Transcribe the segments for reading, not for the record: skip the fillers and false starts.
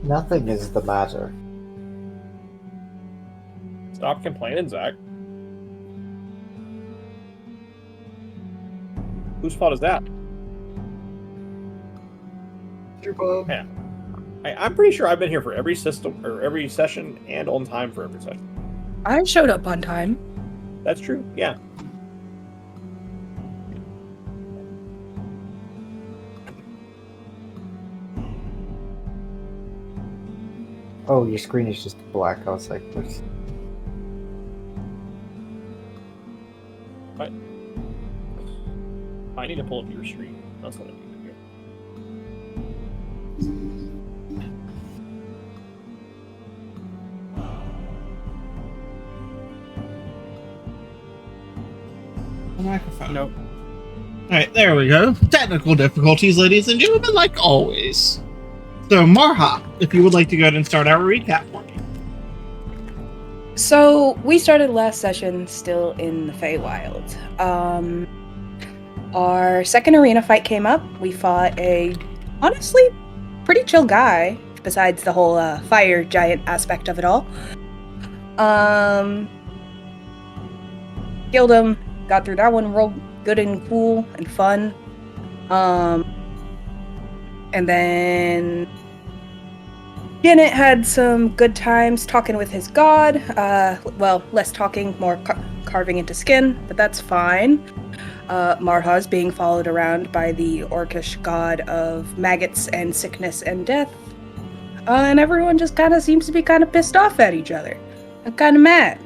Nothing is the matter. Stop complaining, Zach. Whose fault is that? Your Bob. Yeah. I'm pretty sure I've been here for every system or every session and on time for every session. I showed up on time. That's true. Yeah. Oh, your screen is just black. I was like, what's... I need to pull up your screen. That's what I need to do. The microphone. Nope. Alright, there we go. Technical difficulties, ladies and gentlemen, like always. So, Marha, if you would like to go ahead and start our recap for me. So, we started last session still in the Feywild. Our second arena fight came up. We fought a, honestly, pretty chill guy, besides the whole fire giant aspect of it all. Killed him, got through that one real good and cool and fun. And then Janet had some good times talking with his god. Well, less talking, more carving into skin, but that's fine. Marha's being followed around by the orcish god of maggots and sickness and death. And everyone just kind of seems to be kind of pissed off at each other. I'm kind of mad.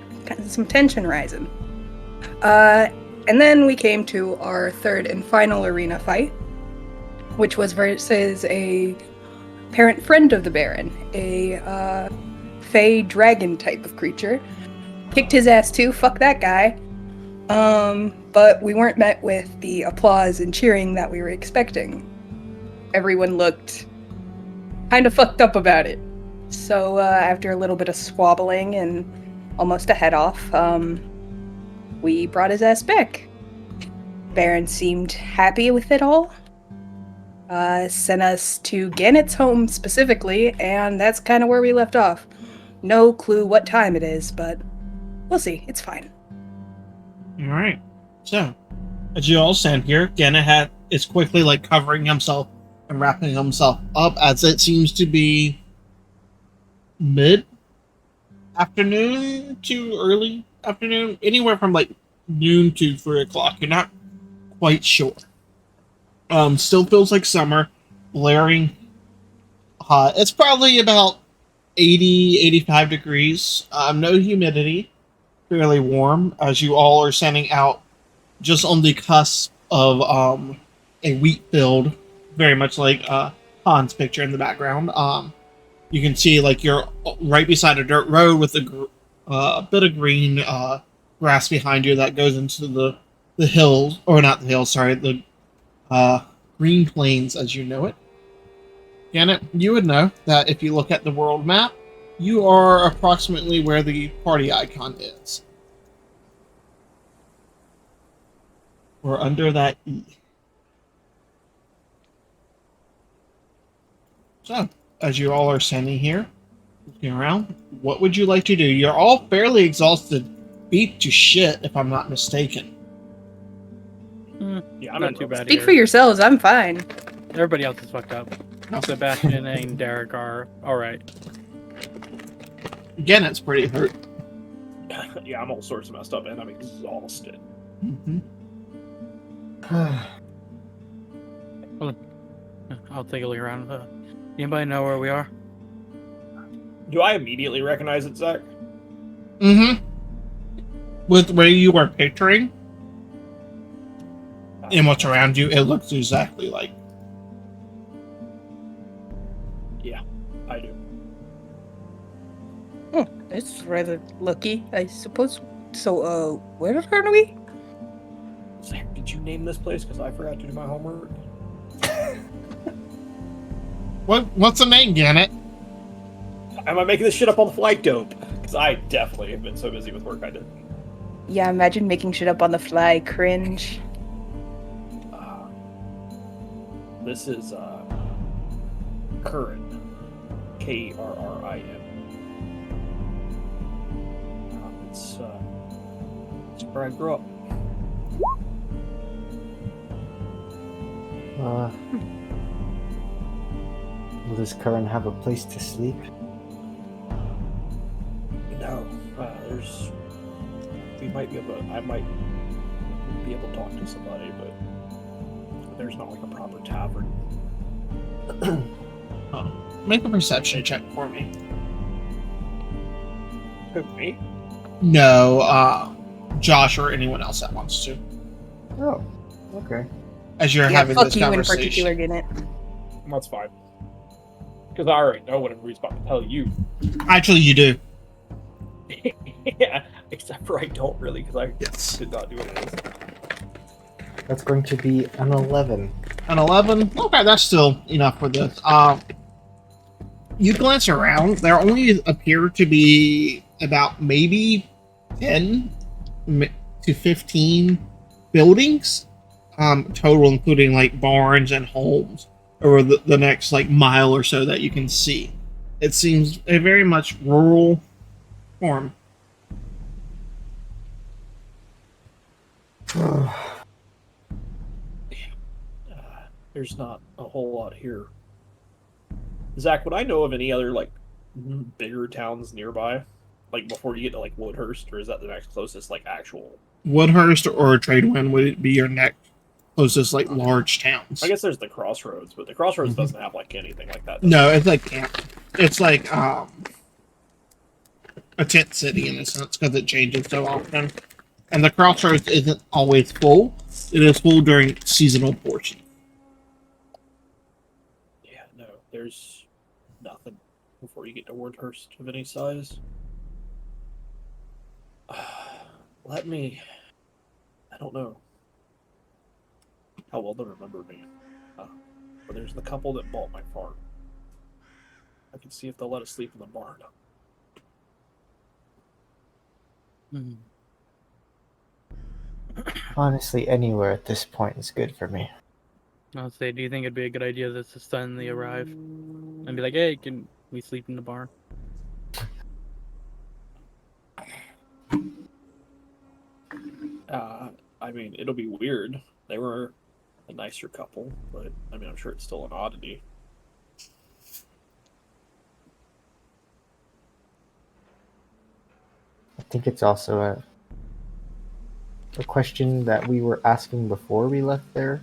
Some tension rising. And then we came to our third and final arena fight, which was versus a parent friend of the Baron, a fey dragon type of creature. Kicked his ass too, fuck that guy. But we weren't met with the applause and cheering that we were expecting. Everyone looked kind of fucked up about it. So after a little bit of squabbling and almost a head off, we brought his ass back. Baron seemed happy with it all. Sent us to Gannett's home specifically, and that's kind of where we left off. No clue what time it is, but we'll see. It's fine. Alright. So, as you all stand here, Gannett is quickly covering himself and wrapping himself up as it seems to be mid-afternoon to early afternoon. Anywhere from noon to 3 o'clock. You're not quite sure. Still feels like summer. Blaring hot. It's probably about 80, 85 degrees. No humidity. Fairly warm as you all are standing out just on the cusp of a wheat field, very much like Han's picture in the background. You can see you're right beside a dirt road with a bit of green grass behind you that goes into the hills, or not the hills, sorry, the green plains as you know it. Janet, you would know that if you look at the world map, you are approximately where the party icon is. Or under that E. So, as you all are standing here, looking around, what would you like to do? You're all fairly exhausted, beat to shit, if I'm not mistaken. Yeah, I'm not too bad. Speak for yourselves, I'm fine. Everybody else is fucked up. Sebastian and Derek are alright. Again, it's pretty hurt. Yeah, I'm all sorts of messed up and I'm exhausted. Mm-hmm. I'll take a look around. Anybody know where we are? Do I immediately recognize it, Zach? Mm-hmm. With where you are picturing and what's around you, it looks exactly like. Yeah, I do. Oh, that's rather lucky, I suppose. So, where are we? Zach, did you name this place? Because I forgot to do my homework. What's the name, Gannett? Am I making this shit up on the fly? Dope. Because I definitely have been so busy with work I did. Yeah, imagine making shit up on the fly. Cringe. This is Curran. Kerrin. It's where I grew up. Will this Curran have a place to sleep? No, we might be able to. I might be able to talk to somebody, but there's not like a proper tavern. Make a perception check for me. Who, me? No, Josh or anyone else that wants to. Oh, okay. As you're Yeah, having fuck this you in conversation. particular, Gannett. That's fine. Because I already know what everybody's about to tell you. Actually, you do. Yeah, except for I don't really, because I Yes. did not do what it is. That's going to be an 11. An 11? Okay, that's still enough for this. You glance around. There only appear to be about maybe 10 to 15 buildings total, including like barns and homes over the next like mile or so that you can see. It seems a very much rural form. There's not a whole lot here. Zach, would I know of any other like bigger towns nearby? Like before you get to like Woodhurst, or is that the next closest like actual? Woodhurst or Tradewind would be your next closest like large towns. I guess there's the Crossroads, but the Crossroads Mhm. doesn't have like anything like that. does No, it? it's like camp. It's like a tent city in a sense because it changes so often. And the Crossroads isn't always full. It is full during seasonal portion. Yeah, no, there's nothing before you get to Woodhurst of any size. Let me. I don't know how well they remember me. But there's the couple that bought my farm. I can see if they'll let us sleep in the barn. Hmm. Honestly, anywhere at this point is good for me. I'll say, do you think it'd be a good idea that to suddenly arrive and be like, hey, can we sleep in the barn? I mean, it'll be weird. They were a nicer couple, but I mean, I'm sure it's still an oddity. I think it's also a question that we were asking before we left there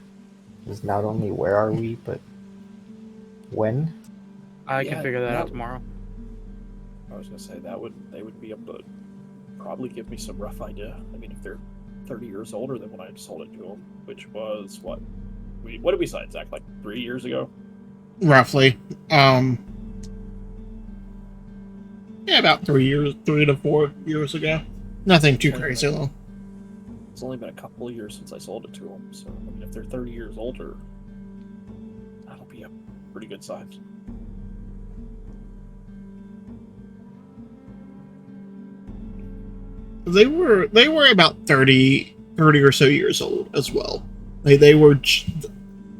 is not only where are we, but when? I Yeah, can figure that out that- tomorrow. I was gonna say they would be able to probably give me some rough idea. I mean, if they're 30 years older than when I sold it to them, which was what did we sign, Zach? Like 3 years ago? Roughly. Yeah, about 3 to 4 years ago. Nothing too crazy though. It's only been a couple of years since I sold it to them, so I mean, if they're 30 years older, that'll be a pretty good sign. They were about 30 or so years old as well. They were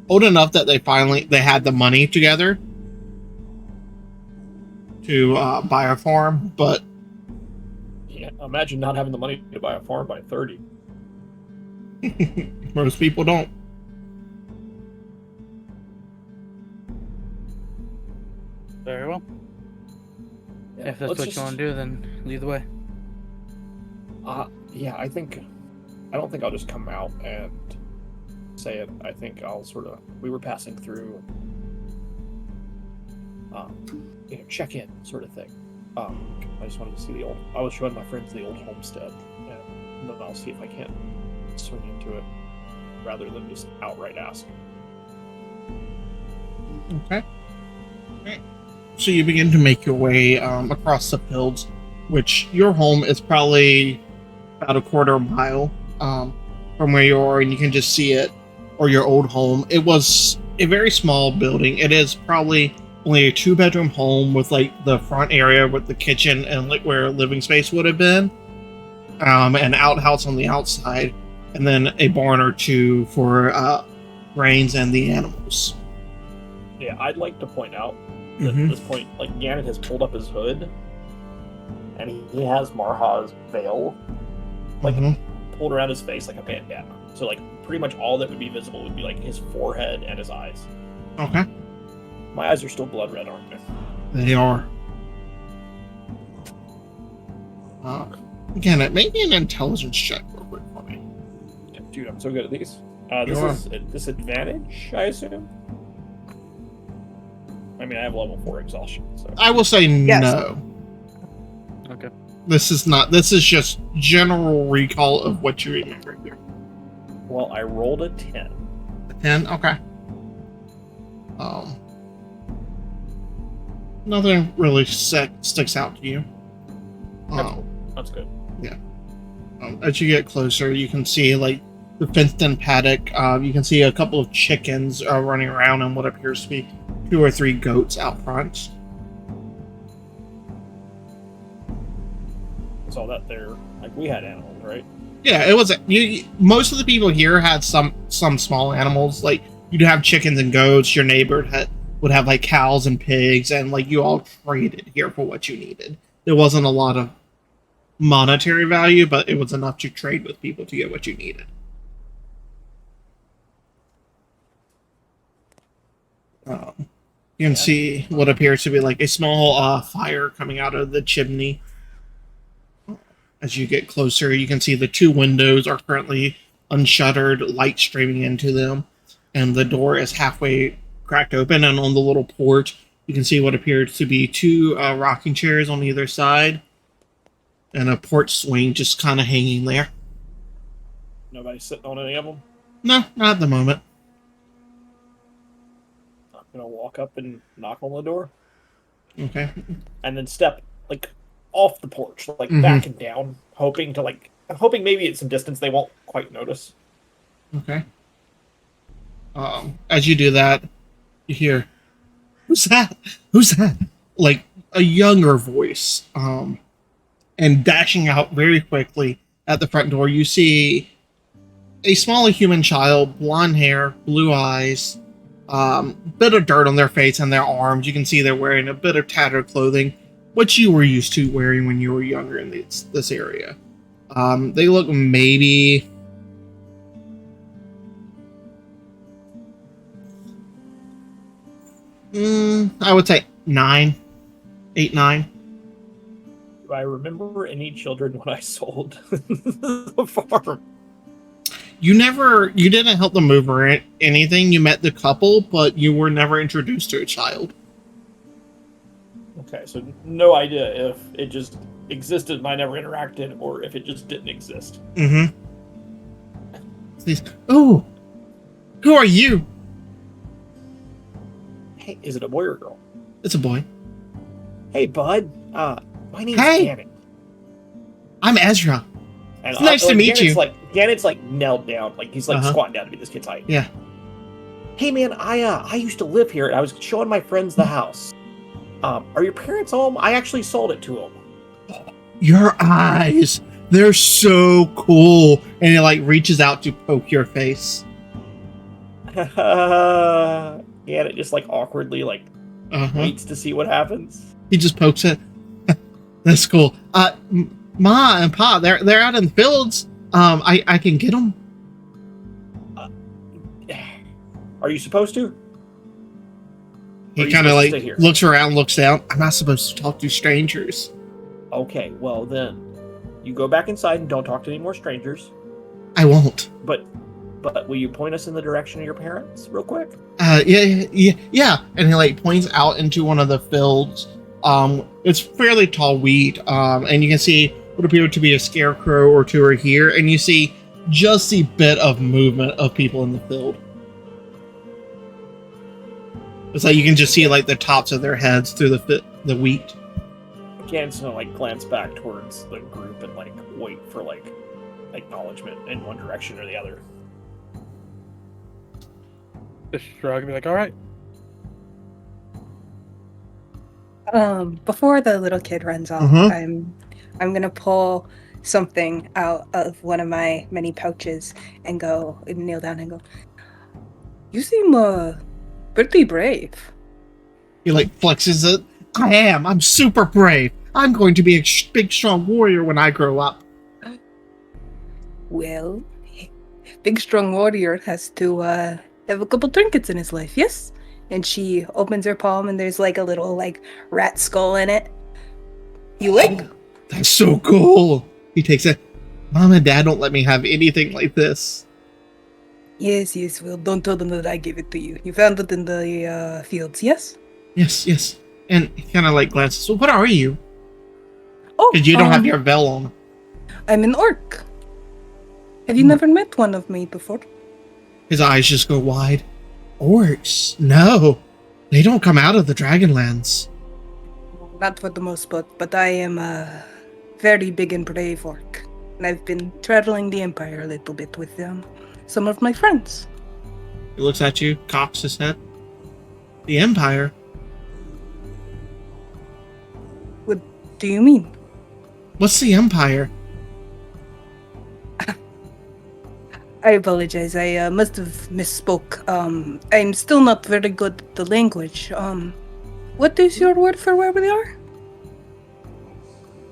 old enough that they had the money together to buy a farm, but Yeah, imagine not having the money to buy a farm by 30. most people don't. Very well. Yeah, If that's let's what just- you want to do, then lead the way. Yeah, I don't think I'll just come out and say it. I think I'll we were passing through, check in sort of thing. I just wanted to see I was showing my friends the old homestead, and then I'll see if I can't swing into it rather than just outright ask. Okay. So you begin to make your way across the fields, which your home is probably about a quarter mile from where you are, and you can just see it, or your old home. It was a very small building. It is probably only a 2-bedroom home with like the front area with the kitchen and like where living space would have been, an outhouse on the outside, and then a barn or two for grains and the animals. Yeah, I'd like to point out at this point, like Gannett has pulled up his hood, and he has Marha's veil, like pulled around his face like a bandana. So like pretty much all that would be visible would be like his forehead and his eyes. Okay. My eyes are still blood red, aren't they? They are. Again, it may be an intelligence check real quick for me. Yeah, dude, I'm so good at these. This is a disadvantage, I assume. I mean, I have level 4 exhaustion. So I will say no. Okay. This is not. This is just general recall of what you remember here. Well, I rolled a 10. 10? Okay. Nothing really sticks out to you. That's good. As you get closer, you can see like the fenced-in paddock. You can see a couple of chickens running around and what appears to be 2 or 3 goats out front. Saw that there. Like we had animals, right? Yeah, it was. Most of the people here had some small animals. Like you'd have chickens and goats. Your neighbor would have like cows and pigs, and like you all traded here for what you needed. There wasn't a lot of monetary value, but it was enough to trade with people to get what you needed. You can see what appears to be like a small fire coming out of the chimney. As you get closer, you can see the 2 windows are currently unshuttered, light streaming into them, and the door is halfway cracked open. And on the little porch, you can see what appears to be 2 rocking chairs on either side, and a porch swing just kind of hanging there. Nobody sitting on any of them? No, not at the moment. I'm gonna walk up and knock on the door. Okay. And then step, like, off the porch, like, backing down, hoping maybe at some distance they won't quite notice. Okay. As you do that, you hear, "Who's that? Who's that?" Like, a younger voice. And dashing out very quickly at the front door, you see a smaller human child, blonde hair, blue eyes, bit of dirt on their face and their arms. You can see they're wearing a bit of tattered clothing, which you were used to wearing when you were younger in this area. They look maybe... I would say 9. 8, 9. Do I remember any children when I sold the farm? You didn't help them move or anything. You met the couple, but you were never introduced to a child. Okay, so no idea if it just existed and I never interacted, or if it just didn't exist. Oh, who are you? Hey, is it a boy or a girl? It's a boy. Hey, bud. My name's Hey. Gannett. I'm Ezra. And It's nice to meet you. Gannet's like knelled down, like he's like squatting down to be this kid's height. Yeah. Hey, man, I used to live here, and I was showing my friends the house. Are your parents home? I actually sold it to them. Your eyes, they're so cool. And it like reaches out to poke your face. Gannett just like awkwardly like waits to see what happens. He just pokes it. That's cool. Ma and Pa, they're out in the fields. I can get them. Are you supposed to? He kind of like looks around, looks down. I'm not supposed to talk to strangers. Okay, well then, you go back inside and don't talk to any more strangers. I won't. But will you point us in the direction of your parents, real quick? Yeah. And he like points out into one of the fields. It's fairly tall wheat. And you can see what appear to be a scarecrow or 2 are here, and you see just the bit of movement of people in the field. It's like you can just see like the tops of their heads through the wheat. Gan's gonna like glance back towards the group and like wait for like acknowledgement in one direction or the other. Just shrug and be like, all right. Before the little kid runs off, I'm gonna pull something out of one of my many pouches and go and kneel down and go, "You seem pretty brave." He like flexes it. I'm super brave. I'm going to be a big, strong warrior when I grow up. Well, big strong warrior has to have a couple trinkets in his life, yes? And she opens her palm and there's like a little like rat skull in it. You like? Oh, that's so cool. He takes it. Mom and Dad don't let me have anything like this. Yes, yes. Well, don't tell them that I gave it to you. You found it in the fields, yes? Yes, yes. And he kind of like glances. So what are you? Oh, Because you don't have your veil on. I'm an orc. Have you never met one of me before? His eyes just go wide. Orcs? No. They don't come out of the Dragonlands. Not for the most part, but I am a very big and brave orc. And I've been traveling the Empire a little bit with some of my friends. He looks at you, cocks his head. The Empire? What do you mean? What's the Empire? I apologize. I must have misspoke. I'm still not very good at the language. What is your word for where we are?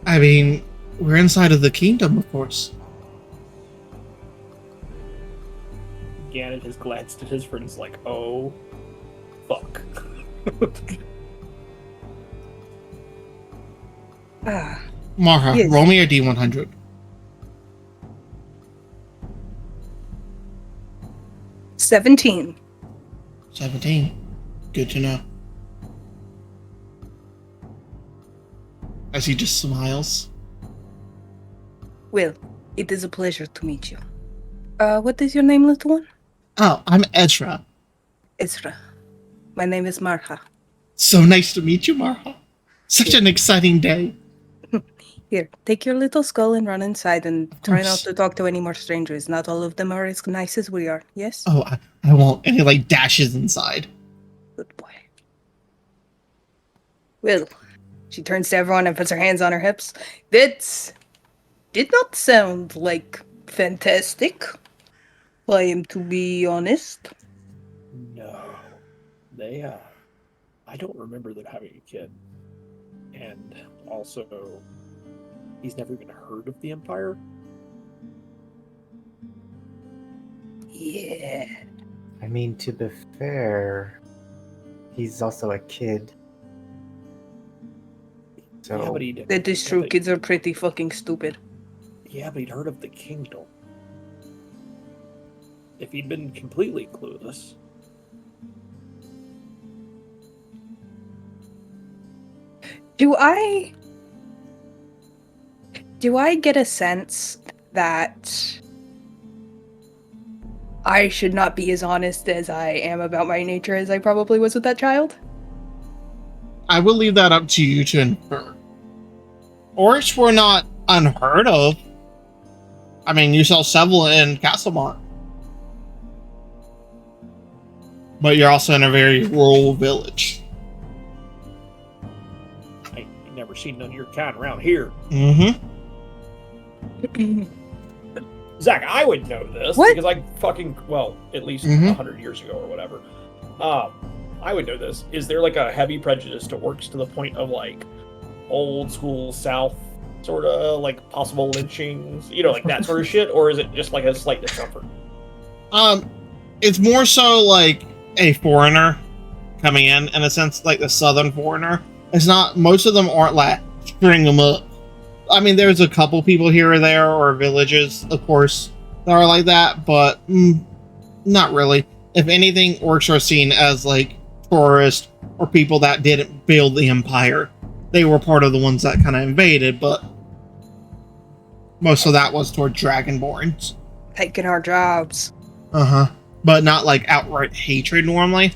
I mean, we're inside of the kingdom, of course. Ganon has glanced at his friends like, oh, fuck. Ah, Marha, Yes. roll me a D100. 17. 17. Good to know. As he just smiles. Well, it is a pleasure to meet you. What is your name, little one? Oh, I'm Ezra. Ezra. My name is Marha. So nice to meet you, Marha. Such an exciting day. Here, take your little skull and run inside and try not course. to talk to any more strangers. Not all of them are as nice as we are, yes? Oh, I won't. And he like dashes inside. Good boy. Well, she turns to everyone and puts her hands on her hips. That did not sound like fantastic. I am to be honest. No. I don't remember them having a kid. And also, he's never even heard of the Empire. Yeah. I mean, to be fair, he's also a kid. So Yeah, but he'd, That is true. Kids are pretty fucking stupid. yeah, but he'd heard of the kingdom. If he'd been completely clueless. Do I get a sense that I should not be as honest as I am about my nature as I probably was with that child? I will leave that up to you to infer. Orcs were not unheard of. I mean, you saw several in Castlemont. But you're also in a very rural village. I ain't never seen none of your kind around here. Mm-hmm. Zach, I would know this What? because I fucking, well, at least Mhm. 100 years ago or whatever. I would know this. Is there like a heavy prejudice to orcs to the point of like old school South sort of like possible lynchings, you know, like that sort of shit, or is it just like a slight discomfort? It's more so like a foreigner coming in a sense, like the southern foreigner. It's not, most of them aren't like string them up. I mean, there's a couple people here or there, or villages, of course, that are like that, but not really. If anything, orcs are seen as like tourists or people that didn't build the empire. They were part of the ones that kind of invaded, but most of that was toward dragonborns. Taking our jobs. Uh-huh. But not like outright hatred normally.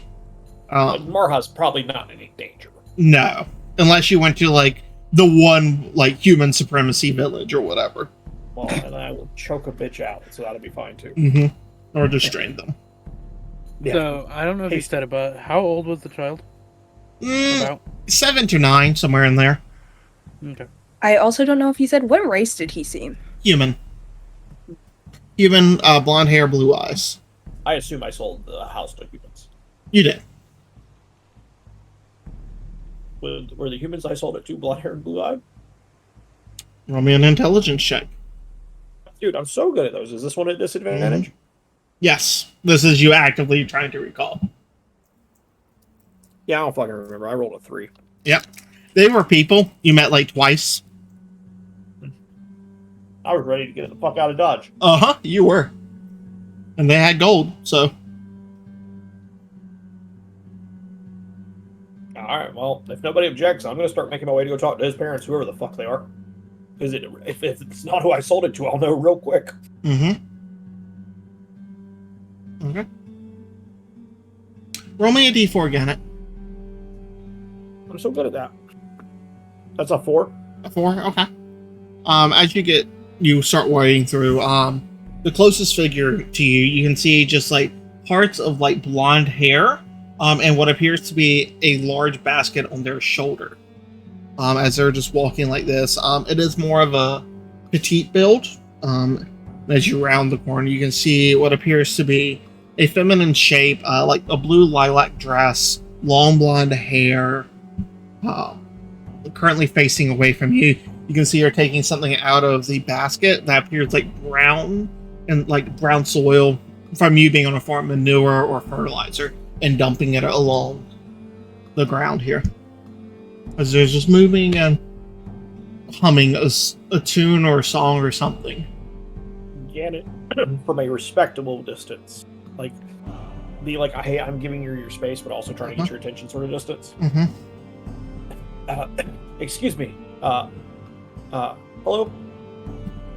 Marha's probably not in any danger. No. Unless you went to like the one like human supremacy village or whatever. Well, and I will choke a bitch out, so that'll be fine too. Mm-hmm. Or distrain them. Yeah. So I don't know if you said it, but how old was the child? Mm, About 7 to 9, somewhere in there. okay. I also don't know if you said what race did he seem? Human. Human, blonde hair, blue eyes. I assume I sold the house to humans. You did. Were the humans I sold it to blonde hair and blue eyed? Roll me an intelligence check. Dude, I'm so good at those. Is this one at disadvantage? Yes, this is you actively trying to recall. Yeah, I don't fucking remember. I rolled a 3. Yep, they were people you met like twice. I was ready to get the fuck out of Dodge. You were, and they had gold. So, All right, well, if nobody objects, I'm going to start making my way to go talk to his parents, whoever the fuck they are. Because if it's not who I sold it to, I'll know real quick. Okay. Roll me a d4, Gannett. I'm so good at that. That's a 4. A 4. Okay. As you start wading through, the closest figure to you, you can see just like parts of like blonde hair, and what appears to be a large basket on their shoulder. As they're just walking like this, it is more of a petite build. As you round the corner, you can see what appears to be a feminine shape, like a blue lilac dress, long blonde hair. Currently facing away from you, you can see her taking something out of the basket that appears like brown and like brown soil from you being on a farm, manure or fertilizer, and dumping it along the ground here. As they're just moving and humming a tune or a song or something. Get it from a respectable distance. Like, be like, hey, I'm giving you your space, but also trying to get your attention sort of distance. Excuse me. Hello?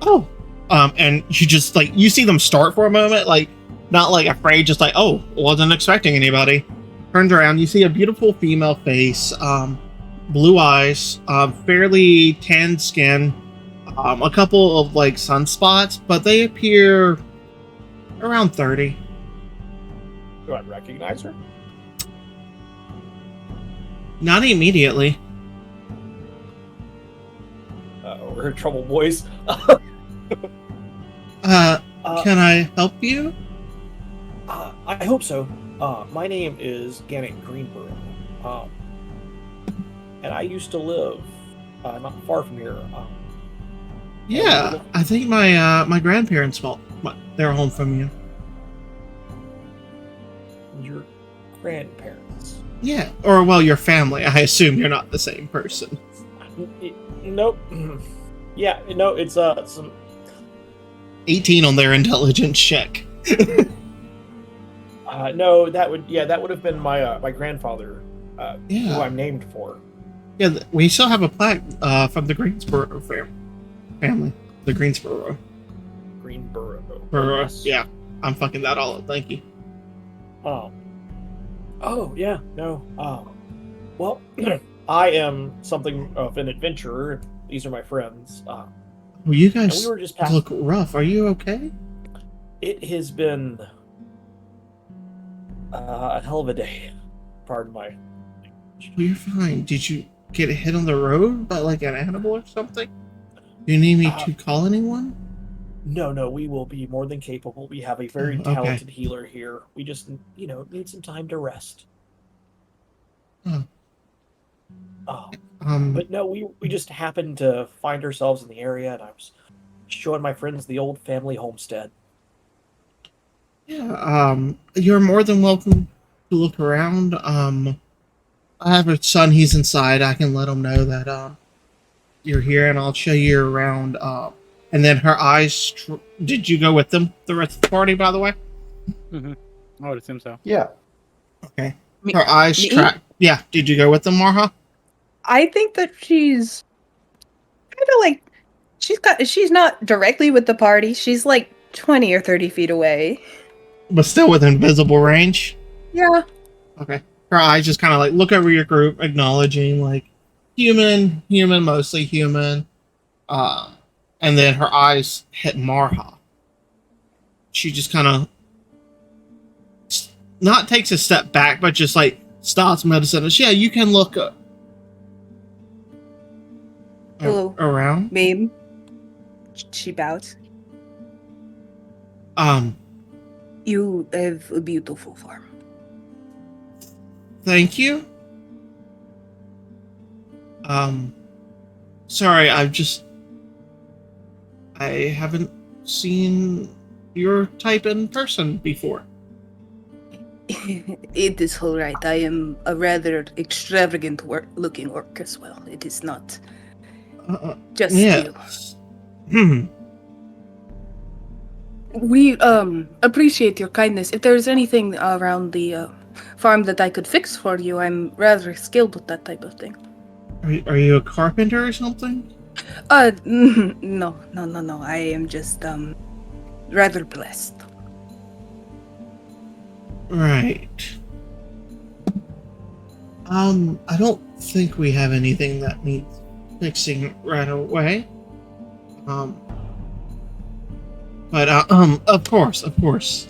Oh. And you just like, you see them start for a moment, like, not like afraid, just like, oh, wasn't expecting anybody. Turns around, you see a beautiful female face, blue eyes, fairly tanned skin, a couple of like sunspots, but they appear around 30. Do I recognize her? Not immediately. We're in trouble, boys. Can I help you? I hope so. My name is Gannett Greenborough. And I used to live not far from here. Yeah, I think my grandparents bought their home from you. Your grandparents? Yeah, or well, your family. I assume you're not the same person. Nope. Yeah, no, it's some 18 on their intelligence check. No, that would have been my grandfather, who I'm named for. Yeah, we still have a plaque from the Greensboro family. The Greensboro. Greenborough. Yeah, I'm fucking that all up. Thank you. Oh yeah, no. Well, I am something of an adventurer. These are my friends. Well, you guys we were just look rough. Are you okay? It has been a hell of a day. Pardon my. Well, you're fine. Did you get hit on the road by like an animal or something? Do you need me to call anyone? No, we will be more than capable. We have a very talented healer here. We just, need some time to rest. But no, we just happened to find ourselves in the area, and I was showing my friends the old family homestead. Yeah, you're more than welcome to look around. I have a son, he's inside. I can let him know that you're here, and I'll show you around. And then her eyes. Did you go with them, the rest of the party, by the way? Mm-hmm. I would assume so. Yeah. Okay. Her eyes track. Yeah. Did you go with them, Marha? I think that she's kind of like she's not directly with the party. She's like 20 or 30 feet away. But still within visible range? Yeah. Okay. Her eyes just kind of like look over your group, acknowledging like human, mostly human. And then her eyes hit Marha. She just kind of not takes a step back, but just like stops medicine. Yeah, you can look Hello. Around. Babe. She bows. You have a beautiful farm. Thank you. Sorry, I haven't seen your type in person before. It is all right. I am a rather extravagant looking orc as well. It is not just you. Yes. Hmm. We appreciate your kindness. If there's anything around the farm that I could fix for you, I'm rather skilled with that type of thing. Are you a carpenter or something? No. I am just rather blessed. Right. I don't think we have anything that needs fixing right away. But of course.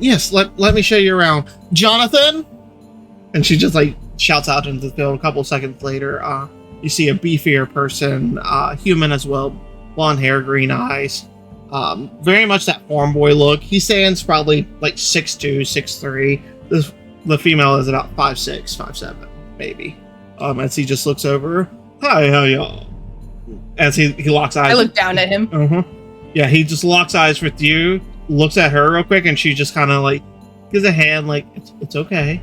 Yes, let me show you around, Jonathan. And she just like shouts out into the field. A couple seconds later, you see a beefier person, human as well, blonde hair, green eyes, very much that farm boy look. He stands probably like 6'2", 6'3". The female is about 5'6", 5'7", maybe. As he just looks over, hi, how y'all? As he locks eyes. I look down at him. Yeah, he just locks eyes with you, looks at her real quick, and she just kind of like gives a hand, like it's okay.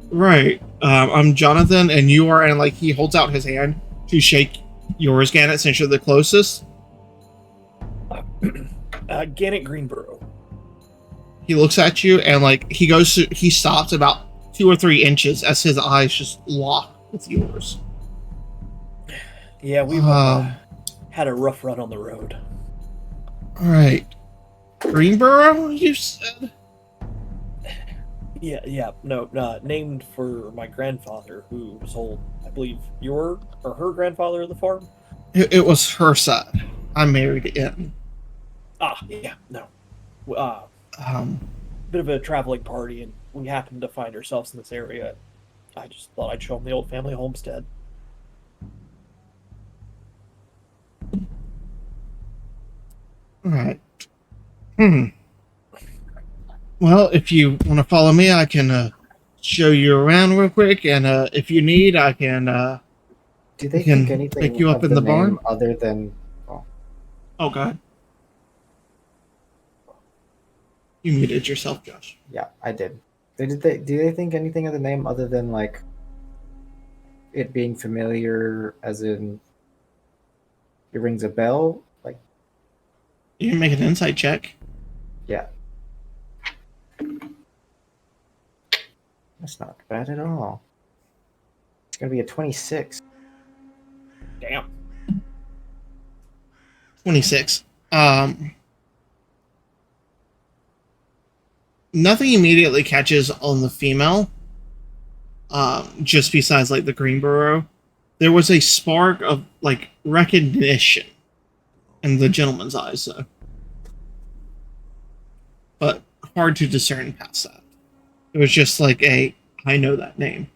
Right. I'm Jonathan, and you are, and like he holds out his hand to shake yours, Gannett, since you're the closest. Gannett Greenborough. He looks at you, and like he stops about 2 or 3 inches as his eyes just lock with yours. Yeah, we've had a rough run on the road. All right. Greenborough, you said? Yeah, no, named for my grandfather, who sold, I believe, your or her grandfather of the farm. It was her side. I married in. Yeah, no. Bit of a traveling party, and we happened to find ourselves in this area. I just thought I'd show them the old family homestead. All right. Well, if you want to follow me, I can show you around real quick, and if you need, I can. Do they can think anything pick you up of in the name barn? other than? Oh, God. You muted yourself, Josh. Yeah, I did. Do they think anything of the name other than like it being familiar, as in it rings a bell? Like, You can make an insight check. yeah, that's not bad at all. It's gonna be a 26. Damn. 26. Nothing immediately catches on the female. Just besides like the Greenborough, there was a spark of like recognition in the gentleman's eyes, though. But hard to discern past that. It was just like I know that name.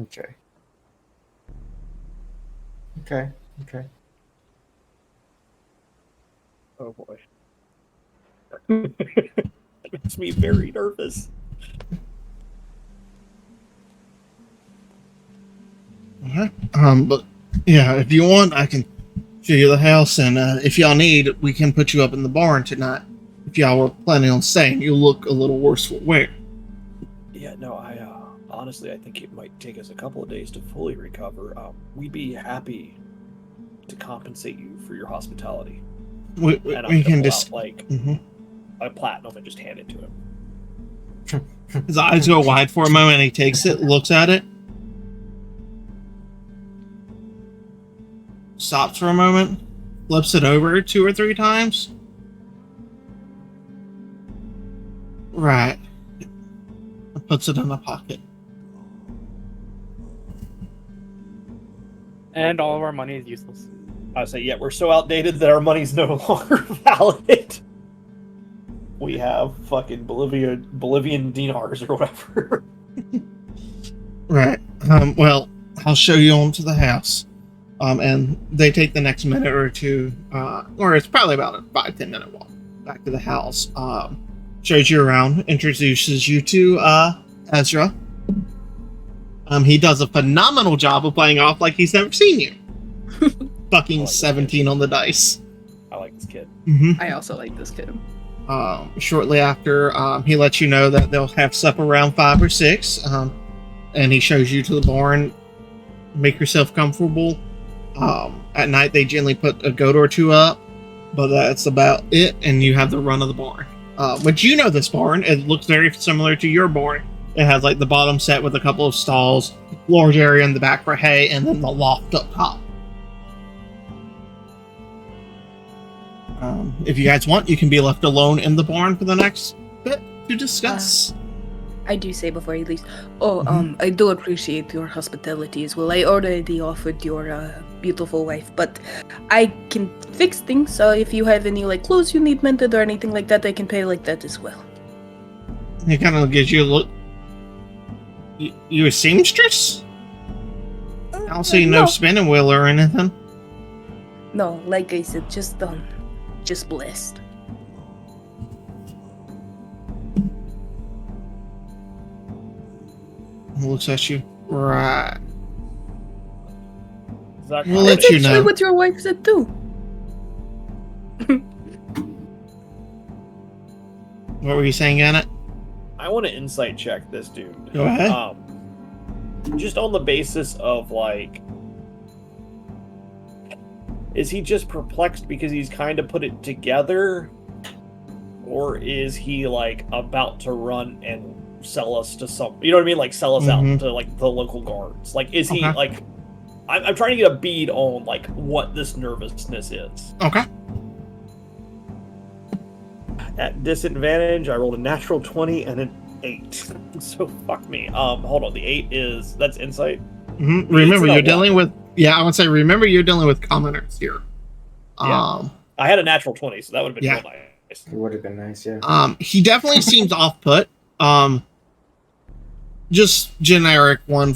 Okay. Oh boy. That makes me very nervous. Alright. But yeah, if you want, I can show you the house, and if y'all need, we can put you up in the barn tonight. If y'all were planning on staying, you look a little worse for wear. Yeah, no, honestly, I think it might take us a couple of days to fully recover. We'd be happy to compensate you for your hospitality. We can just like a platinum and just hand it to him. His eyes go wide for a moment. He takes it, looks at it, stops for a moment, flips it over 2 or 3 times. Right. Puts it in a pocket. And all of our money is useless. I say, yeah, we're so outdated that our money's no longer valid. We have fucking Bolivian dinars or whatever. Right. Well, I'll show you onto the house. And they take the next minute or two, or it's probably about a 5-10 minute walk back to the house. Shows you around, introduces you to Ezra. He does a phenomenal job of playing off like he's never seen you. Fucking like this 17 on the dice. I like this kid. I also like this kid. Shortly after, he lets you know that they'll have supper around 5 or 6, and he shows you to the barn. Make yourself comfortable. At night, they generally put a goat or two up, but that's about it, and you have the run of the barn. But you know this barn. It looks very similar to your barn. It has like the bottom set with a couple of stalls, large area in the back for hay, and then the loft up top. If you guys want, you can be left alone in the barn for the next bit to discuss. I do say before he leaves, I do appreciate your hospitality as well. I already offered your beautiful wife, but I can fix things, so if you have any like clothes you need mended or anything like that, I can pay like that as well. He kind of gives you a look. You a seamstress? I don't see no spinning wheel or anything. No, like I said, just blessed. He looks at you. Right. Zach, We'll That's let you actually know. what your wife said too. What were you saying, Annette? I want to insight check this dude. Go ahead. Just on the basis of like, is he just perplexed because he's kind of put it together, or is he like about to run and sell us to some? You know what I mean? Like sell us out to like the local guards. Like, is he like? I'm trying to get a bead on like what this nervousness is. Okay. At disadvantage, I rolled a natural 20 and an 8. So fuck me. Hold on. The 8 that's insight. Remember, you're what? dealing with. Yeah, I would say. Remember, you're dealing with commoners here. Yeah. I had a natural 20, so that would have been real nice. It would have been nice, yeah. He definitely seems off put. Just generic one.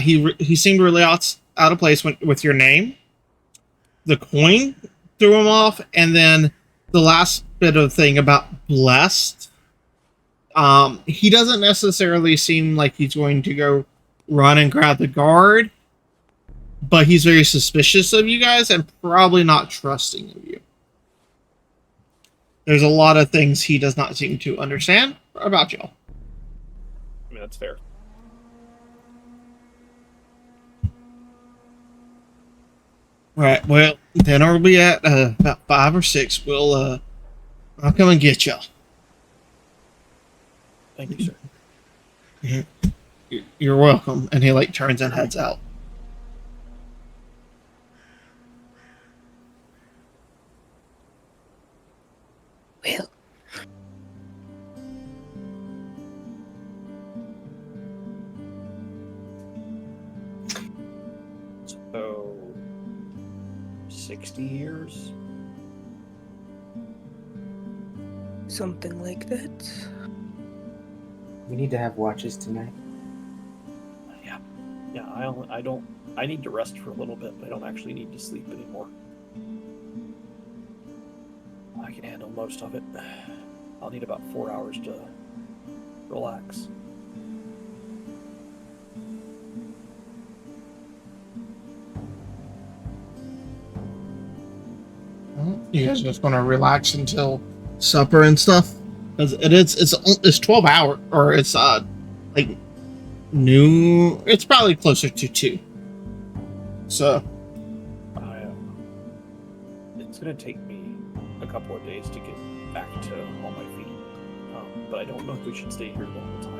He seemed really out of place with your name. The coin threw him off, and then the last bit of thing about blessed. He doesn't necessarily seem like he's going to go run and grab the guard, but he's very suspicious of you guys and probably not trusting of you. There's a lot of things he does not seem to understand about y'all. I mean, that's fair. Right. Well, dinner will be at about 5 or 6. I'll come and get y'all. Thank you, sir. You're welcome. And he like turns and heads out. Well, So 60 years. something like that. We need to have watches tonight. Yeah. I need to rest for a little bit, but I don't actually need to sleep anymore. I can handle most of it. I'll need about 4 hours to relax. You guys are just gonna relax until supper and stuff, because it's 12 hour, or it's like noon. It's probably closer to 2. So It's gonna take me a couple of days to get back to on my feet, but I don't know if we should stay here the whole time.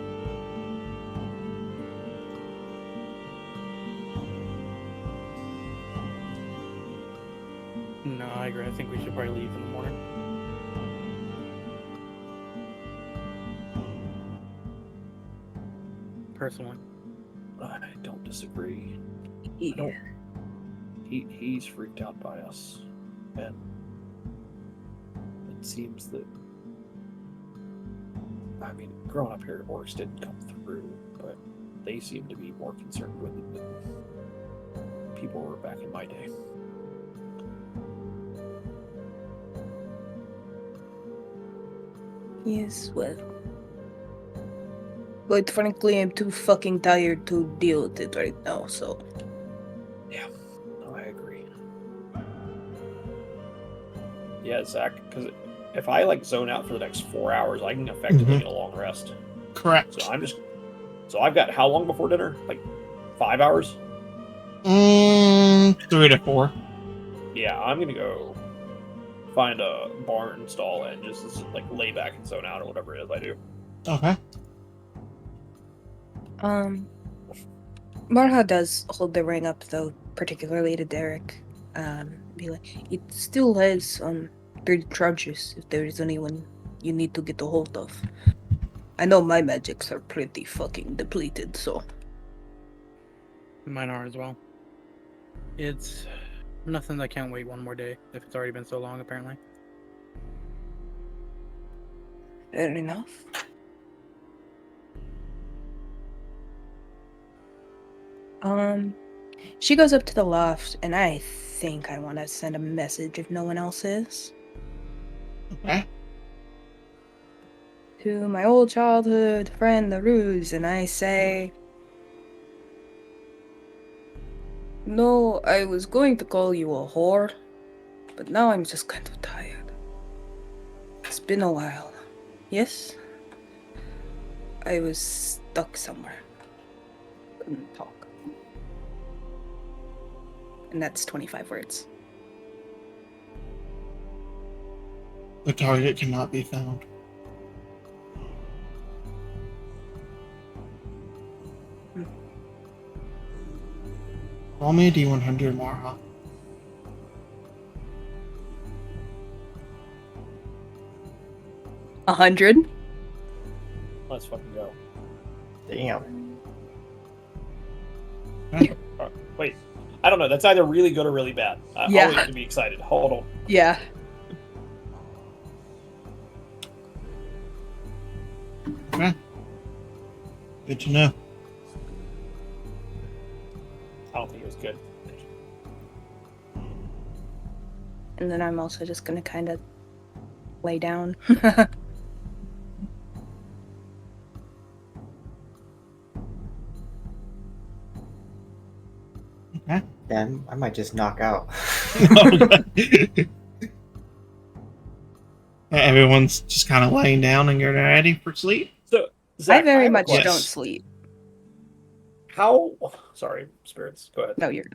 No, I agree. I think we should probably leave in the morning. Personally. I don't disagree. Yeah. He's freaked out by us, and it seems that, I mean, growing up here, orcs didn't come through, but they seem to be more concerned with it than people were back in my day. Yes, well, But frankly, I'm too fucking tired to deal with it right now, so. No, I agree. Yeah, Zach, because if I like zone out for the next 4 hours, I can effectively get a long rest. Correct. So I've got how long before dinner? Like 5 hours? 3 to 4. Yeah, I'm gonna go find a barn stall and just like lay back and zone out or whatever it is I do. Okay. Marha does hold the ring up, though, particularly to Derek. Be like, it still has 30 charges if there is anyone you need to get a hold of. I know my magics are pretty fucking depleted, so. Mine are as well. It's nothing that can't wait one more day if it's already been so long, apparently. Fair enough. She goes up to the loft, and I think I want to send a message if no one else is. Okay. To my old childhood friend, the Ruse, and I say, no, I was going to call you a whore, but now I'm just kind of tired. It's been a while. Yes? I was stuck somewhere. Couldn't talk. And that's 25 words. The target cannot be found. Roll me a D100, Marha. $100? Let's fucking go. Damn. Wait, I don't know. That's either really good or really bad. Yeah. I'll wait to be excited. Hold on. Yeah. Okay. Good to know. I don't think it was good. And then I'm also just gonna kind of lay down. Okay. Yeah, I might just knock out. Everyone's just kind of laying down and getting ready for sleep. So, Zach, I very have a much question. don't Yes. sleep. How? Sorry, spirits. Go ahead. No, you're.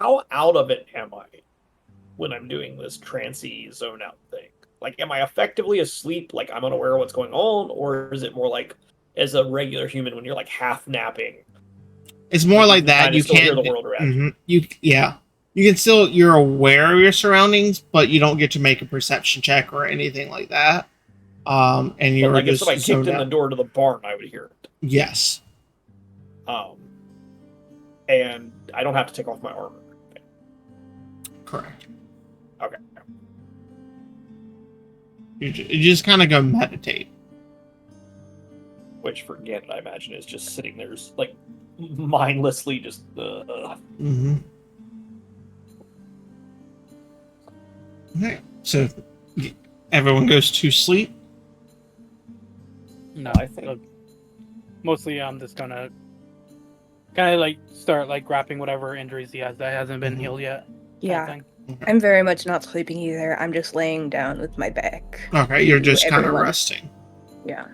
How out of it am I when I'm doing this trancey zone out thing? Like, am I effectively asleep? Like, I'm unaware of what's going on, or is it more like as a regular human when you're like half napping? It's more like can that. kinda You still hear can't. the world around You yeah. You can still. You're aware of your surroundings, but you don't get to make a perception check or anything like that. And But you're like, if just somebody kicked zoned in the out. door to the barn, I would hear it. Yes. And I don't have to take off my armor. Correct. Okay. You just kind of go meditate. Which, for Gannett, I imagine, is just sitting there, like, mindlessly just. Mm-hmm. Okay. So everyone goes to sleep. No, I think- mostly I'm just gonna kind of like start like wrapping whatever injuries he has that hasn't been Mhm. healed yet. Yeah. Kind of I'm very much not sleeping either. I'm just laying down with my back. Okay, you're to just kind of everyone. resting Yeah.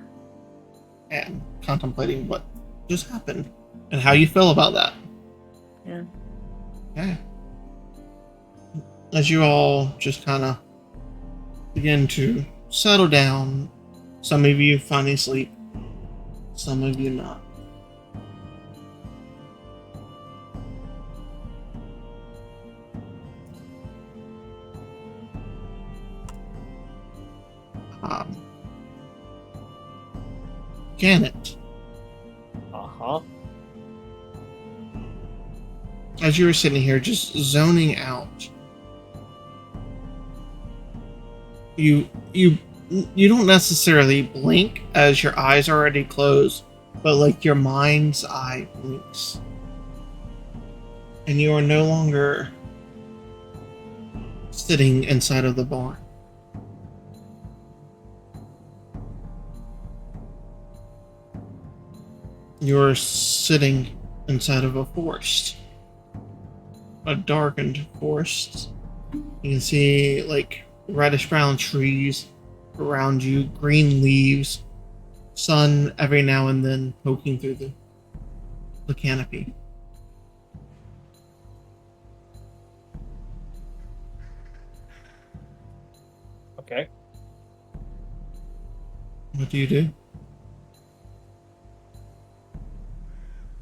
and contemplating what just happened and how you feel about that. Yeah. Okay. As you all just kind of begin to settle down, some of you finding sleep, some of you not. Gannett, as you were sitting here just zoning out, you don't necessarily blink as your eyes are already closed, but like your mind's eye blinks, and you are no longer sitting inside of the barn. You're sitting inside of a forest. A darkened forest. You can see like reddish brown trees around you, green leaves, sun every now and then poking through the canopy. Okay. What do you do?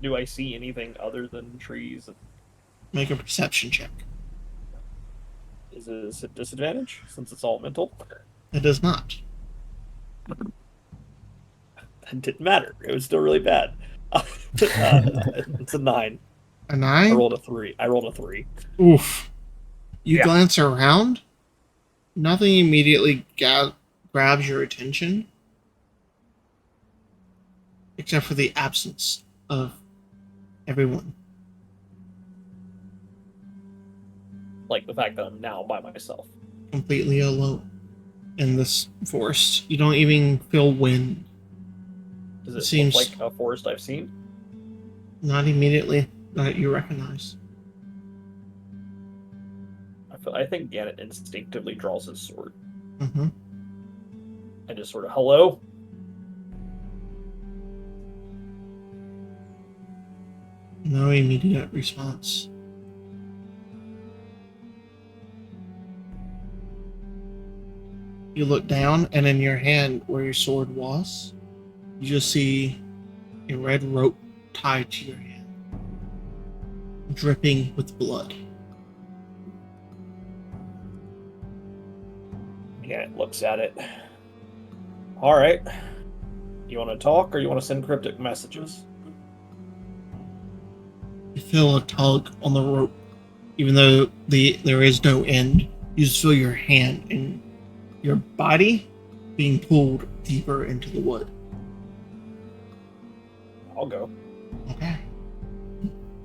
Do I see anything other than trees? Make a perception check. Is this a disadvantage since it's all mental? It does not. It didn't matter. It was still really bad. It's a 9. A I 9? rolled a 3. I rolled a 3. Oof. You Yeah. glance around. Nothing immediately grabs your attention, except for the absence of everyone. Like the fact that I'm now by myself. Completely alone in this forest. You don't even feel wind. Does It it seems- look like a forest I've seen? Not immediately that you recognize. I think Gannett instinctively draws his sword Mm-hmm. and just sort of, hello? No immediate response. You look down, and in your hand, where your sword was, you just see a red rope tied to your hand, dripping with blood. Gannett looks at it. All right. You want to talk or you want to send cryptic messages? You feel a tug on the rope, even though there is no end. You just feel your hand and your body being pulled deeper into the wood. I'll go. Okay.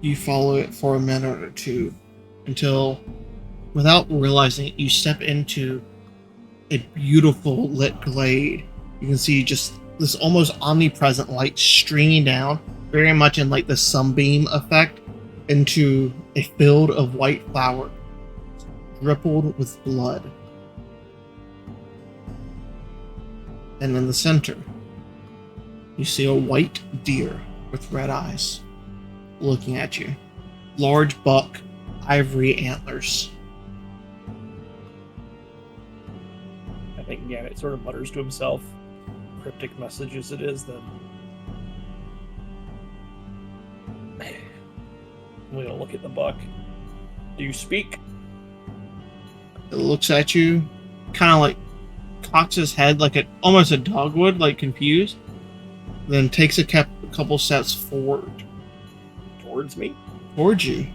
You follow it for a minute or two until, without realizing it, you step into a beautiful lit glade. You can see just this almost omnipresent light streaming down, very much in like the sunbeam effect, into a field of white flower, rippled with blood. And in the center, you see a white deer with red eyes looking at you. Large buck, ivory antlers. I think Gannett sort of mutters to himself, cryptic messages it is, then. I'm gonna look at the buck. Do you speak? It looks at you, kind of like cocks his head like almost a dog would, like confused, then takes a couple steps forward Towards me? towards you.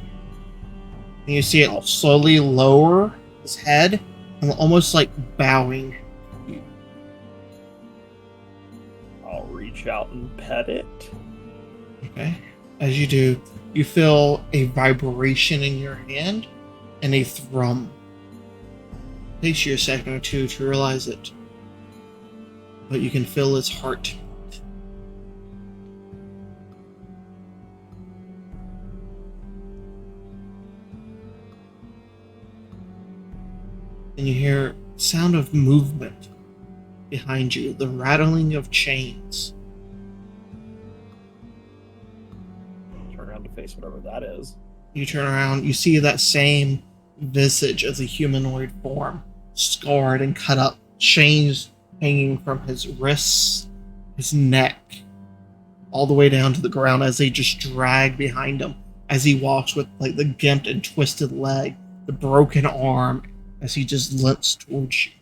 And you see it slowly lower his head and almost like bowing. I'll reach out and pet it. Okay. As you do, you feel a vibration in your hand and a thrum. It takes you a second or two to realize it, but you can feel its heart. And you hear sound of movement behind you, the rattling of chains. Turn around to face whatever that is. You turn around, you see that same visage of the humanoid form, scarred and cut up, chains hanging from his wrists, his neck, all the way down to the ground as they just drag behind him as he walks with like the gimped and twisted leg, the broken arm, as he just limps towards you.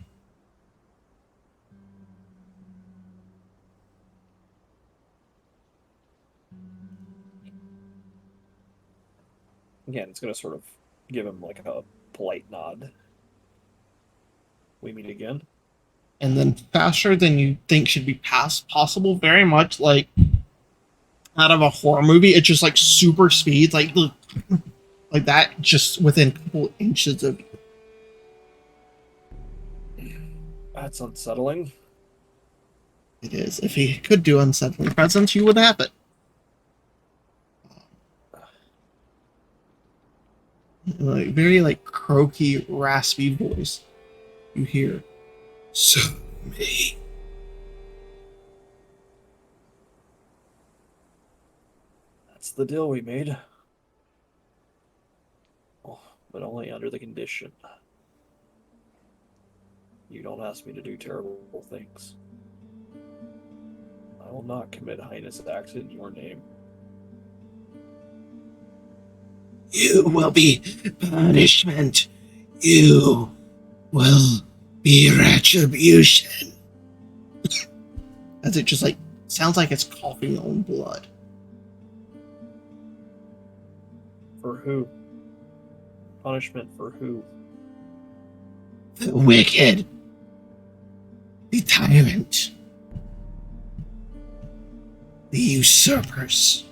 Again, it's gonna sort of give him like a polite nod. We meet again. And then faster than you think should be possible, very much like out of a horror movie, it's just like super speed, like that, just within a couple inches of you. That's unsettling. It is. If he could do unsettling presence, you would have it. very like croaky, raspy voice, you hear, "Serve me." That's the deal we made. Oh, but only under the condition you don't ask me to do terrible things. I will not commit heinous acts in your name. You will be punishment. You will be retribution. As it just like sounds like it's coughing on blood. For who? Punishment for who? The wicked. The tyrant. The usurpers.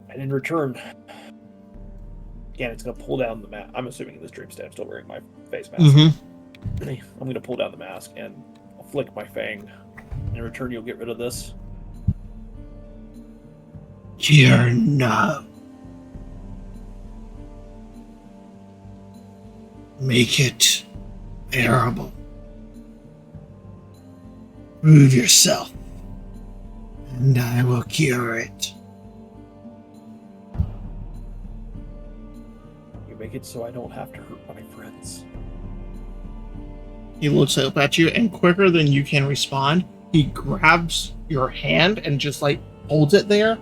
And in return, again, it's going to pull down the mask. I'm assuming in this dream state I'm still wearing my face mask. Mm-hmm. I'm going to pull down the mask and I'll flick my fang. In return, you'll get rid of this. You're no. Make it bearable. Prove yourself, and I will cure it. You make it so I don't have to hurt my friends. He looks up at you, and quicker than you can respond, he grabs your hand and just like holds it there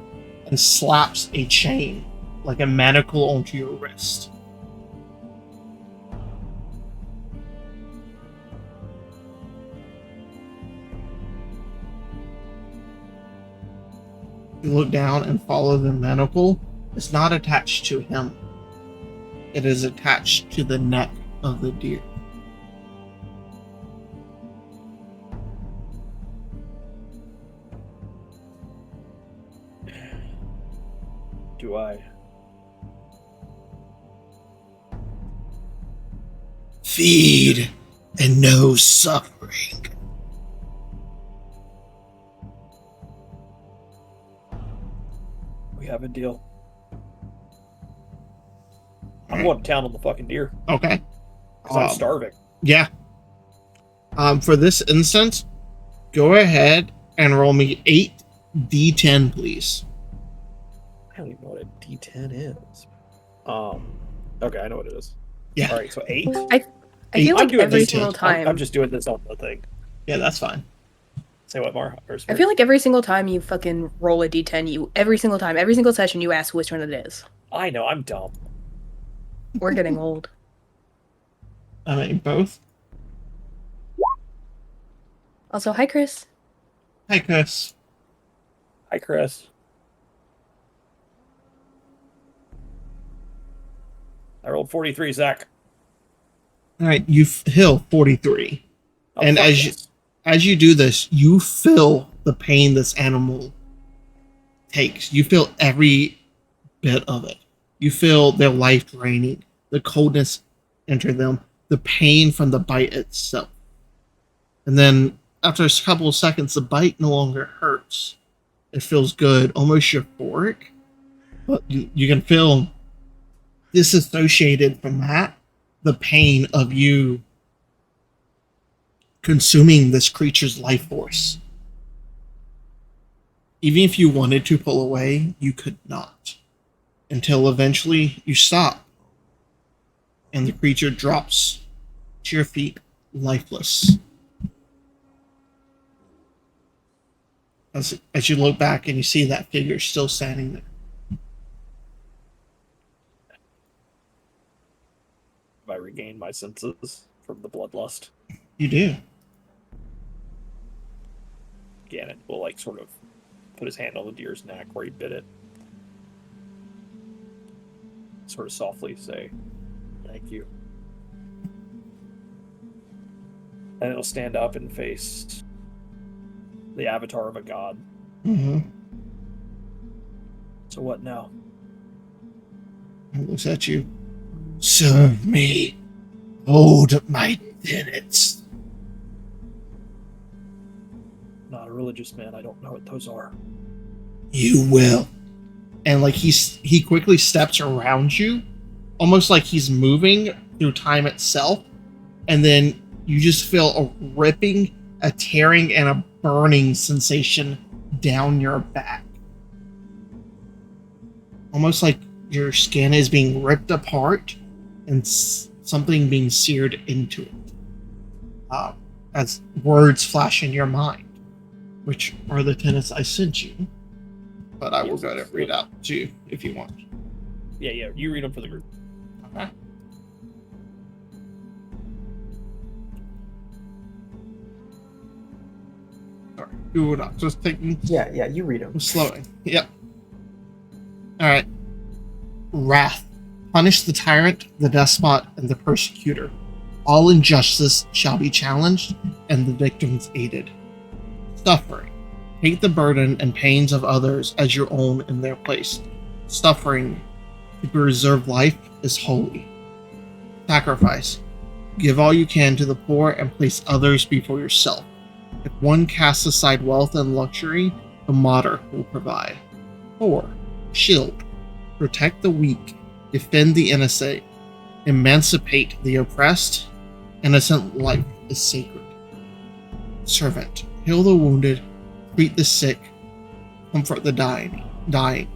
and slaps a chain, like a manacle, onto your wrist. You look down and follow the manacle. It's not attached to him. It is attached to the neck of the deer. Do I? Feed and no suffering. We have a deal. I'm going to town on the fucking deer. Okay. Because I'm starving. Yeah. For this instance, go ahead and roll me 8d10, please. I don't even know what a D10 is. Okay, I know what it is. Yeah. All right, so 8. I feel I'm like doing every this. single time. I'm just doing this on the thing. Yeah, that's fine. Say what, Mar? I feel like every single time you fucking roll a d10, every single session you ask which turn it is. I know, I'm dumb. We're getting old. I mean, both. Also, hi, Chris. Hi, Chris. Hi, Chris. I rolled 43, Zach. All right, you heal 43. Oh, And fuck as yes. as you do this, you feel the pain this animal takes. You feel every bit of it. You feel their life draining, the coldness enter them, the pain from the bite itself. And then after a couple of seconds, the bite no longer hurts. It feels good, almost euphoric. But you can feel disassociated from that, the pain of you consuming this creature's life force. Even if you wanted to pull away, you could not. Until eventually you stop. And the creature drops to your feet, lifeless. As you look back and you see that figure still standing there. I regain my senses from the bloodlust. You do. Gannon will like sort of put his hand on the deer's neck where he bit it. Sort of softly say, "Thank you." And it'll stand up and face the avatar of a god. Mm-hmm. So what now? It looks at you. Serve me. Hold my tenets. Not a religious man. I don't know what those are. You will. and like he quickly steps around you, almost like he's moving through time itself, and then you just feel a ripping, a tearing, and a burning sensation down your back, almost like your skin is being ripped apart and something being seared into it. As words flash in your mind, which are the tenets I sent you, but I will go to read out to you if you want. Yeah, you read them for the group. Okay. Sorry, you not just taking. Yeah, you read them. I'm slowing. Yep. All right. Wrath. Punish the tyrant, the despot, and the persecutor. All injustice shall be challenged, and the victims aided. Suffering. Hate the burden and pains of others as your own in their place. Suffering to preserve life is holy. Sacrifice. Give all you can to the poor and place others before yourself. If one casts aside wealth and luxury, the martyr will provide. 4. Shield. Protect the weak. Defend the innocent. Emancipate the oppressed. Innocent life is sacred. Servant. Heal the wounded. Treat the sick. Comfort the dying.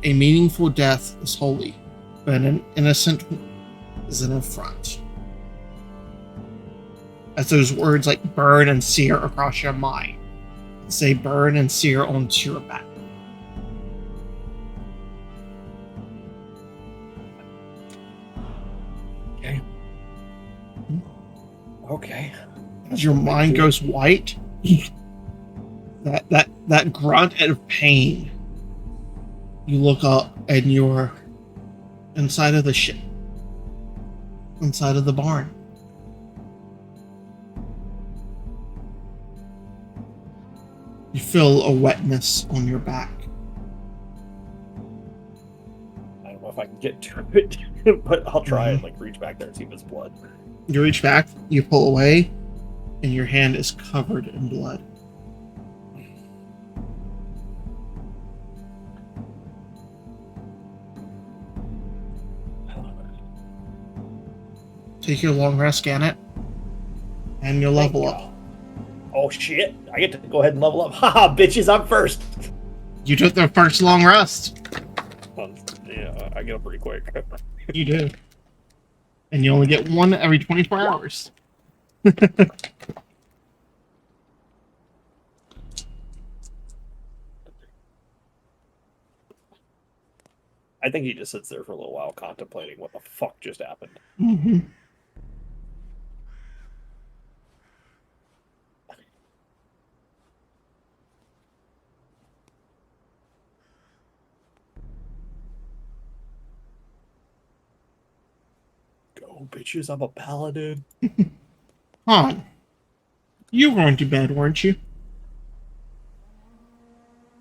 A meaningful death is holy, but an innocent is an affront. As those words like burn and sear across your mind, say burn and sear onto your back. Okay. As your mind goes white, that grunt of pain, you look up and you're inside of the ship, inside of the barn. You feel a wetness on your back. I don't know if I can get to it, but I'll try and like reach back there and see if it's blood. You reach back, you pull away, and your hand is covered in blood. Take your long rest, scan it, and you'll level up. Oh shit! I get to go ahead and level up. Haha, bitches, I'm first! You took the first long rest. Yeah, I get up pretty quick. You do. And you only get one every 24 hours. I think he just sits there for a little while contemplating what the fuck just happened. Mm-hmm. Go, bitches, I'm a paladin. Han, you were going to bed, weren't you?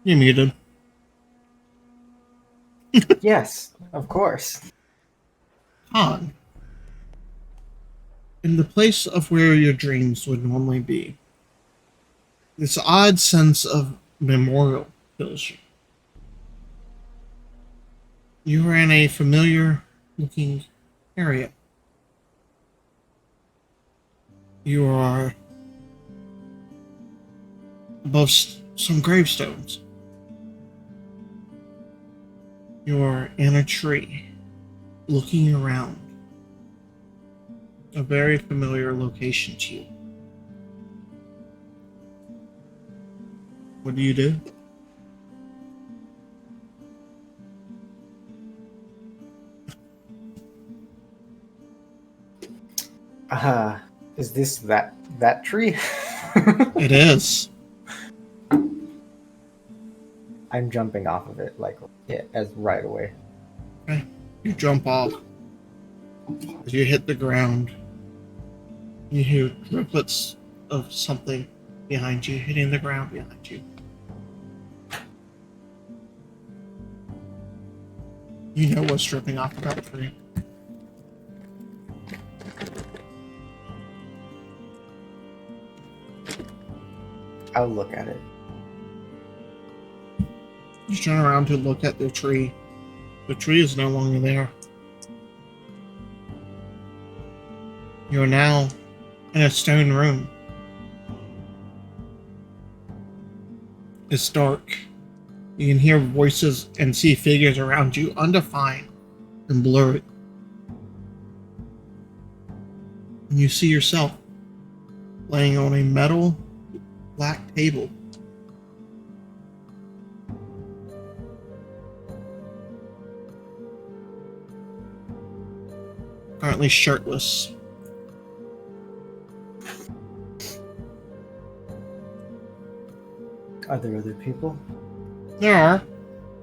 You muted. Yes, of course. Han, in the place of where your dreams would normally be, this odd sense of memorial fills you. You are in a familiar-looking area. You are above some gravestones. You are in a tree, looking around. A very familiar location to you. What do you do? Is this that tree? It is. I'm jumping off of it, like, as right away. Okay. You jump off. As you hit the ground, you hear driplets of something behind you, hitting the ground behind you. You know what's dripping off of that tree. I'll look at it. You turn around to look at the tree, The tree is no longer there. You're now in a stone room. It's dark. You can hear voices and see figures around you, undefined and blurry. And you see yourself laying on a metal black table. Currently shirtless. Are there other people? There are.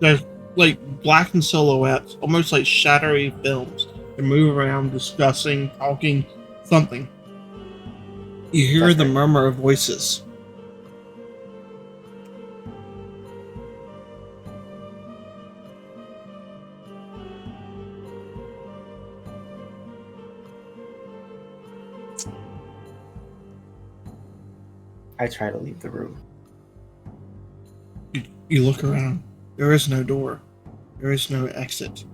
There's like blackened silhouettes, almost like shadowy films. They move around, discussing, talking, something. You hear That's the right. murmur of voices. I try to leave the room. You look around. There is no door. There is no exit.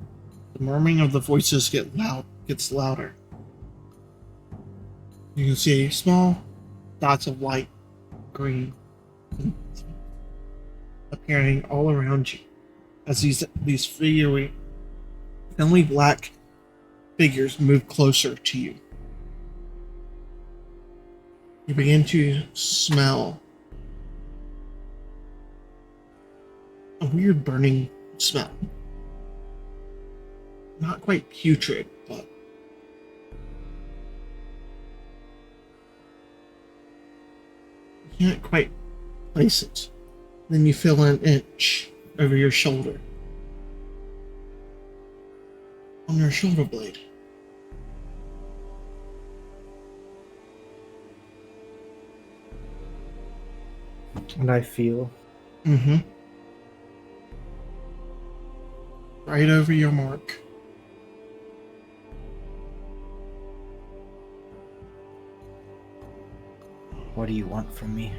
The murmuring of the voices gets louder. You can see small dots of light, green, appearing all around you as these fiery, thinly black figures move closer to you. You begin to smell a weird burning smell. Not quite putrid, but you can't quite place it. Then you feel an itch over your shoulder. On your shoulder blade. And I feel Mm-hmm. Right over your mark. what do you want from me?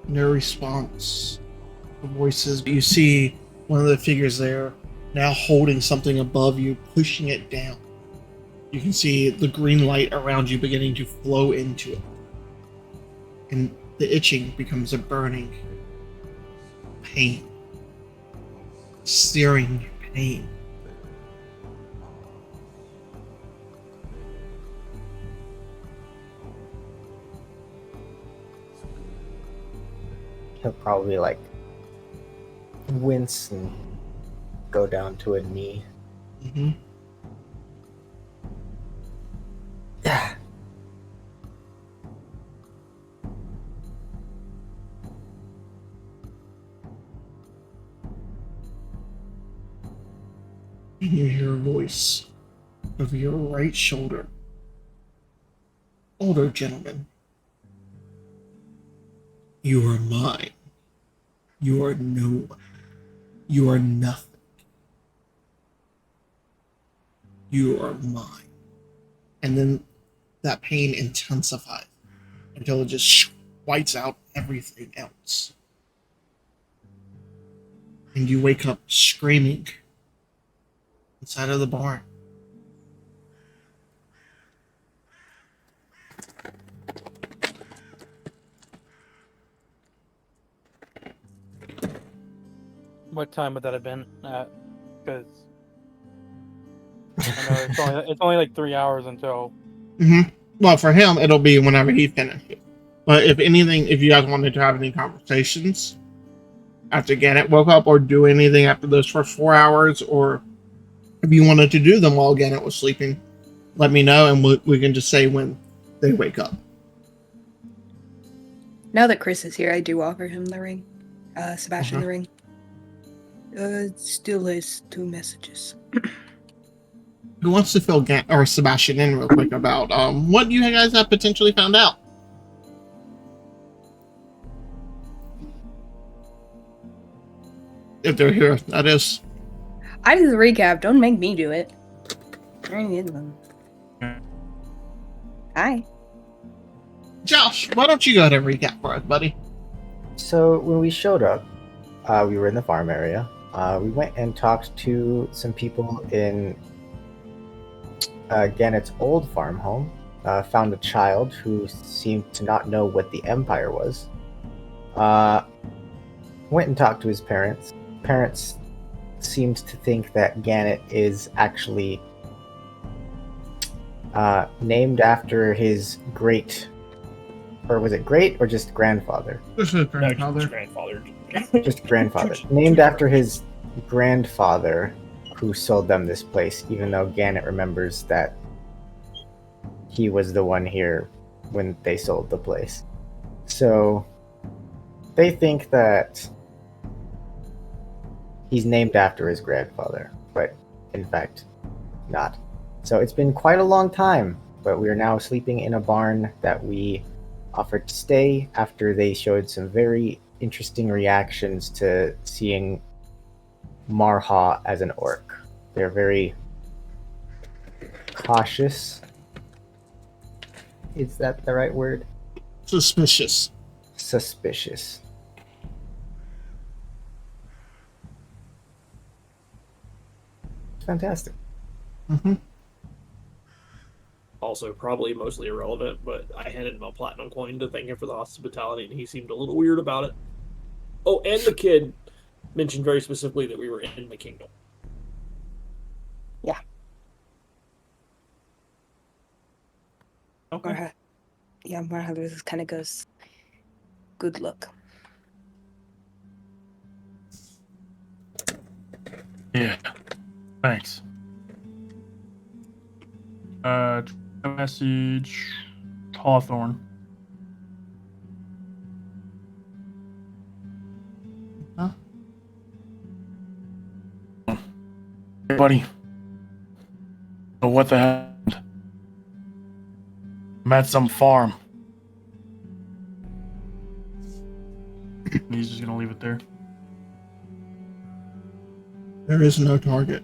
No response. The voices. You see one of the figures there now holding something above you, pushing it down. You can see the green light around you beginning to flow into it. And the itching becomes a burning pain. Searing pain. He'll probably like wince and go down to a knee. Mm-hmm. And you hear a voice over your right shoulder. Older gentleman. You are mine. You are no one. You are nothing. You are mine. And then that pain intensifies until it just whites out everything else. And you wake up screaming inside of the barn. What time would that have been at? Because I know it's only like 3 hours until. Mm-hmm. Well, for him, it'll be whenever he finishes. But if anything, if you guys wanted to have any conversations after Gannett woke up, or do anything after those first 4 hours, or if you wanted to do them while Gannett was sleeping, let me know, and we can just say when they wake up. Now that Chris is here, I do offer him the ring. Sebastian the ring. It still has 2 messages. Who wants to fill or Sebastian in real quick about what you guys have potentially found out? If they're here, that is. I do the recap. Don't make me do it. I already did one. Hi. Josh, why don't you go ahead and recap for us, buddy? So when we showed up, we were in the farm area. We went and talked to some people in Gannett's old farm home. Found a child who seemed to not know what the Empire was. Went and talked to his parents. Parents seemed to think that Gannet is actually named after his great, or was it great or just grandfather? This is No, grandfather. just grandfather. Just grandfather. Named after his grandfather who sold them this place, even though Gannet remembers that he was the one here when they sold the place. So they think that he's named after his grandfather, but in fact, not. So it's been quite a long time, but we are now sleeping in a barn that we offered to stay after they showed some very interesting reactions to seeing Marha as an orc. They're very cautious. Is that the right word? Suspicious. Suspicious. Fantastic. Mm-hmm. Also, probably mostly irrelevant, but I handed him a platinum coin to thank him for the hospitality, and he seemed a little weird about it. Oh, and the kid mentioned very specifically that we were in the kingdom. Okay. Marha, yeah, Marha just kind of goes, good luck. Yeah. Thanks. Message Hawthorne. Huh? Hey, buddy. So what the hell? I'm at some farm. He's just gonna leave it there. There is no target.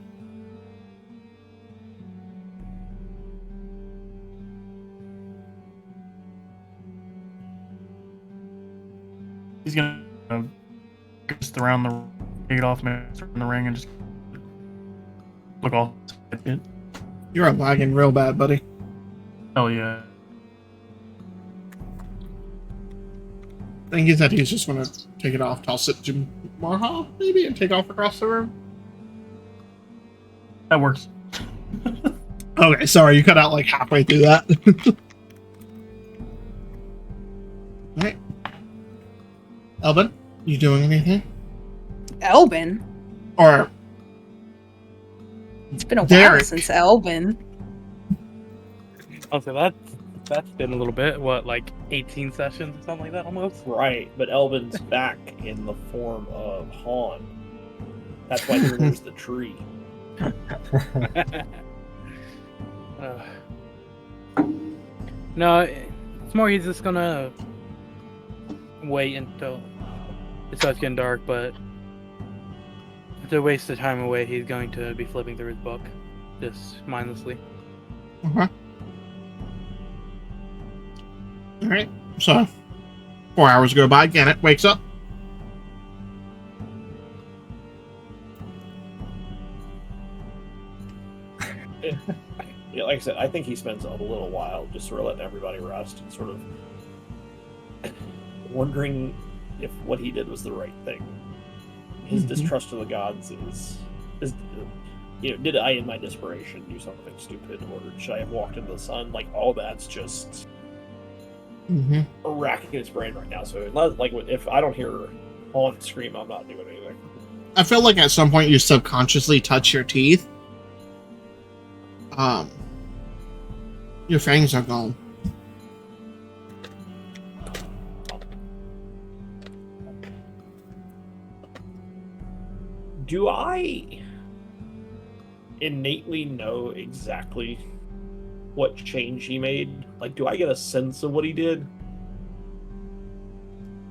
He's gonna just around the take it off, man, in the ring, and just look all. You're lagging real bad, buddy. Hell yeah. I think he said he's just gonna take it off, toss it to Marha, maybe, and take off across the room. That works. Okay, sorry, you cut out like halfway through that. Alright. Elvin, you doing anything? Elvin? Or It's been a while Derek. since Elvin. Okay, that's been a little bit. What, like 18 sessions or something like that almost? Right, but Elvin's back in the form of Han. That's why there's the tree. No, it's more he's just gonna wait until it starts getting dark, but to waste the time away, he's going to be flipping through his book, just mindlessly. Okay. Alright, so 4 hours go by, Gannet wakes up. Yeah, like I said, I think he spends a little while just sort of letting everybody rest and sort of wondering if what he did was the right thing. His distrust of the gods is, did I, in my desperation, do something stupid, or should I have walked into the sun? Like, all that's just racking his brain right now. So, if I don't hear Han scream, I'm not doing anything. I feel like at some point you subconsciously touch your teeth. Your fangs are gone. Do I innately know exactly what change he made? Like, do I get a sense of what he did?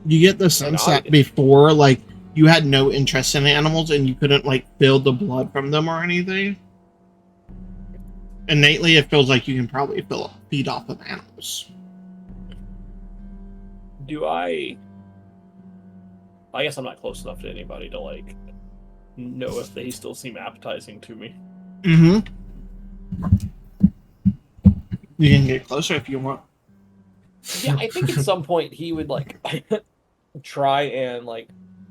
You get the sense that before, like, you had no interest in animals and you couldn't, like, feel the blood from them or anything. Innately, it feels like you can probably feed off of animals. Do I I guess I'm not close enough to anybody to like know if they still seem appetizing to me. Mm-hmm. You can get closer if you want. Yeah, I think at some point he would like try and like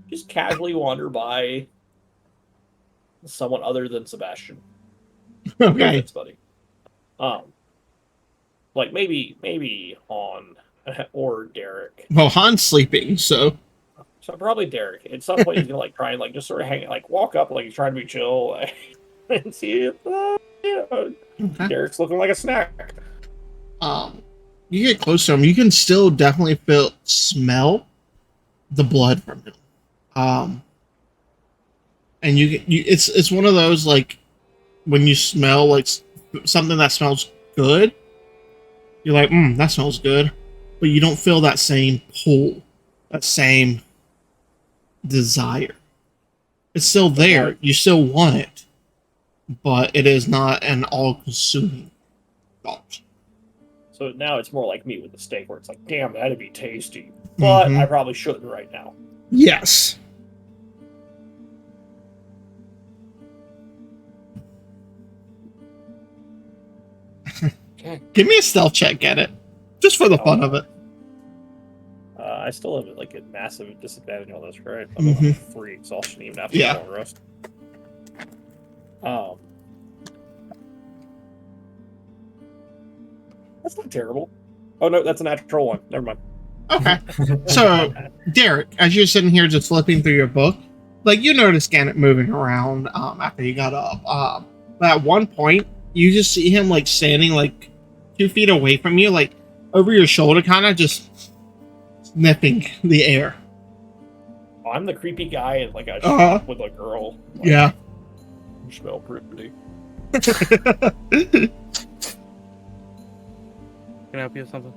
just casually wander by someone other than Sebastian. No Okay. offense, buddy. Like maybe Han or Derek. Well, Han's sleeping, so. So probably Derek. At some point he's gonna like try and like just sort of hang, like walk up like he's trying to be chill, and see if Okay. Derek's looking like a snack. You get close to him, you can still definitely smell the blood from him. And it's one of those like when you smell like something that smells good, you're like, that smells good, but you don't feel that same pull, that same desire. It's still there. You still want it, but it is not an all-consuming thought. So now it's more like me with the steak, where it's like, damn, that'd be tasty, but I probably shouldn't right now. Yes. Okay. Give me a stealth check at it, just for the fun of it. I still have like a massive disadvantage on this, right? I'm at 3 exhaustion even after the long rest. That's not terrible. Oh no, that's a natural 1. Never mind. Okay. So, Derek, as you're sitting here just flipping through your book, like you notice Gannett moving around after you got up. But at one point, you just see him like standing like 2 feet away from you, like over your shoulder, kind of just sniffing the air. Oh, I'm the creepy guy in like a shop with a girl. Like, yeah. You smell pretty. Can I help you with something?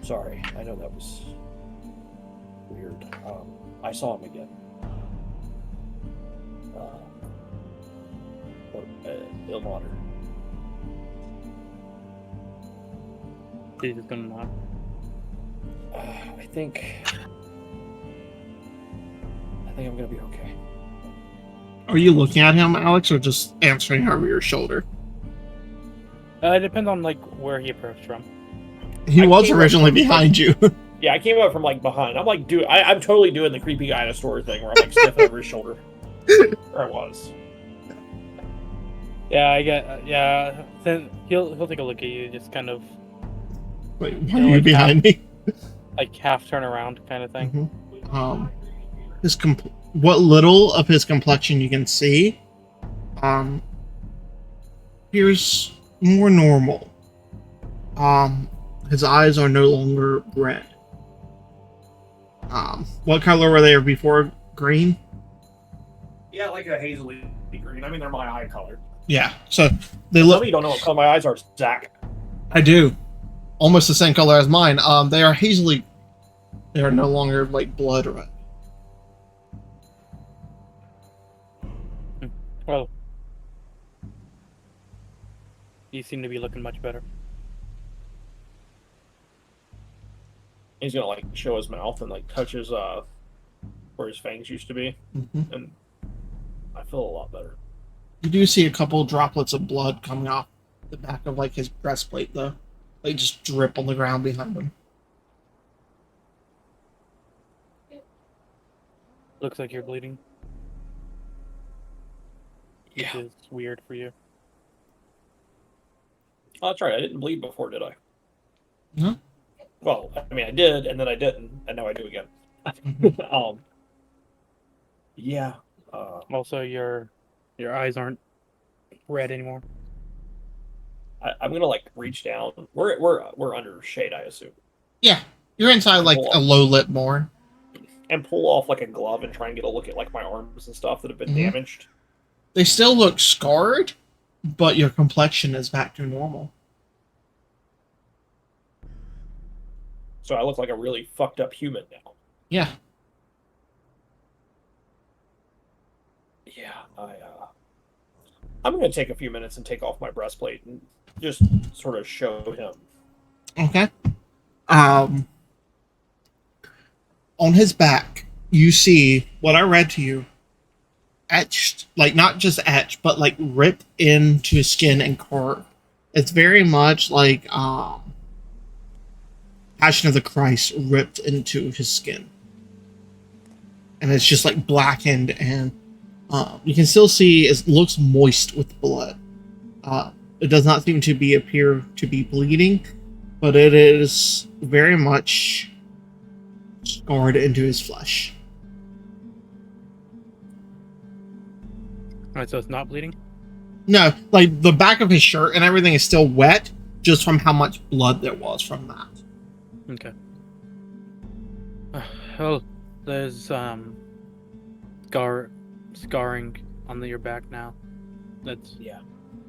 Sorry, I know that was weird. I saw him again. Ilmater. He's just gonna nod. I think I'm gonna be okay. Are you looking at him, Alex, or just answering over your shoulder? It depends on like where he approached from. He was originally behind you. Yeah, I came up from like behind. I'm like, dude, I'm totally doing the creepy guy in a store thing where I'm like sniffing over his shoulder. There I was. Yeah, I get. Yeah, then he'll take a look at you, just kind of. Wait, why are you behind me? Like half turn around kind of thing. What little of his complexion you can see, appears more normal. His eyes are no longer red. What color were they before? Green? Yeah, like a hazily green. I mean, they're my eye color. Yeah, so they Some look. of you don't know what color my eyes are, Zach. I do. Almost the same color as mine. They are hazily. They are no longer like blood red. Well, you seem to be looking much better. He's gonna like show his mouth and like touch his where his fangs used to be, and I feel a lot better. You do see a couple droplets of blood coming off the back of like his breastplate, though. They just drip on the ground behind him. Looks like you're bleeding. Yeah. Which is weird for you. Oh, that's right. I didn't bleed before, did I? No. Well, I mean, I did, and then I didn't, and now I do again. Yeah. Also, your eyes aren't red anymore. I'm gonna like reach down. We're under shade, I assume. Yeah, you're inside like a low lit barn. And pull off like a glove and try and get a look at like my arms and stuff that have been damaged. They still look scarred, but your complexion is back to normal. So I look like a really fucked up human now. Yeah. Yeah, I'm gonna take a few minutes and take off my breastplate and just sort of show him. Okay. On his back, you see what I read to you, etched, like not just etched, but like ripped into his skin and carved. It's very much like Passion of the Christ ripped into his skin, and it's just like blackened, and you can still see it looks moist with blood. It does not seem to appear to be bleeding, but it is very much scarred into his flesh. Alright, so it's not bleeding? No, like the back of his shirt and everything is still wet, just from how much blood there was from that. Okay. Oh, there's scarring on your back now. That's Yeah.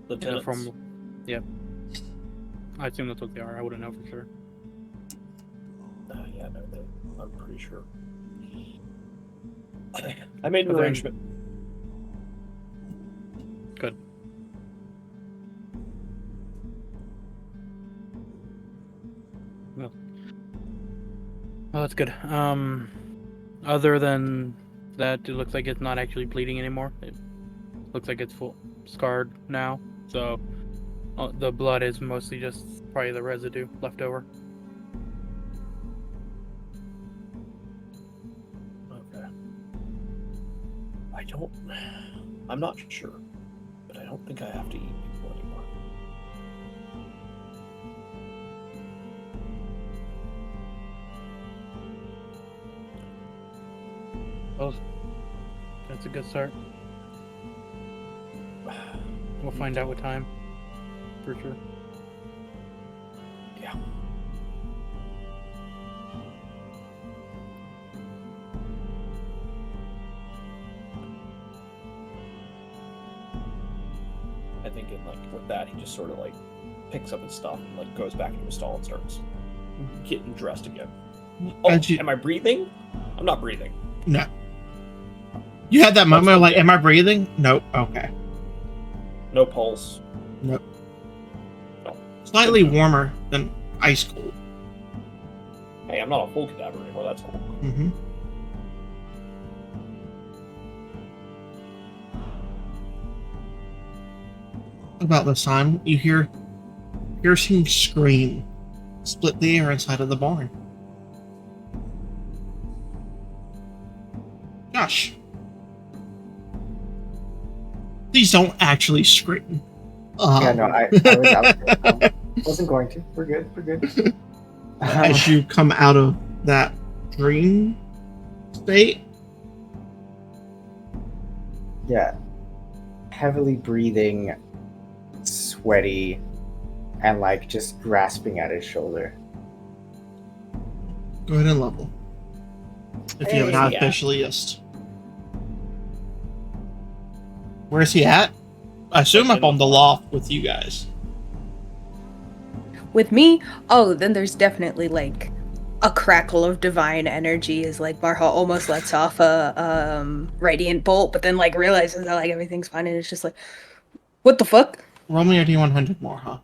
Lieutenants. from. Yep. I assume that's what they are. I wouldn't know for sure. Yeah, no, I'm pretty sure. I made an But then- arrangement. Good. Oh, that's good. Other than that, it looks like it's not actually bleeding anymore. It looks like it's full scarred now. So the blood is mostly just probably the residue left over. Okay. I'm not sure, but I don't think I have to eat people anymore. Well, that's a good start. We'll find out what time, for sure. Yeah. I think with that, he just sort of picks up his stuff and goes back into his stall and starts getting dressed again. Oh, am I breathing? I'm not breathing. No. You had that moment like, am I breathing? Nope. Okay. No pulse. Nope. No. Slightly warmer than ice cold. Hey, I'm not a full cadaver anymore, that's all. Mm-hmm. About this time, you hear piercing scream split the air inside of the barn. Gosh. Please don't actually scream. Yeah, no, I wasn't going to. We're good. We're good. As you come out of that dream state. Yeah. Heavily breathing, sweaty, and just grasping at his shoulder. Go ahead and level. If you have not officially yet. Where's he at? I assume up on the loft with you guys. With me, oh, then there's definitely a crackle of divine energy as Barha almost lets off a radiant bolt, but then realizes that everything's fine and it's just what the fuck? Roll me a D100 more, huh?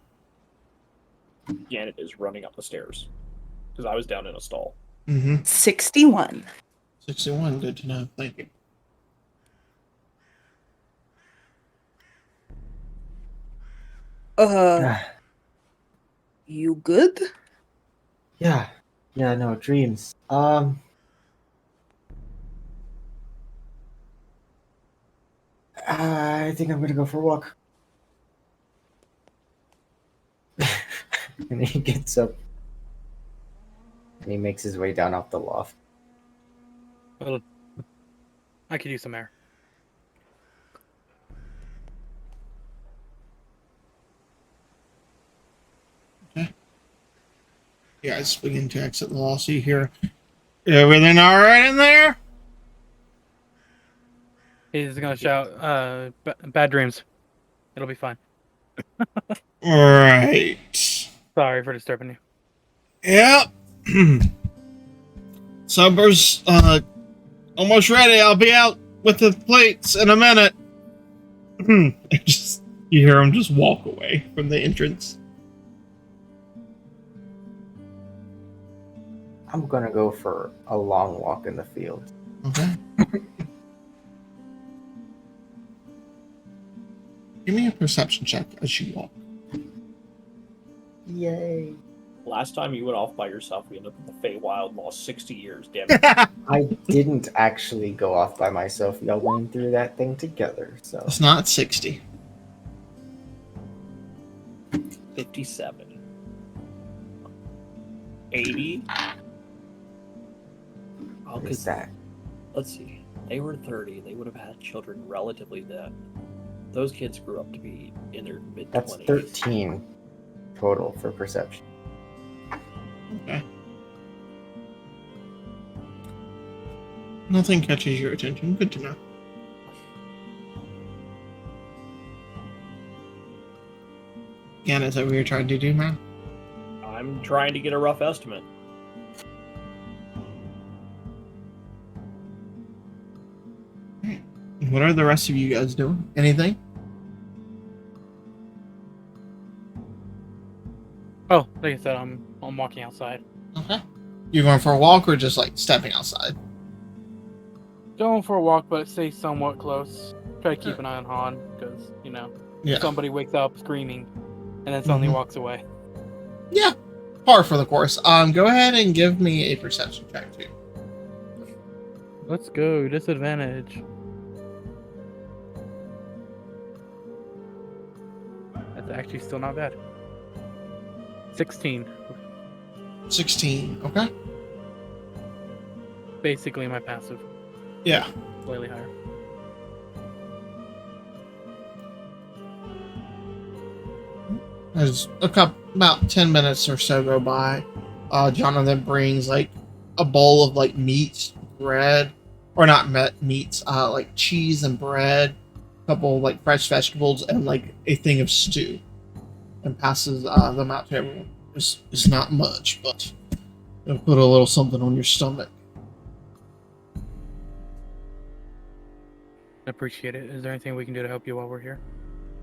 Janet is running up the stairs because I was down in a stall. Mm-hmm. 61. 61, good to know. Thank you. You good? Yeah. Yeah, no, dreams. I think I'm gonna go for a walk. And he gets up and he makes his way down off the loft. Well, I could use some air. Okay. You guys begin to exit the loft. So you hear, everything all right in there? He's gonna shout, bad dreams. It'll be fine. Right. Sorry for disturbing you. Yep. Supper's almost ready. I'll be out with the plates in a minute. You hear him just walk away from the entrance. I'm gonna go for a long walk in the field. Okay. Give me a perception check as you walk. Yay! Last time you went off by yourself, we ended up in the Feywild, lost 60 years. Damn it. I didn't actually go off by myself. Y'all went through that thing together, so It's not 60. 57. 80. Oh, what is because that? let's see. They were 30. They would have had children relatively then. Those kids grew up to be in their mid 20s. That's 13 total for perception. Okay. Nothing catches your attention. Good to know. Again, is that what you're trying to do, man? I'm trying to get a rough estimate. What are the rest of you guys doing? Anything? Oh, like I said, I'm walking outside. Okay. You going for a walk or just like stepping outside? Going for a walk, but stay somewhat close. Try to keep an eye on Han, because, you know, Yeah. somebody wakes up screaming and then suddenly walks away. Yeah. Par for the course. Go ahead and give me a perception check too. Let's go. Disadvantage. That's actually still not bad. 16. 16. Okay. Basically my passive. Yeah. Slightly higher. As about 10 minutes or so go by, Jonathan brings like a bowl of like meat, bread, or not meats, like cheese and bread, a couple like fresh vegetables, and like a thing of stew, and passes them out to everyone. It's not much, but it'll put a little something on your stomach. Appreciate it. Is there anything we can do to help you while we're here?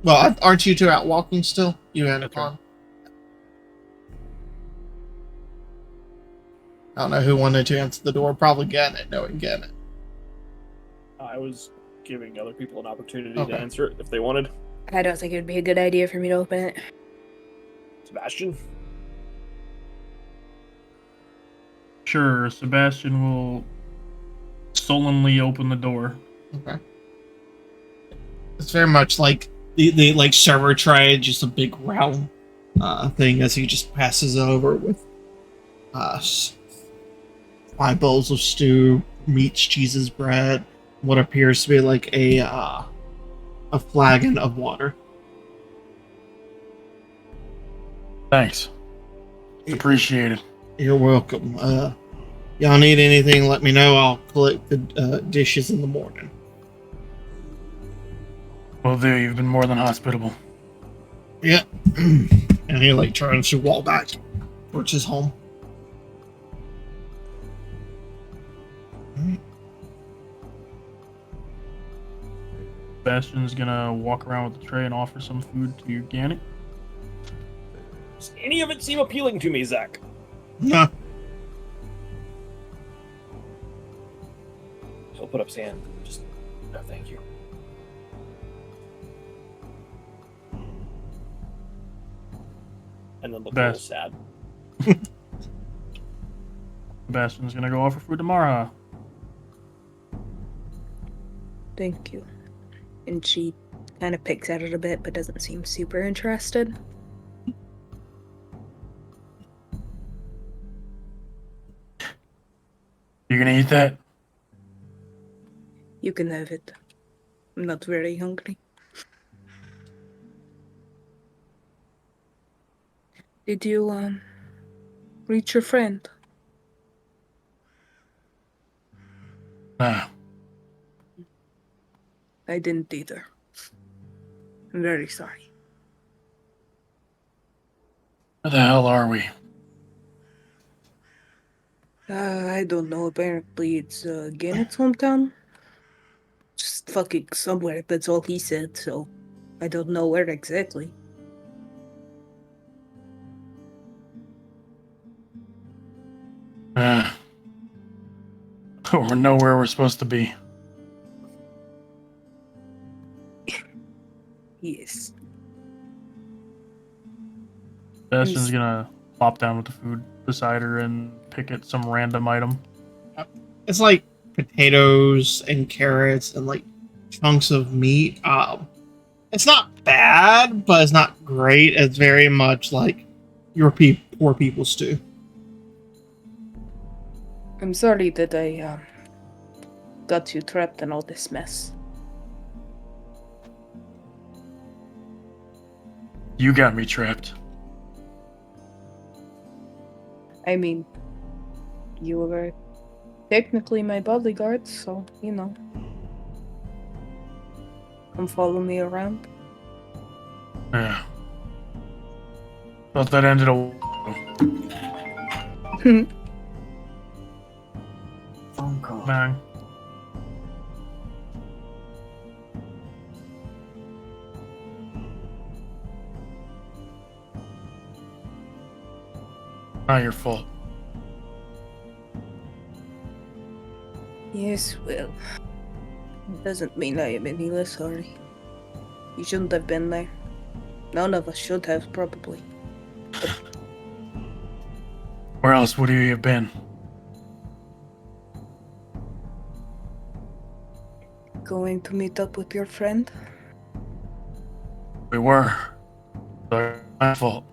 Well, aren't you two out walking still? You and That's Han? I don't know who wanted to answer the door. Probably Gannett, knowing Gannett. I was giving other people an opportunity Okay. to answer it if they wanted. I don't think it would be a good idea for me to open it. Sebastian? Sure, Sebastian will sullenly open the door. Okay. It's very much like the like server tray, just a big round thing as he just passes over with 5 bowls of stew, meats, cheeses, bread, what appears to be like a flagon of water. Thanks. Appreciate it. You're welcome. Y'all need anything, let me know. I'll collect the dishes in the morning. Well, there, you've been more than hospitable. Yeah. And he like turns to walk back towards his home. Sebastian's gonna walk around with the tray and offer some food to Gannett. Does any of it seem appealing to me, Zach? No. He'll put up his hand. Just, no, thank you. And then look a little Best. sad. Sebastian's gonna go offer food to Mara. Thank you. And she kind of picks at it a bit, but doesn't seem super interested. You gonna eat that? You can have it. I'm not very hungry. Did you, reach your friend? Nah. I didn't either. I'm very sorry. Where the hell are we? I don't know. Apparently it's, Gannett's hometown. Just fucking somewhere, that's all he said, so I don't know where exactly. Uh, We're nowhere we're supposed to be. Yes. Bastion's gonna plop down with the food beside her and pick at some random item. It's like potatoes and carrots and like chunks of meat. It's not bad, but it's not great. It's very much like your poor people stew. I'm sorry that I got you trapped in all this mess. You got me trapped. I mean, you were technically my bodyguard, so, you know. Come follow me around. Yeah. Thought that ended a Phone call. bang. Not your fault. Yes, well, it doesn't mean I am any less sorry. You shouldn't have been there. None of us should have, probably. Where else would you have been? Going to meet up with your friend? We were. Sorry, my fault.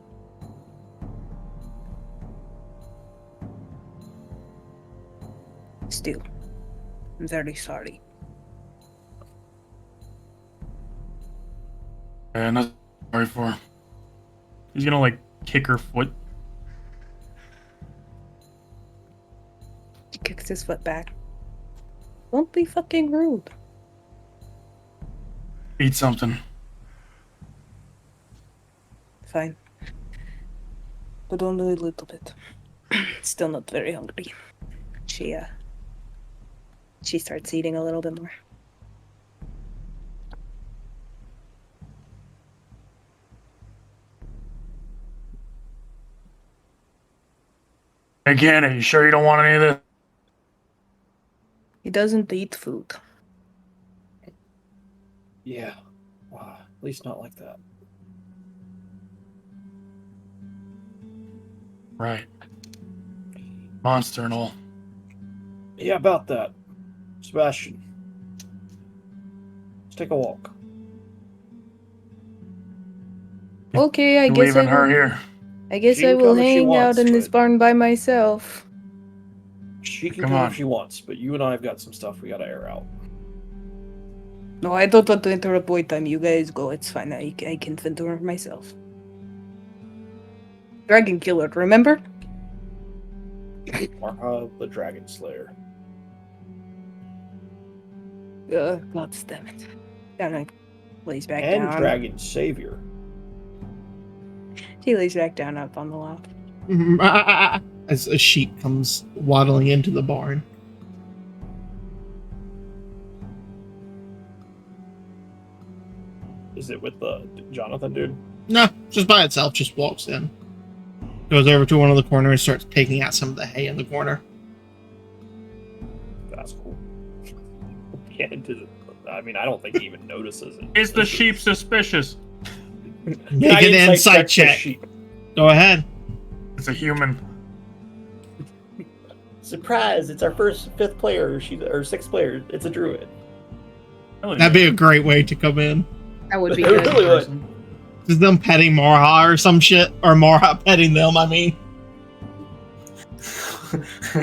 Still, I'm very sorry. Yeah, nothing sorry for. He's gonna like kick her foot. He kicks his foot back. Don't be fucking rude. Eat something. Fine. But only a little bit. Still not very hungry. She starts eating a little bit more. Again, are you sure you don't want any of this? He doesn't eat food. Yeah. At least not like that. Right. Monster and all. Yeah, about that. Sebastian. Let's take a walk. Okay, I You guess leaving her here? I guess She I can will come if she hang wants, out in this but- barn by myself. She can Come come on. if she wants, but you and I have got some stuff we gotta air out. No, I don't want to interrupt boy time. You guys go. It's fine. I can fend for myself. Dragon killer, remember? Marka the Dragon Slayer. God damn it. Down lays back And down. Dragon Savior. She lays back down up on the lap. As a sheep comes waddling into the barn. Is it with the Jonathan dude? No, just by itself, just walks in. Goes over to one of the corners, starts taking out some of the hay in the corner. That's cool. Yeah, I mean, I don't think he even notices it. Is the sheep suspicious? Make an insight the check. sheep. Go ahead. It's a human. Surprise! It's our first fifth player, or sixth player. It's a druid. That'd be a great way to come in. That would be It good. really would. Is them petting Morha or some shit? Or Morha petting them, I mean.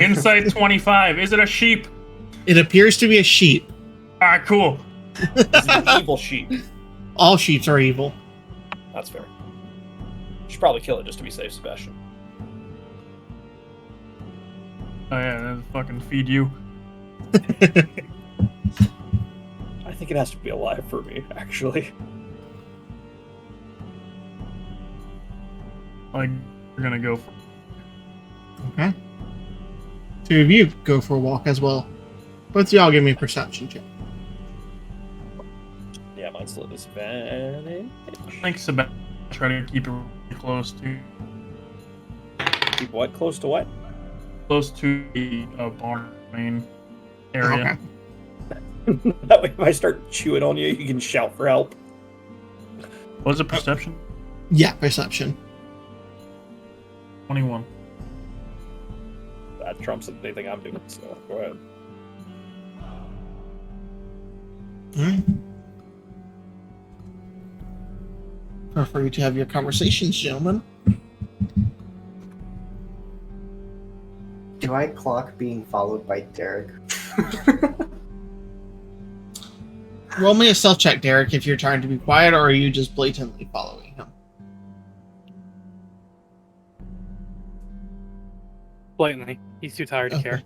Insight 25. Is it a sheep? It appears to be a sheep. Ah, cool. It's an evil sheep. All sheeps are evil. That's fair. Should probably kill it just to be safe, Sebastian. Oh yeah, that'll fucking feed you. I think it has to be alive for me, actually. Like, we're gonna go for Okay. Two of you go for a walk as well. Both of y'all give me a perception check. Yeah, mine's a disadvantage. Thanks, Sebastian. Try to keep it really close to Keep what? Close to what? the barn. I mean, area. Okay. That way, if I start chewing on you, you can shout for help. Was it perception? Yeah, perception. 21. That trumps anything I'm doing, so go ahead. Alright. Feel free to have your conversations, gentlemen. Do I clock being followed by Derek? Roll me a stealth check, Derek, if you're trying to be quiet, or are you just blatantly following him? Blatantly. He's too tired to care.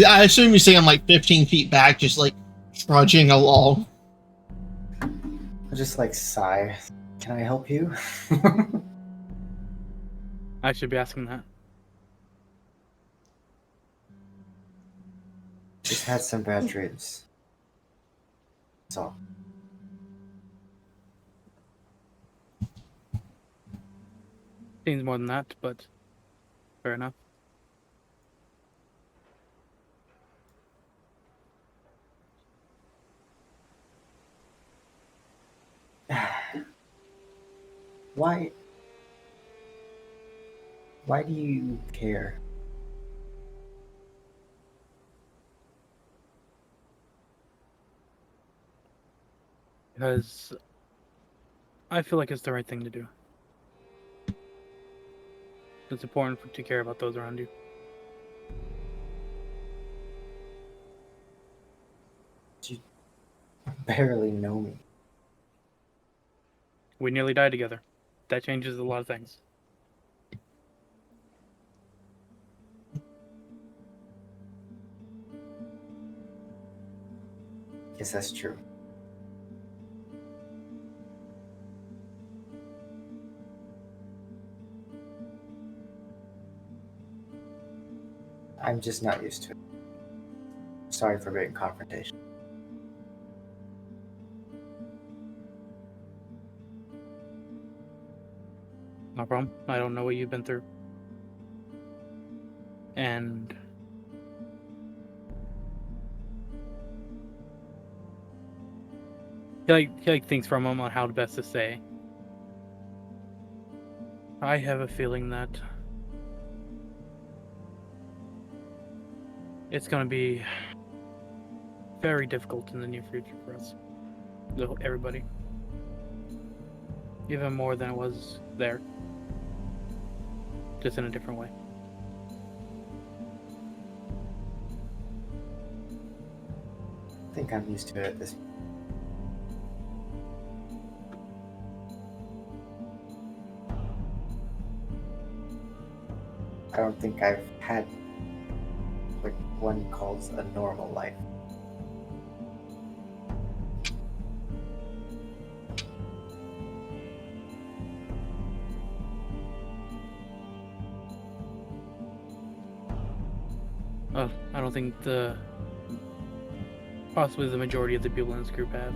I assume you say I'm like 15 feet back, just like trudging along. I just like sigh. Can I help you? I should be asking that. Just had some bad dreams. That's all. Seems more than that, but fair enough. Why? Why do you care? Because I feel like it's the right thing to do. It's important to care about those around you. You barely know me. We nearly died together. That changes a lot of things. Guess that's true. I'm just not used to it. Sorry for being confrontation. No problem. I don't know what you've been through. And he thinks for a moment on how best to say. I have a feeling that it's going to be very difficult in the near future for us. Everybody. Even more than it was there. Just in a different way. I think I'm used to it at this point. I don't think I've had what one calls a normal life. Well, I don't think possibly the majority of the people in this group have.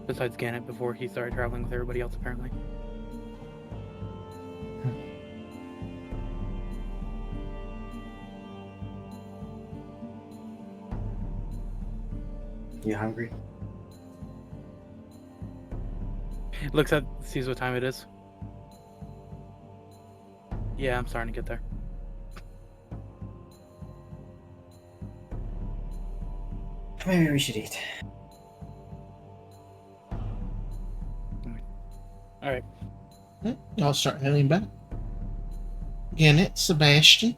Besides Gannett before he started traveling with everybody else, apparently. You hungry? Sees what time it is. Yeah, I'm starting to get there. Maybe we should eat. Alright. Y'all start heading back. Gannett, Sebastian.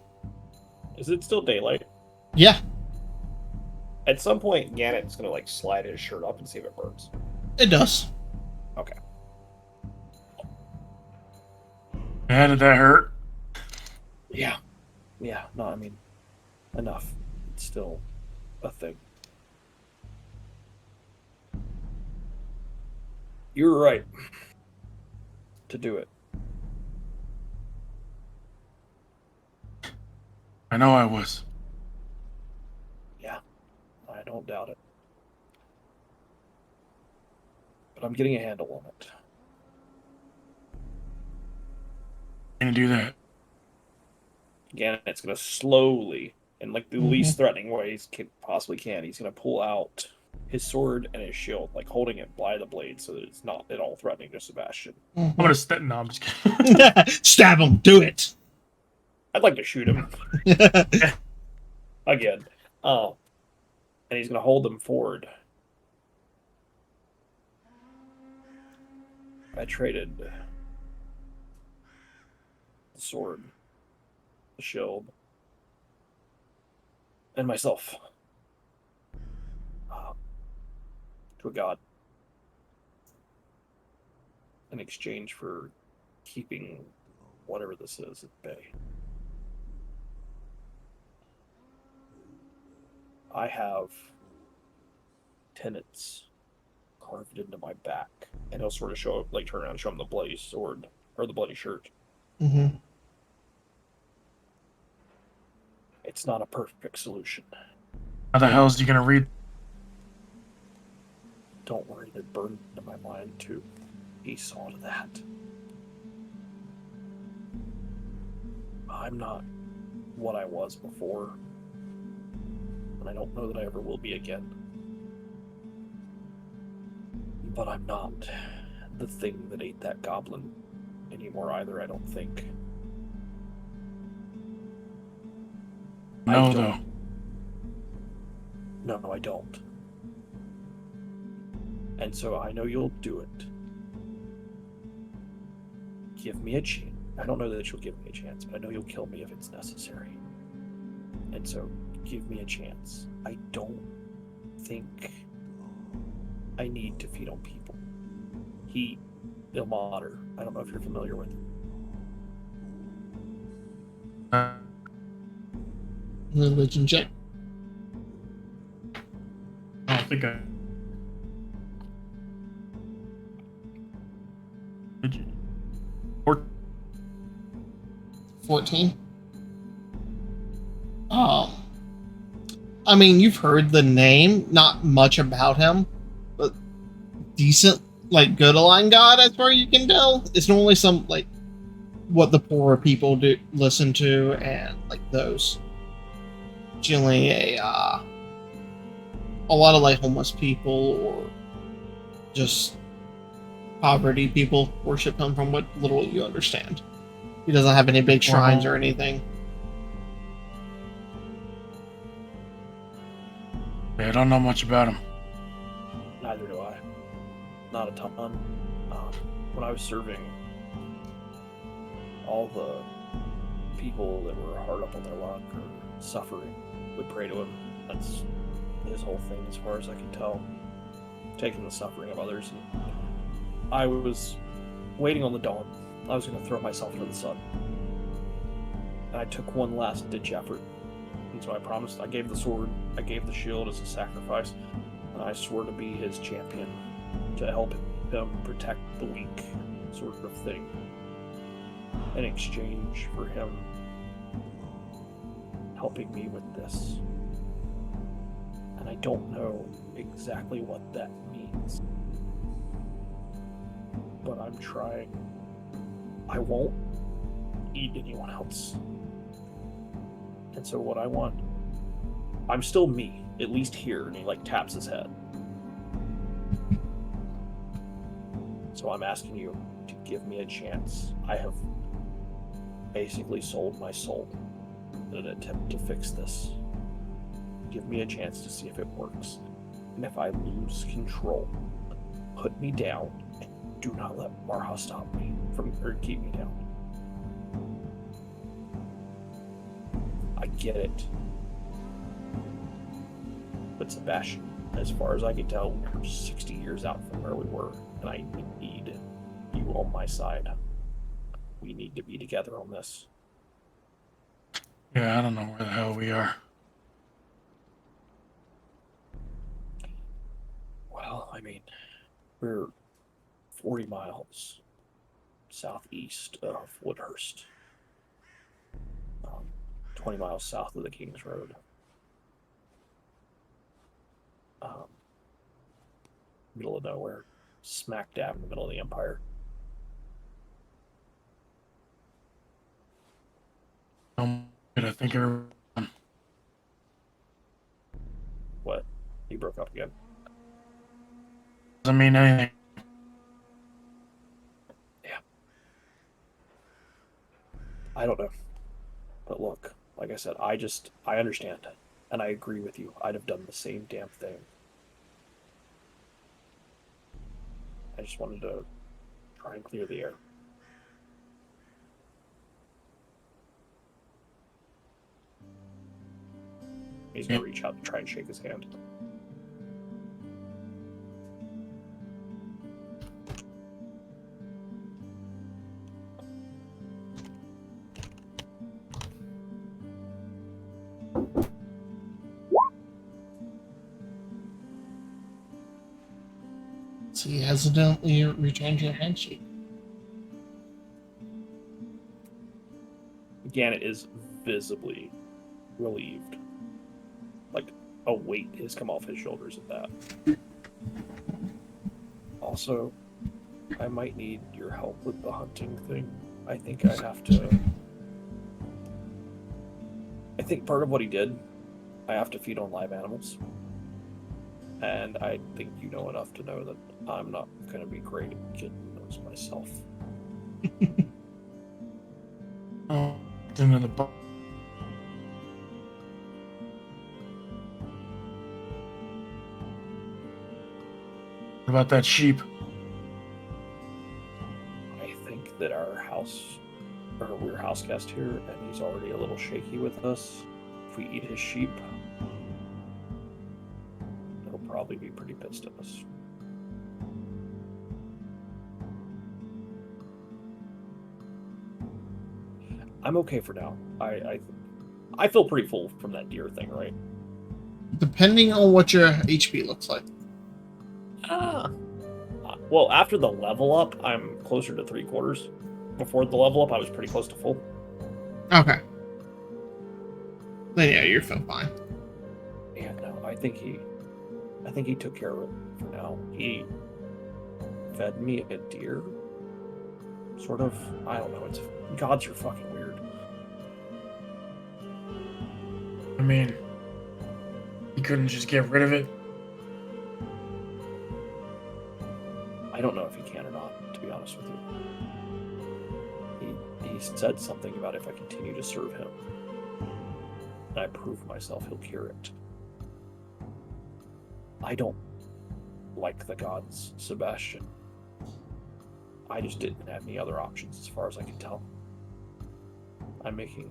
Is it still daylight? Yeah, At some point, Gannett's gonna like slide his shirt up and see if it burns. it does. Okay. Yeah, did that hurt? Yeah. Yeah. No, I mean, enough. It's still a thing. You were right to do it. I know I was. Yeah, I don't doubt it. But I'm getting a handle on it. Gonna do that. Gannett's gonna slowly in like the least threatening way he possibly can. He's gonna pull out his sword and his shield, like holding it by the blade, so that it's not at all threatening to Sebastian. I'm gonna step. No, I'm just kidding. Stab him. Do it. I'd like to shoot him again. And he's gonna hold them forward. I traded the sword, the shield, and myself to a god in exchange for keeping whatever this is at bay. I have tenets carved into my back, and he'll sort of show up, like turn around and show him the bloody sword or the bloody shirt. Mm-hmm. It's not a perfect solution. How the hell is he gonna read? Don't worry, it burned into my mind too. He saw to that. I'm not what I was before, and I don't know that I ever will be again. But I'm not the thing that ate that goblin anymore either, I don't think. No, though. No, I don't. And so I know you'll do it. Give me a chance. I don't know that you'll give me a chance, but I know you'll kill me if it's necessary. And so, give me a chance. I don't think I need to feed on people. Ilmater. I don't know if you're familiar with him. Religion check. I don't think I. Did you? Or 14. I mean, you've heard the name, not much about him, but decent, like, good aligned god, as far as you can tell. It's normally some, like, what the poorer people do listen to, and, like, those. Generally a lot of, like, homeless people, or just poverty people worship him, from what little you understand. He doesn't have any big shrines or anything. Yeah, I don't know much about him. Neither do I. Not a ton. When I was serving, all the people that were hard up on their luck or suffering would pray to him. That's his whole thing, as far as I can tell. Taking the suffering of others. And I was waiting on the dawn. I was going to throw myself into the sun. And I took one last ditch effort. And so I promised, I gave the sword, I gave the shield as a sacrifice, and I swore to be his champion, to help him protect the weak, sort of thing, in exchange for him helping me with this. And I don't know exactly what that means, but I'm trying. I won't eat anyone else. And so what I want, I'm still me, at least here, and he like taps his head. So I'm asking you to give me a chance. I have basically sold my soul in an attempt to fix this. Give me a chance to see if it works. And if I lose control, put me down and do not let Marha stop me or keep me down. I get it. But Sebastian, as far as I can tell, we're 60 years out from where we were, and I need you on my side. We need to be together on this. Yeah, I don't know where the hell we are. Well, I mean, we're 40 miles southeast of Woodhurst. 20 miles south of the King's Road. Middle of nowhere. Smack dab in the middle of the Empire. I think everyone. He broke up again. Doesn't mean anything. I don't know. But look, like I said, I understand. And I agree with you. I'd have done the same damn thing. I just wanted to try and clear the air. He's gonna reach out and try and shake his hand. So he hesitantly returns your handshake. Gannett is visibly relieved. Like, a weight has come off his shoulders at that. Also, I might need your help with the hunting thing. I think part of what he did, I have to feed on live animals. And I think you know enough to know that I'm not going to be great at getting those myself. Oh, into the box. What about that sheep? I think that we're house guest here, and he's already a little shaky with us. If we eat his sheep, he'll probably be pretty pissed at us. I'm okay for now. I feel pretty full from that deer thing, right? Depending on what your HP looks like. Well, after the level up, I'm closer to 3/4. Before the level up, I was pretty close to full. Okay. Then yeah, you're feeling fine. Yeah, no, I think he took care of it for now. He fed me a deer. Sort of. I don't know. Gods are fucking weird. I mean, you couldn't just get rid of it. I don't know if he can or not, to be honest with you. He said something about if I continue to serve him and I prove myself, he'll cure it. I don't like the gods, Sebastian. I just didn't have any other options as far as I can tell. I'm making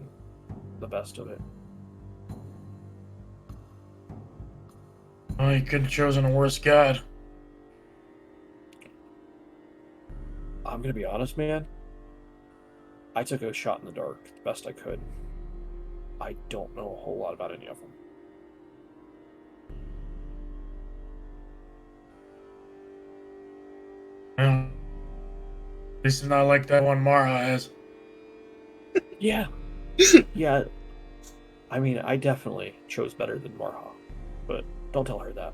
the best of it. Oh, you could have chosen a worse god. I'm gonna be honest, man. I took a shot in the dark the best I could. I don't know a whole lot about any of them. Well, this is not like that one Mara has. Yeah. Yeah. I mean, I definitely chose better than Marha, but don't tell her that.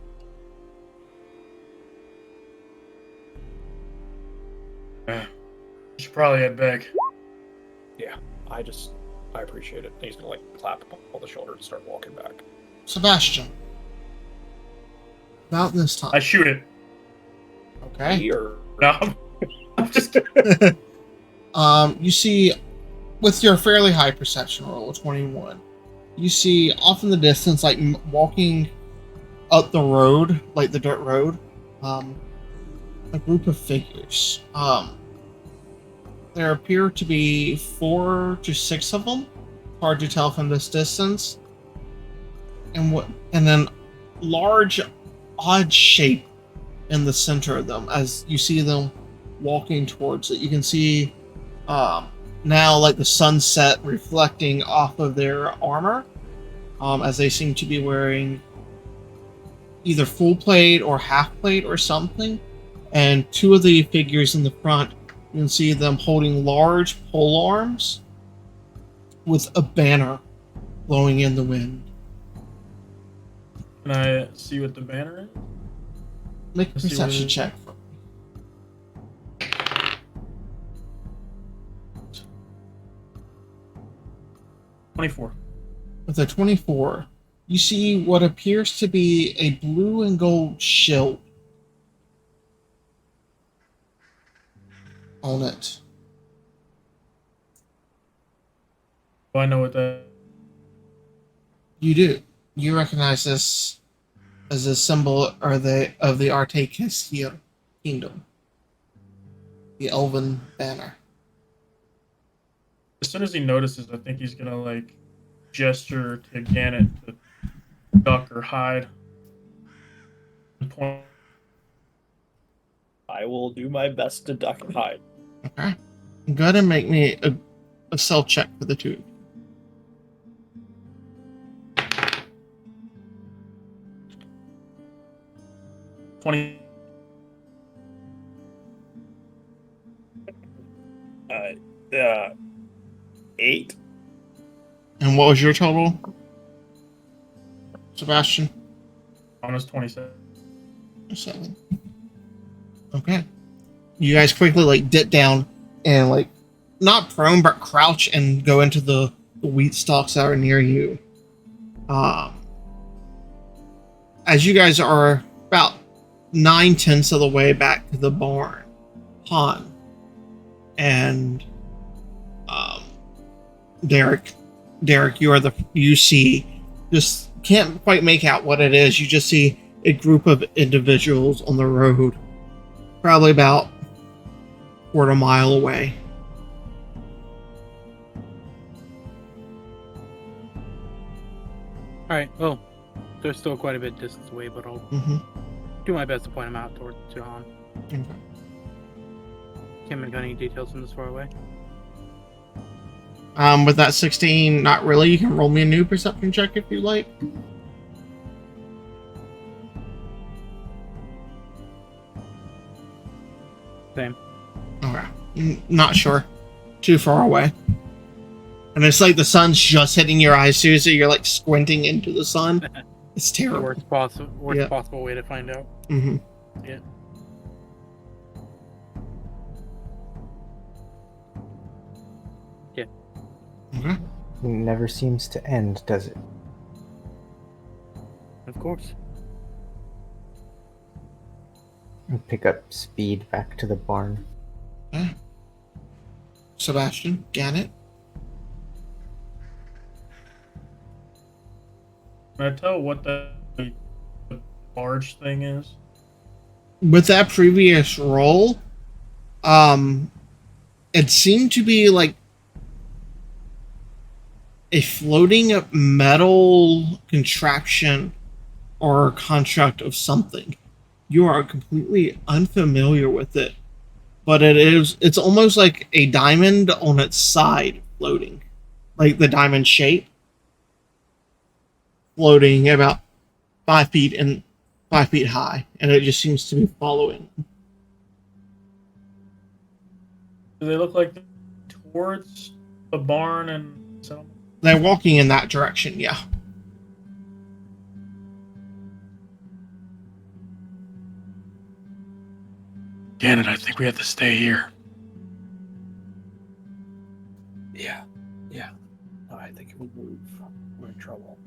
Yeah. You should probably head back. Yeah, I appreciate it. He's gonna clap on the shoulder and start walking back. Sebastian. About this time. I shoot it. Okay. Here. No, I'm just You see, with your fairly high perception roll of 21, you see off in the distance, like walking up the road, like the dirt road, a group of figures. There appear to be 4 to 6 of them. Hard to tell from this distance. And then large, odd shape in the center of them as you see them walking towards it. You can see now like the sunset reflecting off of their armor, as they seem to be wearing either full plate or half plate or something. And 2 of the figures in the front, you can see them holding large pole arms with a banner blowing in the wind. Can I see what the banner is? Make a Let's see what perception it is. check. 24. With a 24, you see what appears to be a blue and gold shield on it. Do I know what that? You do. You recognize this as a symbol of the Arte Castile kingdom, the Elven banner. As soon as he notices, I think he's gonna like gesture to Gannett to duck or hide. And point. I will do my best to duck and hide. Okay. Go ahead and make me a stealth check for the two. $20. Uh, 8. And what was your total, Sebastian? Minus 27. 7. Okay. You guys quickly like dip down and like not prone but crouch and go into the wheat stalks that are near you. As you guys are about 9/10 of the way back to the barn, Han and Derek, you see, just can't quite make out what it is. You just see a group of individuals on the road, probably about a quarter mile away. Alright, well, they're still quite a bit distance away, but I'll do my best to point them out towards Jahan. Okay. Can't make any details from this far away. With that 16, not really. You can roll me a new perception check if you like. Same. Okay. Not sure. Too far away. And it's like the sun's just hitting your eyes too, so you're like squinting into the sun. It's The terrible. worst possible way to find out. Mm-hmm. Yeah. Okay. Never seems to end, does it? Of course. And pick up speed back to the barn. Okay. Sebastian, Gannett. Can I tell what the barge thing is? With that previous roll, it seemed to be like a floating metal contraption or construct of something. You are completely unfamiliar with it, but it's almost like a diamond on its side floating, like the diamond shape, floating about 5 feet and 5 feet high, and it just seems to be following. Do they look like towards the barn and settlement? They're walking in that direction, yeah. Gannett, I think we have to stay here. Yeah. No, I think if we move, we're in trouble.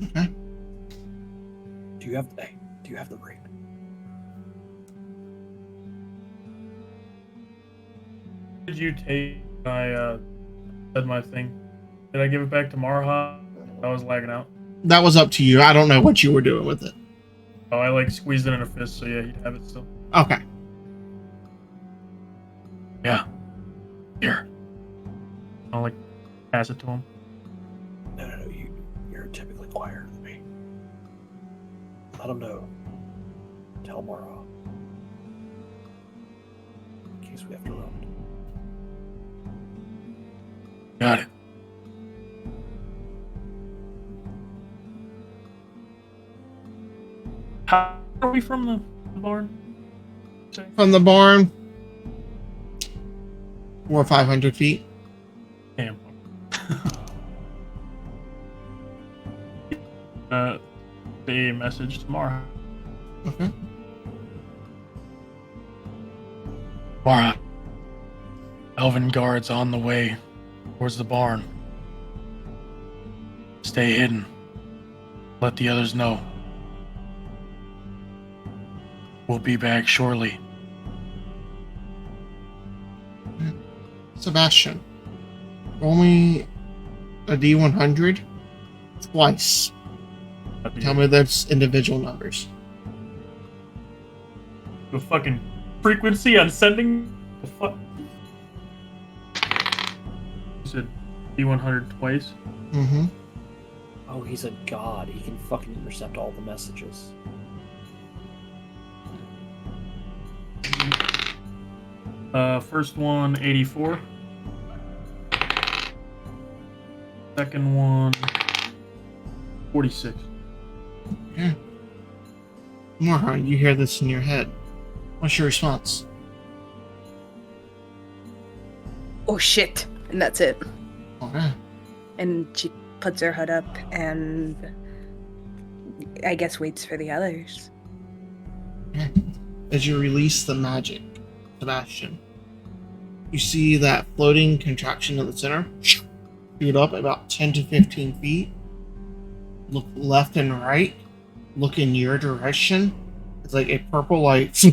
Okay. Do you have the ring? Did you take my said my thing? Did I give it back to Marha? I was lagging out. That was up to you. I don't know what you were doing with it. Oh, I like squeezed it in a fist, so yeah, he'd have it still. Okay. Yeah. Here. I'll like pass it to him. No. You're typically quieter than me. Let him know. Tell Mara. In case we have to run. Got it. How are we from the barn? From the barn, 400 or 500 feet. Damn. The message tomorrow. Okay. Mara, Elven guards on the way towards the barn. Stay hidden. Let the others know. We'll be back shortly. Sebastian, roll me a D100 twice. Tell me those individual numbers. The fucking frequency on sending. The fuck. You said D100 twice. Mm-hmm. Oh, he's a god. He can fucking intercept all the messages. First one 84. Second one 46. Yeah. Mara, you hear this in your head. What's your response? Oh shit. And that's it. Okay. And she puts her hood up and I guess waits for the others. Yeah. As you release the magic, Sebastian, you see that floating contraction in the center shoot up about 10 to 15 feet. Look left and right. Look in your direction. It's like a purple light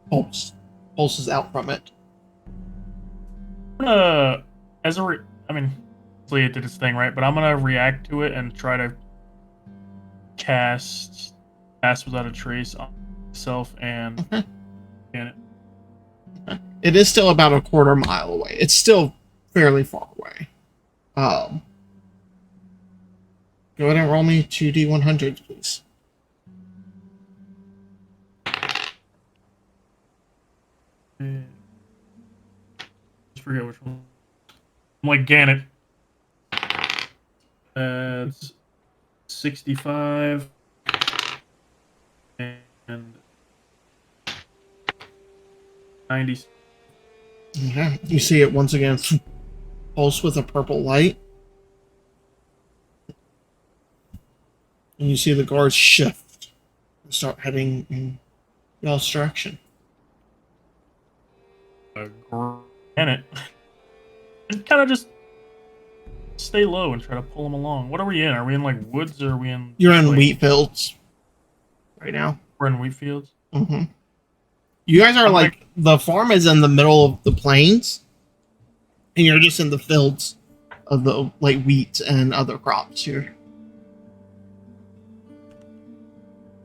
pulses out from it. I'm gonna, hopefully it did its thing, right? But I'm gonna react to it and try to cast Pass Without a Trace on myself and get it. It is still about a quarter mile away. It's still fairly far away. Go ahead and roll me 2D100s, please. Just forget which one. I'm like Gannett. It's 65 and 90. Okay. You see it once again pulse with a purple light. And you see the guards shift and start heading in y'all's direction. Gannett. And kind of just stay low and try to pull them along. What are we in? Are we in like woods or are we in? You're in like, wheat fields right now. We're in wheat fields. Mm-hmm. You guys are like the farm is in the middle of the plains, and you're just in the fields of the like wheat and other crops here.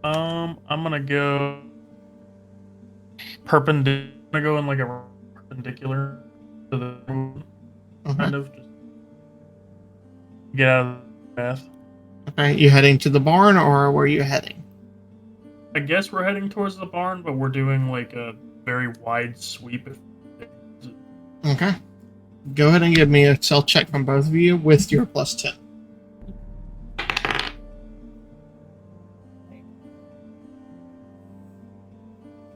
I'm gonna go perpendicular. I'm gonna go in like a perpendicular to the road, kind of just get out of the path. Okay, you heading to the barn, or where are you heading? I guess we're heading towards the barn, but we're doing like a very wide sweep. Okay. Go ahead and give me a stealth check from both of you with your plus 10.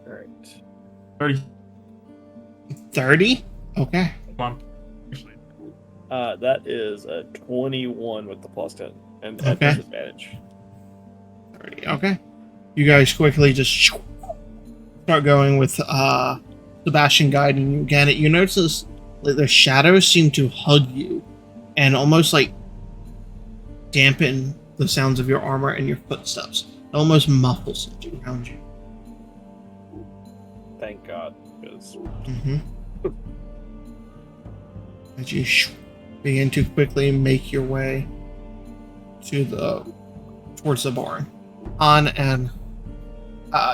Alright. 30. 30? Okay. Come on. That is a 21 with the plus 10. And at Okay. disadvantage. 30. Okay. You guys quickly just start going with Sebastian guiding you again. You notice like the shadows seem to hug you and almost like dampen the sounds of your armor and your footsteps. It almost muffles it around you. Thank God. Because As you begin to quickly make your way towards the barn. Han and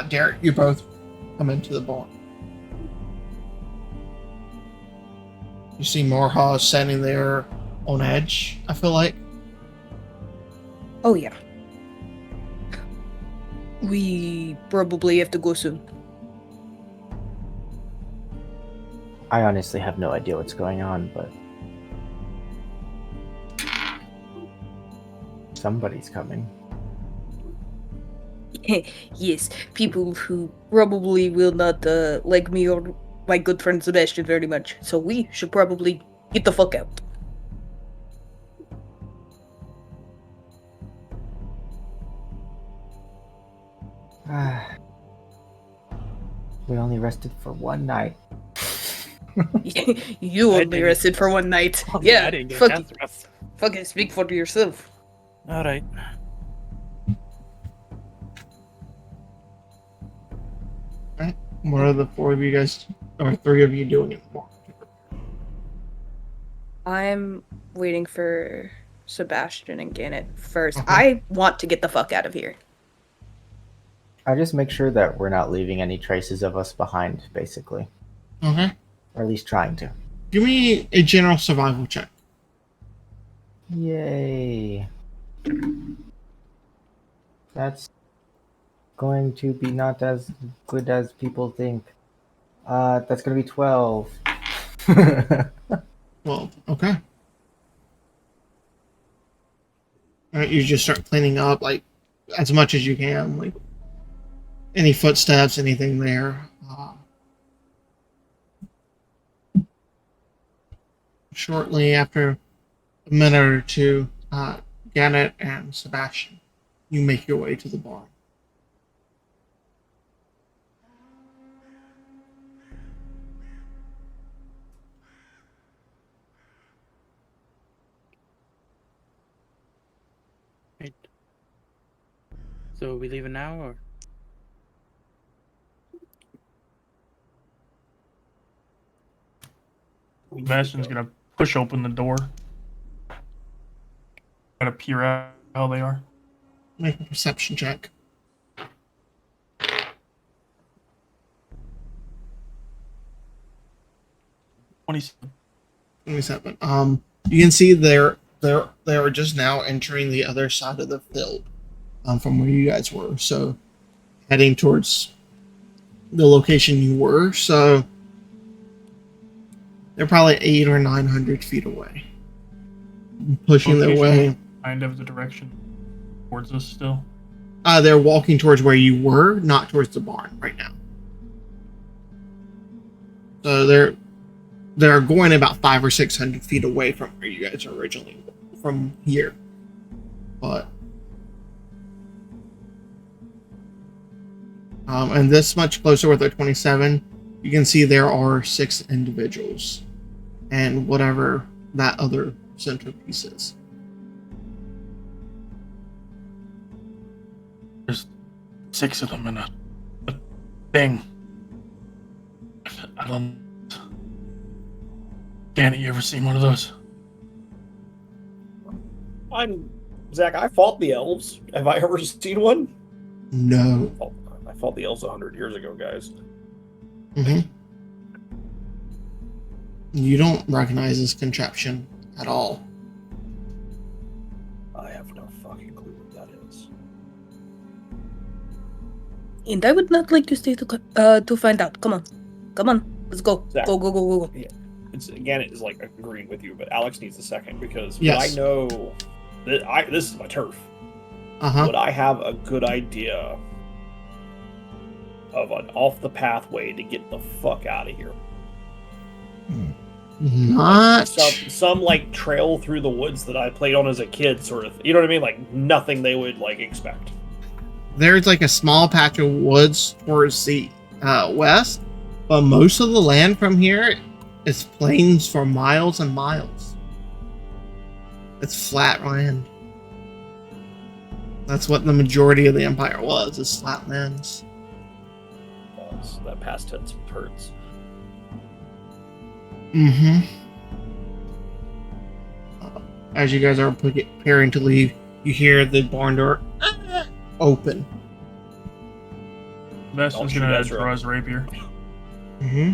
Derek, you both come into the barn. You see Morha standing there on edge, I feel like. Oh yeah. We probably have to go soon. I honestly have no idea what's going on, but somebody's coming. Yes, people who probably will not like me or my good friend Sebastian very much. So we should probably get the fuck out. We only rested for one night. You I only didn't- rested for one night. I Yeah, didn't get a fuck, chance to rest. fucking speak for yourself. All right. What are the four of you guys, or three of you doing it more? I'm waiting for Sebastian and Gannett first. Okay. I want to get the fuck out of here. I just make sure that we're not leaving any traces of us behind, basically, Okay. or at least trying to. Give me a general survival check. Yay! That's going to be not as good as people think. That's gonna be 12. Well, okay. Alright, you just start cleaning up, like, as much as you can, like, any footsteps, anything there. Shortly after a minute or two, Gannett and Sebastian, you make your way to the barn. Right. So are we leaving now, or? Sebastian's gonna push open the door. Gotta peer out how they are. Make a perception check. 27. 27. You can see they are just now entering the other side of the field, from where you guys were. So heading towards the location you were. So they're probably 800 or 900 feet away, pushing their way. Kind of the direction towards us still. They're walking towards where you were, not towards the barn right now. So they're going about 500 or 600 feet away from where you guys are originally from here. But and this much closer with their 27, you can see there are 6 individuals and whatever that other centerpiece is. There's 6 of them in a thing. I don't. Danny, you ever seen one of those? Zach, I fought the elves. Have I ever seen one? No. I fought the elves 100 years ago, guys. Mm-hmm. You don't recognize this contraption at all. I have no fucking clue what that is. And I would not like to stay to find out. Come on, let's go. Zach. Go. It's like agreeing with you, but Alex needs a second because Yes. I know that this is my turf. Uh-huh. Would I have a good idea of an off the pathway to get the fuck out of here? Not. Some like trail through the woods that I played on as a kid, sort of. You know what I mean? Like nothing they would like expect. There's like a small patch of woods towards the west, but most of the land from here is plains for miles and miles. It's flat land. That's what the majority of the empire was, is flat lands. That past tense hurts. Mm-hmm. As you guys are preparing to leave, you hear the barn door open. Sebastian's shoot gonna Ezra. draw his rapier. Mm-hmm.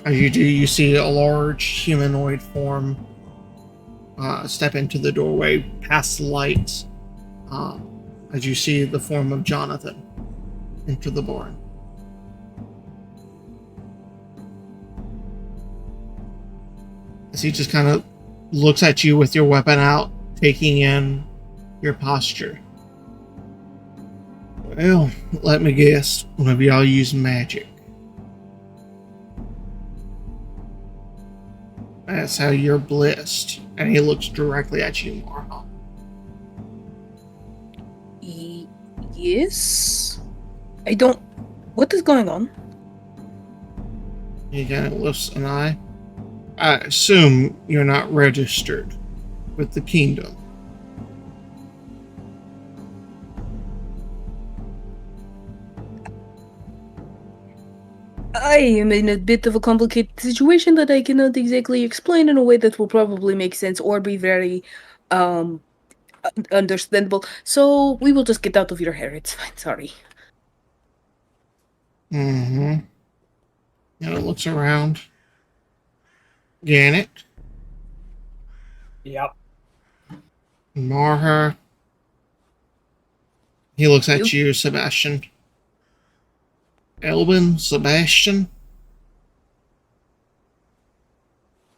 As you do, you see a large humanoid form step into the doorway past the lights. As you see the form of Jonathan enter the barn. As he just kind of looks at you with your weapon out, taking in your posture. Well, let me guess, one of y'all use magic. That's how you're blessed. And he looks directly at you, Marha. Yes. I don't. What is going on? He kind of lifts an eye. I assume you're not registered with the kingdom. I am in a bit of a complicated situation that I cannot exactly explain in a way that will probably make sense or be very understandable. So we will just get out of your hair. It's fine. Sorry. Mm-hmm. And it looks around. Gannett, Yep. Marha. He looks at you, Sebastian. Elvin, Sebastian.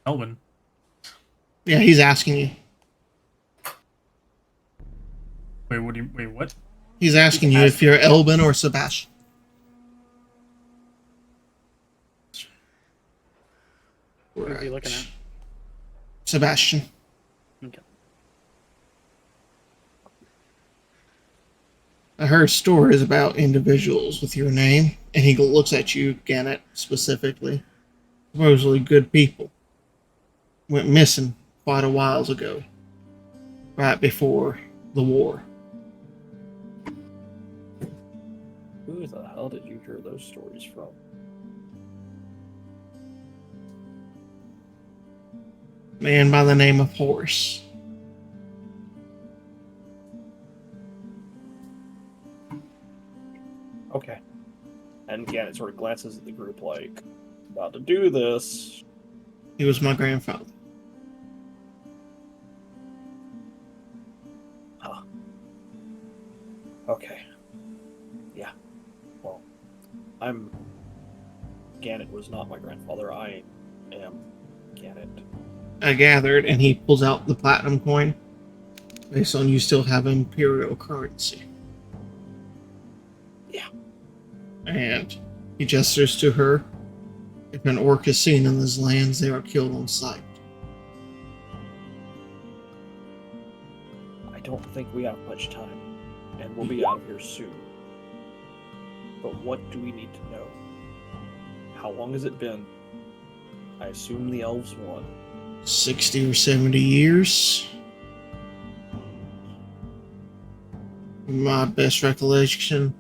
Elvin. Yeah, he's asking you. Wait, what? He's asking you if you're Elvin or Sebastian. What are you looking at? Sebastian. Okay. I heard stories about individuals with your name, and he looks at you, Gannett, specifically. Supposedly good people. Went missing quite a while ago, right before the war. Who the hell did you hear those stories from? Man by the name of Horace. Okay. And Gannett sort of glances at the group like, about to do this. He was my grandfather. Huh. Okay. Yeah. Well, Gannett was not my grandfather. I am Gannett. I gathered, and he pulls out the platinum coin. Based on you still have imperial currency. Yeah. And he gestures to her. If an orc is seen in these lands, they are killed on sight. I don't think we have much time, and we'll be out of here soon. But what do we need to know? How long has it been? I assume the elves won. 60 or 70 years. My best recollection.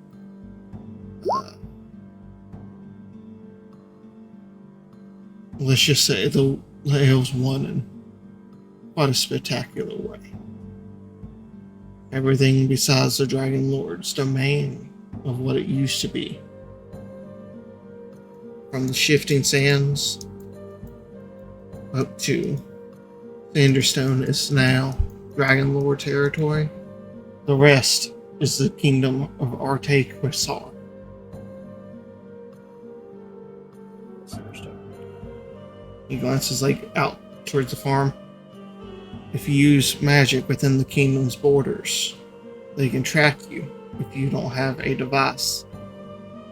Let's just say the elves won in quite a spectacular way. Everything besides the Dragon Lord's domain of what it used to be. From the shifting sands up to Sanderstone is now Dragon Lord territory. The rest is the kingdom of Arte Quasar. He glances out towards the farm. If you use magic within the kingdom's borders, they can track you if you don't have a device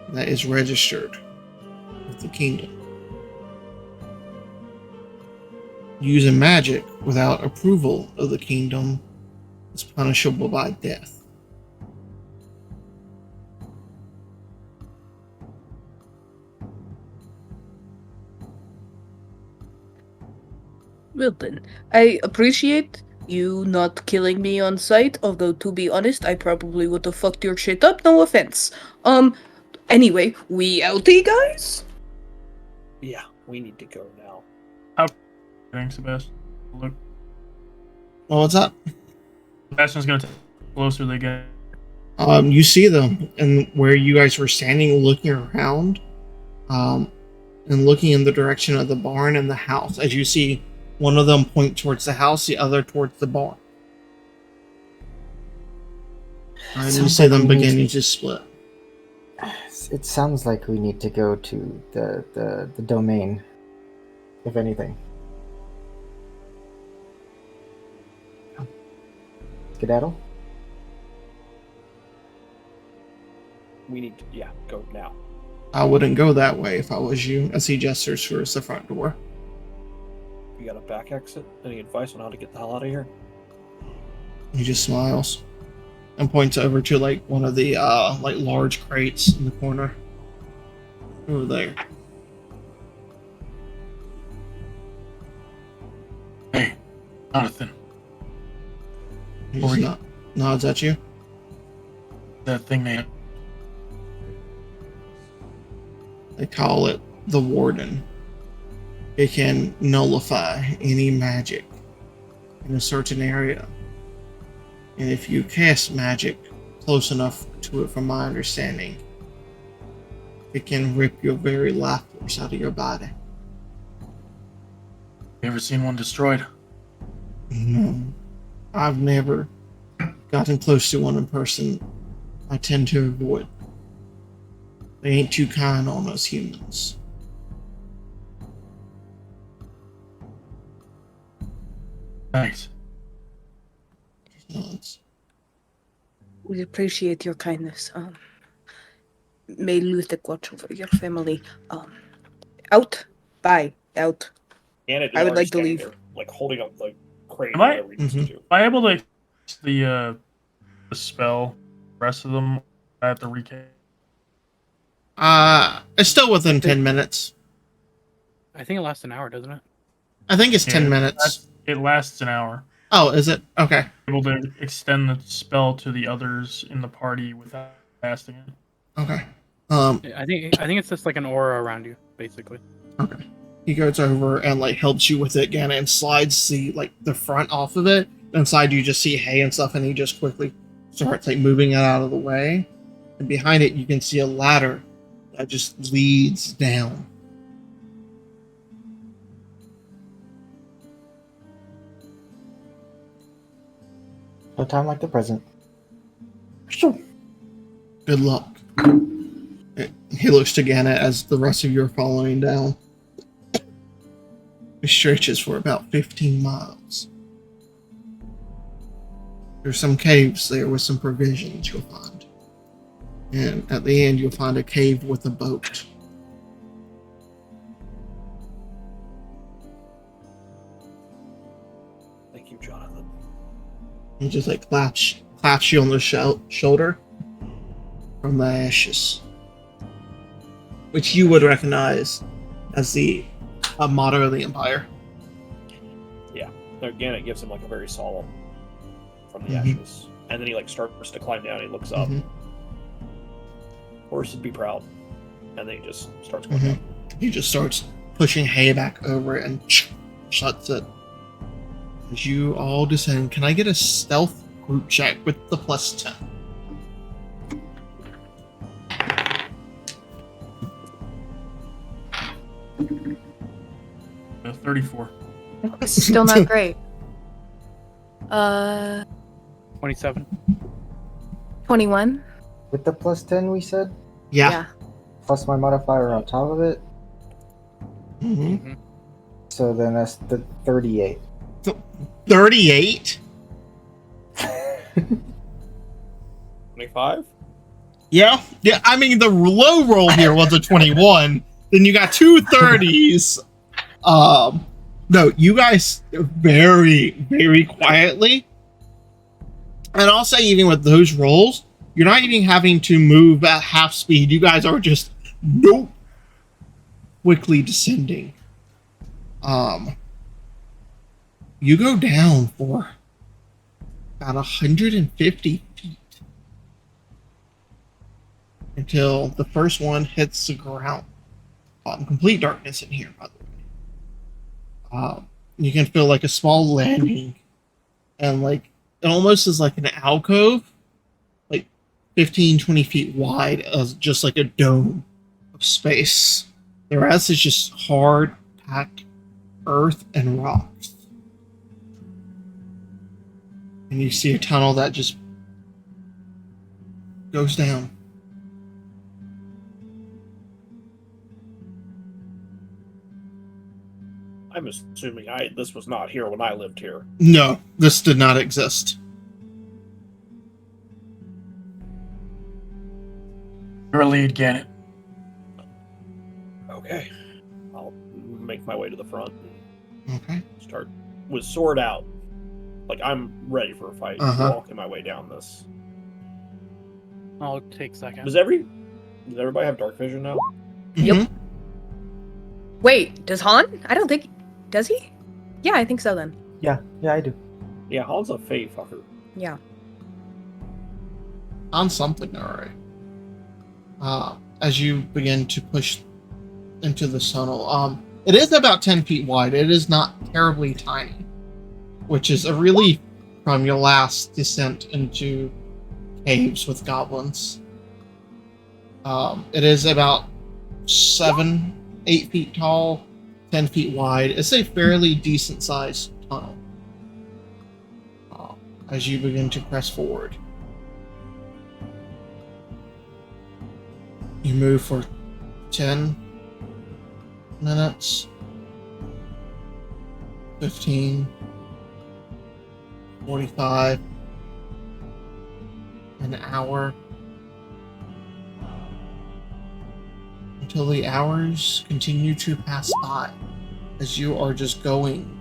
that is registered with the kingdom. Using magic without approval of the kingdom is punishable by death. Well then, I appreciate you not killing me on sight, although to be honest, I probably would have fucked your shit up, no offense. Anyway, we outie, guys? Yeah, we need to go now. Thanks, Sebastian. Look, Oh, what's up? Sebastian's gonna take the closer they get. You see them, and where you guys were standing looking around, and looking in the direction of the barn and the house, as you see one of them point towards the house, the other towards the barn. And you see them beginning to split. It sounds like we need to go to the domain, if anything. Skedaddle? We need to, go now. I wouldn't go that way if I was you, as he gestures towards the front door. You got a back exit? Any advice on how to get the hell out of here? He just smiles and points over to one of the large crates in the corner over there. Jonathan, He Or just you- nods at you. that thing they They call it the Warden. It can nullify any magic in a certain area. And if you cast magic close enough to it, from my understanding, it can rip your very life force out of your body. You ever seen one destroyed? No, I've never gotten close to one in person. I tend to avoid. They ain't too kind on us humans. Thanks. Nods. We appreciate your kindness. May Luthik watch over your family. Out. Bye. Out. Gannett is I would already like to standing leave. there, like holding up the crate Am or I- whatever he needs to Mhm. do. Am I able to cast the spell? The rest of them I have to recast. It's still within 10 minutes. I think it lasts an hour, doesn't it? I think it's 10 Yeah, minutes. It lasts an hour. Oh, is it? Okay. Able to extend the spell to the others in the party without casting it. Okay. I think it's just like an aura around you, basically. Okay. He goes over and like helps you with it again and slides the front off of it. Inside you just see hay and stuff, and he just quickly starts like moving it out of the way. And behind it you can see a ladder that just leads down. No time like the present. Sure. Good luck. He looks to Gannett as the rest of you are following down. It stretches for about 15 miles. There's some caves there with some provisions you'll find. And at the end, you'll find a cave with a boat. Thank you, Jonathan. He just like claps you on the shoulder from the ashes, which you would recognize as the motto of the Empire. No, Gannett gives him like a very solemn from the Mhm. ashes, and then he like starts to climb down. He looks up. Mhm. Horse would be proud, and then he just starts going Mhm. down. He just starts pushing hay back over it and shuts it. As you all descend, can I get a stealth group check with the +10? 34. It's still not great. 27. 21. With the +10 we said, Yeah. plus my modifier on top of it, hmm Mhm. so then that's the 38. 38? 25. Yeah. Yeah, I mean, the low roll here was a 21. Then you got two 30s. No, you guys very, very quietly. And I'll say, even with those rolls, you're not even having to move at half speed. You guys are just quickly descending. You go down for about 150 feet until the first one hits the ground. Complete darkness in here, by the way. You can feel like a small landing, and like it almost is like an alcove, like 15-20 feet wide, as just like a dome of space. The rest is just hard packed earth and rocks. And you see a tunnel that just goes down. I'm assuming this was not here when I lived here. No, this did not exist. Your lead, Gannett. Okay, I'll make my way to the front and Okay. start with sword out. Like I'm ready for a fight. Uh-huh. Walking my way down this. I'll take second. Does everybody have dark vision now? Yep. Mhm. Wait, does Han? I don't think. Does he? Yeah, I think so then. Yeah, I do. Yeah, Han's a Fey fucker. Yeah. On something, alright. As you begin to push into the tunnel, it is about 10 feet wide. It is not terribly tiny, which is a relief from your last descent into caves with goblins. It is about 7-8 feet tall, 10 feet wide. It's a fairly decent sized tunnel. As you begin to press forward, you move for 10 minutes, 15, 45, an hour, until the hours continue to pass by as you are just going,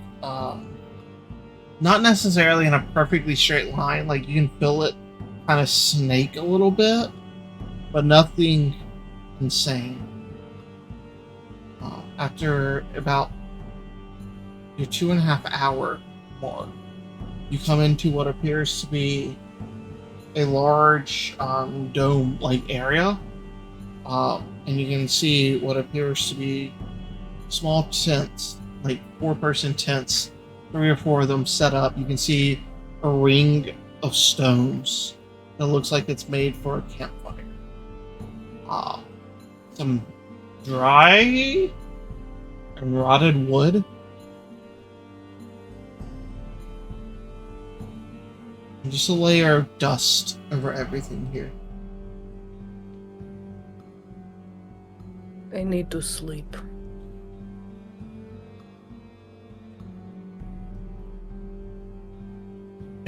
not necessarily in a perfectly straight line, like you can feel it kind of snake a little bit, but nothing insane. After about your 2.5 hour mark, you come into what appears to be a large dome-like area, and you can see what appears to be small tents, like 4-person tents, 3 or 4 of them set up. You can see a ring of stones that looks like it's made for a campfire. Some dry and rotted wood. And just a layer of dust over everything here. I need to sleep.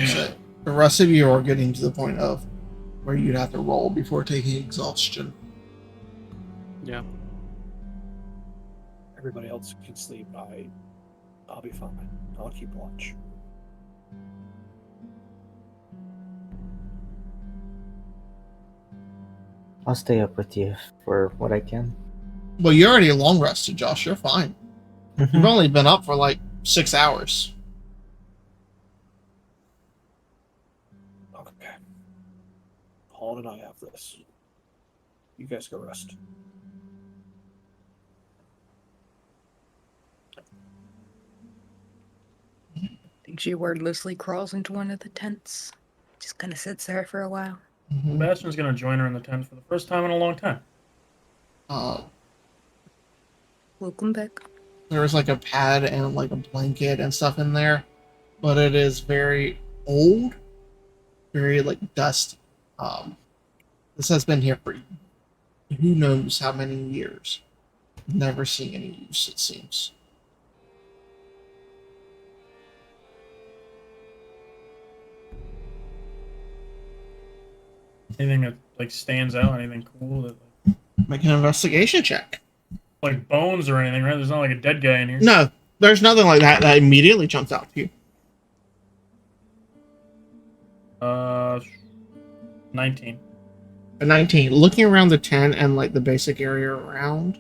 So the rest of you are getting to the point of where you'd have to roll before taking exhaustion. Yeah. Everybody else can sleep. I'll be fine. I'll keep watch. I'll stay up with you for what I can. Well, you're already long rested, Josh. You're fine. You've only been up for like 6 hours. Okay. Paul and I have this. You guys go rest. I think she wordlessly crawls into one of the tents. Just kind of sits there for a while. Sebastian's gonna join her in the tent for the first time in a long time. Welcome back. There is like a pad and like a blanket and stuff in there, but it is very old, very like dusty. This has been here for who knows how many years. Never seen any use, it seems. Anything that like stands out? Anything cool that Make an investigation check. like bones or anything, right? There's not like a dead guy in here. No, there's nothing like that that immediately jumps out to you. 19. A 19. Looking around the tent and like the basic area around,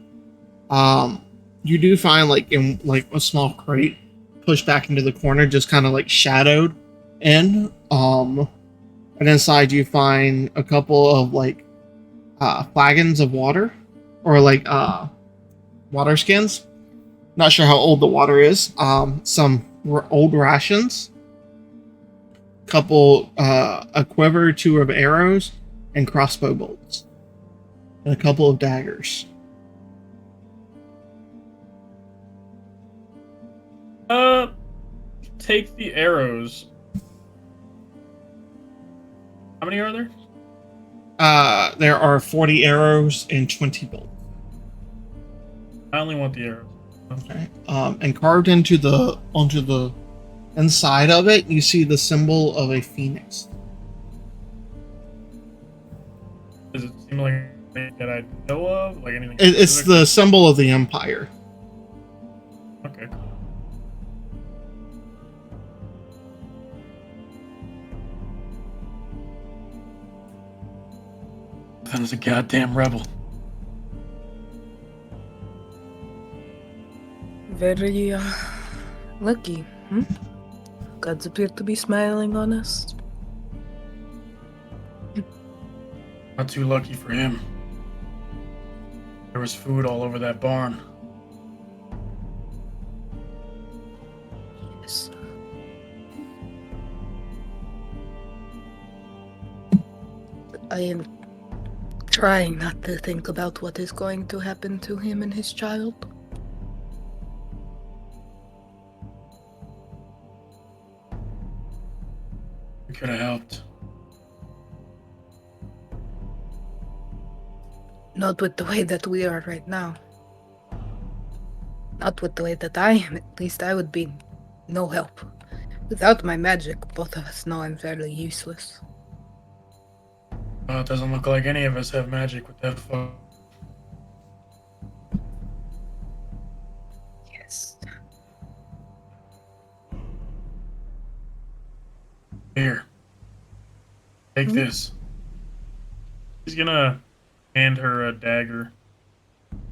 you do find like in like a small crate pushed back into the corner, just kind of like shadowed in. And inside you find a couple of like flagons of water, or like water skins. Not sure how old the water is. Some old rations, couple a quiver or 2 of arrows and crossbow bolts, and a couple of daggers. Take the arrows. How many are there? There are 40 arrows and 20 bolts. I only want the arrows. Okay. And carved onto the inside of it, you see the symbol of a phoenix. Does it seem like anything that I know of? Like anything? It's specific? the symbol of the Empire. Okay. Cool. That was a goddamn rebel. Very lucky. Gods appear to be smiling on us. Not too lucky for him. There was food all over that barn. Yes. I am trying not to think about what is going to happen to him and his child. We could have helped. Not with the way that we are right now. Not with the way that I am. At least I would be no help. Without my magic, both of us know I'm fairly useless. It doesn't look like any of us have magic with that fuck. Yes. Here. Take Hmm? this. He's gonna hand her a dagger.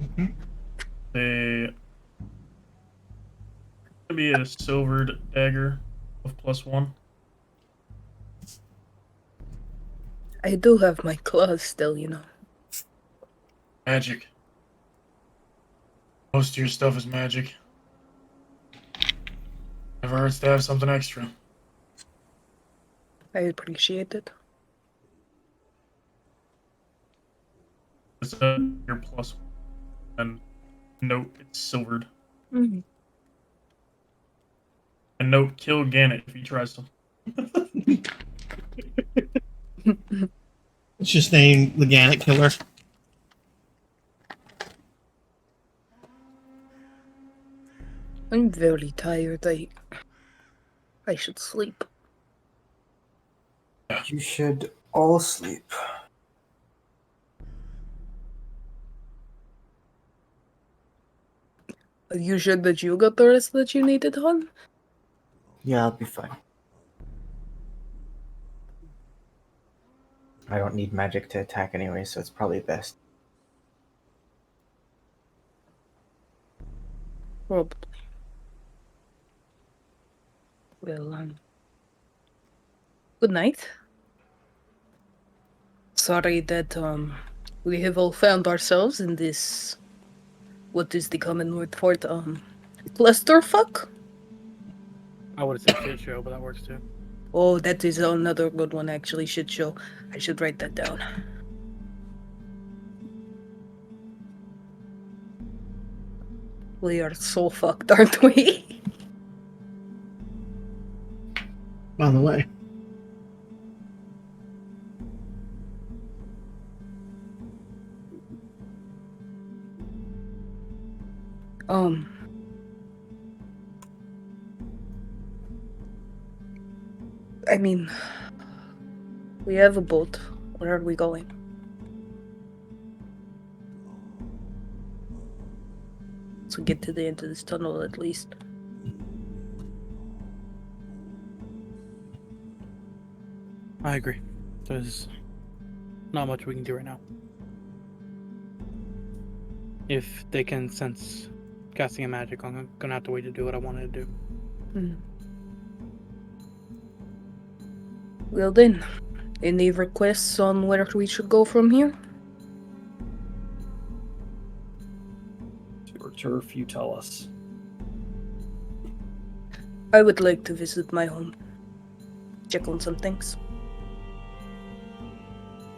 Mhm. They gonna be a silvered dagger of +1. I do have my claws still, you know. Magic. Most of your stuff is magic. Never hurts to have something extra. I appreciate it. It's your +1 and note it's silvered. Mm-hmm. And note kill Gannett if he tries to. It's just named the Gannet Killer. I'm very tired. I should sleep. You should all sleep. Are you sure that you got the rest that you needed, hon? Yeah, I'll be fine. I don't need magic to attack anyway, so it's probably best. Probably. Well, good night. Sorry that, we have all found ourselves in this, what is the common word for it, clusterfuck? I would have said shit show, but that works too. Oh, that is another good one, actually, shit show. I should write that down. We are so fucked, aren't we? By the way, I mean, we have a boat. Where are we going? So get to the end of this tunnel at least. I agree. There's not much we can do right now. If they can sense casting a magic, I'm gonna have to wait to do what I wanted to do. Well then, any requests on where we should go from here? To your turf, you tell us. I would like to visit my home. Check on some things.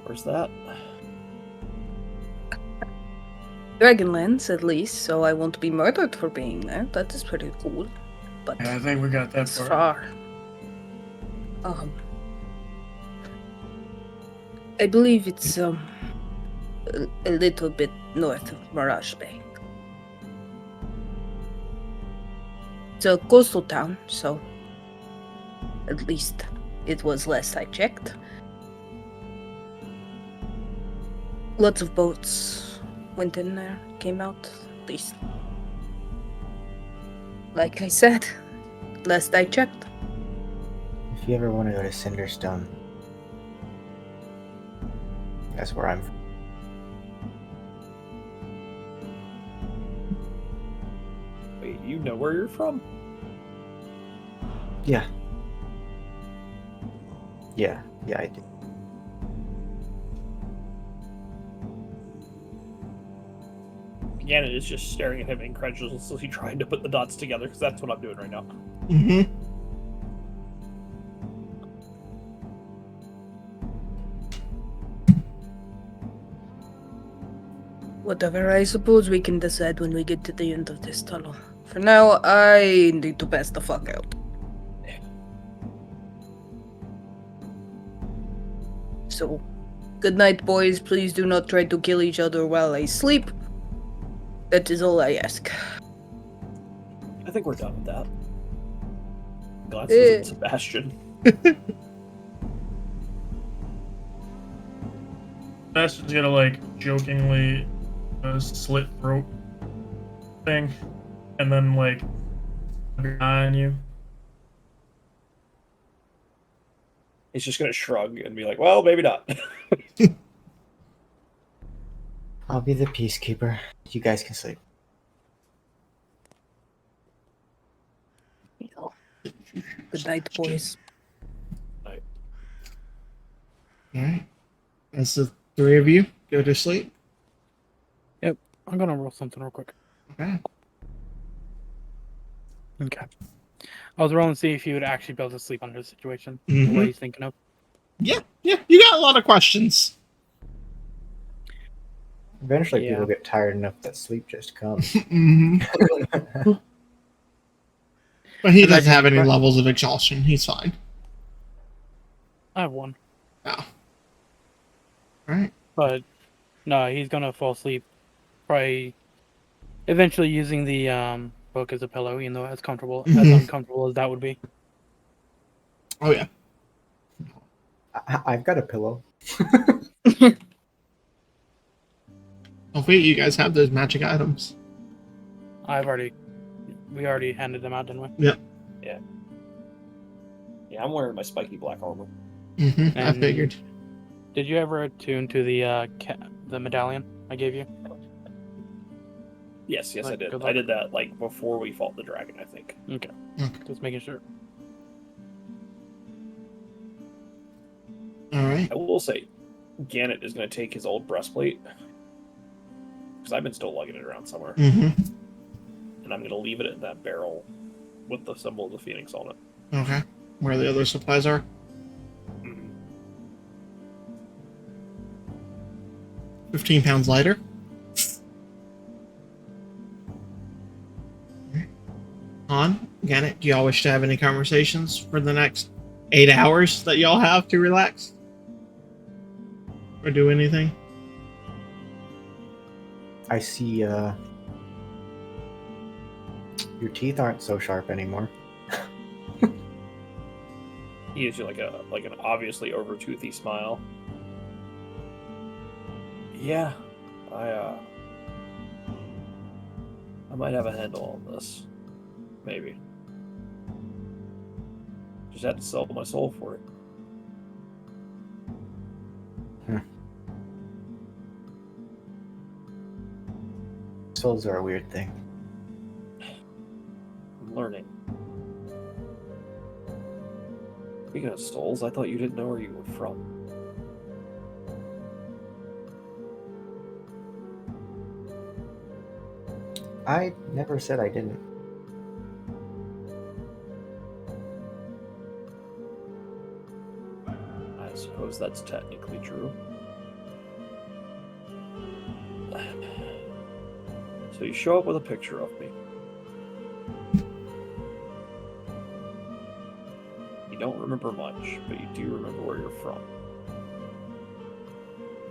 Where's that? Dragonlands, at least, so I won't be murdered for being there. That is pretty cool. But Yeah, I think we got that it's part. far. I believe it's a little bit north of Mirage Bay. It's a coastal town, so at least it was last I checked. Lots of boats went in there, came out, at least. Like I said, last I checked. If you ever want to go to Cinderstone, that's where I'm from. Wait, you know where you're from? Yeah, Yeah, I do. Gannon is just staring at him incredulously, trying to put the dots together, because that's what I'm doing right now. Mm-hmm. Whatever, I suppose we can decide when we get to the end of this tunnel. For now, I need to pass the fuck out. So, good night, boys. Please do not try to kill each other while I sleep. That is all I ask. I think we're done with that. Glances at Sebastian. Sebastian's gonna like jokingly slit throat thing, and then like have your eye on you. He's just gonna shrug and be like, "Well, maybe not." I'll be the peacekeeper. You guys can sleep. Good night, boys. Alright. As the three of you go to sleep. I'm gonna roll something real quick. Okay. Okay. I was rolling to see if you would actually be able to sleep under the situation. The Mhm. way he's thinking of. Yeah, you got a lot of questions. Eventually, Yeah. people get tired enough that sleep just comes. Mm-hmm. But he doesn't Imagine have you any cry- levels of exhaustion. He's fine. I have one. Oh. Alright. But no, he's gonna fall asleep. Probably eventually using the book as a pillow, even though as Mhm. uncomfortable as that would be. Oh, yeah. I've got a pillow. Oh, wait, you guys have those magic items. We already handed them out, didn't we? Yep. Yeah, I'm wearing my spiky black armor. Mm-hmm. I And- figured. Did you ever attune to the medallion I gave you? Yes, I Like, did. good I luck. did that like before we fought the dragon, I think. Okay. Okay. Just making sure. Alright. I will say, Gannett is going to take his old breastplate, because I've been still lugging it around somewhere, Mm-hmm. and I'm going to leave it in that barrel with the symbol of the phoenix on it. Okay. Where the other supplies are? Mhm. 15 pounds lighter. On, Gannett, do y'all wish to have any conversations for the next 8 hours that y'all have to relax? Or do anything? I see. Your teeth aren't so sharp anymore. He gives you like an obviously over toothy smile. Yeah, I might have a handle on this. Maybe. Just had to sell my soul for it. Souls are a weird thing. I'm learning. Speaking of souls, I thought you didn't know where you were from. I never said I didn't. I suppose that's technically true. So you show up with a picture of me. You don't remember much, but you do remember where you're from.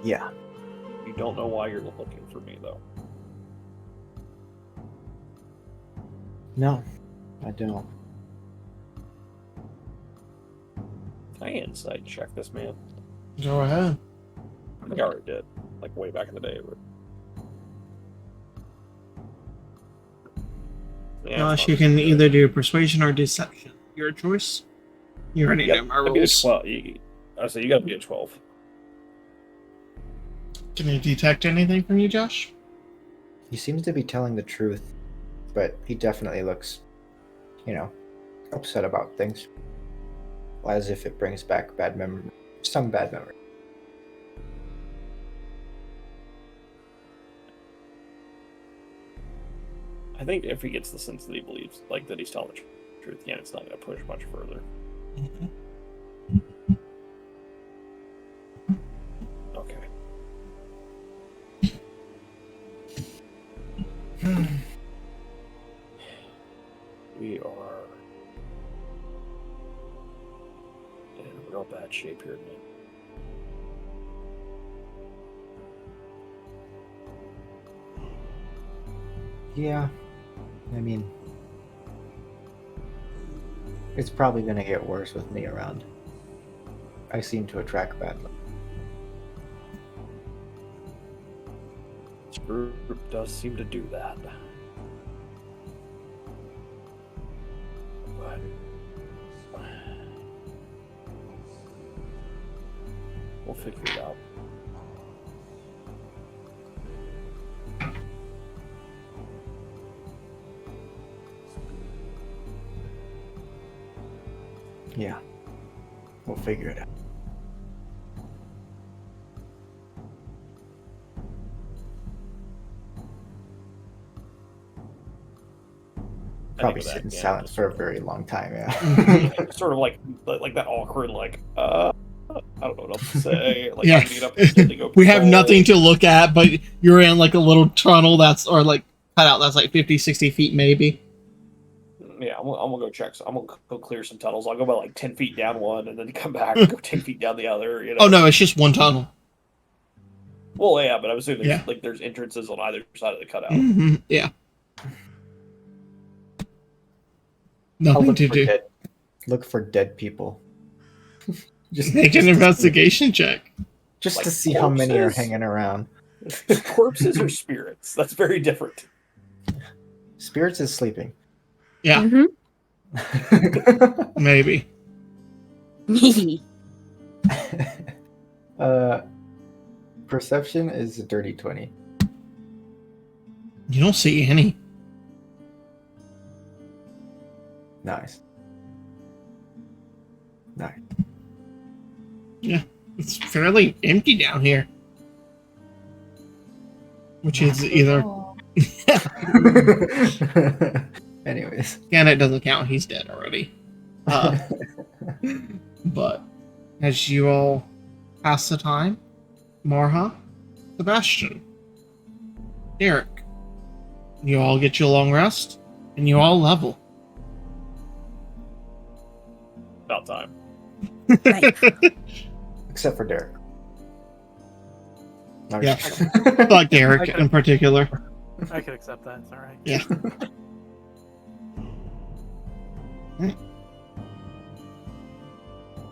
Yeah. You don't know why you're looking for me, though. No, I don't. Can I insight check this man? Go ahead. I think I already did, like way back in the day. But... Yeah, Josh, it's you not can good. either do persuasion or deception. Your choice. You already Yep, know my that'd be a rules. 12. I say you gotta be a 12. Can you detect anything from you, Josh? He seems to be telling the truth, but he definitely looks, upset about things. as if it brings back some bad memory. I think if he gets the sense that he believes, like that he's telling the truth, yeah, it's not going to push much further. Okay. We are in real bad shape here, man. Yeah, I mean, it's probably gonna get worse with me around. I seem to attract bad luck. This group does seem to do that. But we'll figure it out. Yeah, we'll figure it out. Probably sit in silence for a very long time. Yeah. Sort of like that awkward, like, I don't know what else to say. Like, Yeah. I'm getting up and standing over. We have nothing to look at, but you're in like a little tunnel that's, or like cut out that's like 50, 60 feet maybe. Yeah, I'm gonna go check. So I'm gonna go clear some tunnels. I'll go about like 10 feet down one, and then come back and go 10 feet down the other. You know? Oh no, it's just one tunnel. Well, yeah, but I was assuming Yeah. there's entrances on either side of the cutout. Mm-hmm. Yeah. I'll Nothing look to for do. look for dead people. just Make an investigation check. Just Like to see how many are corpses? hanging around. Corpses or spirits? That's very different. Spirits is sleeping. Yeah, Mm-hmm. maybe. Perception is a dirty 20. You don't see any. Nice. Nice. Yeah, it's fairly empty down here. Which is either Anyways. Gannett doesn't count, he's dead already. But as you all pass the time, Marha, Sebastian, Derek, you all get your long rest, and you all level. About time. Except for Derek. No, Yeah. just kidding. Like Derek in particular. I could accept that. It's all right. Yeah.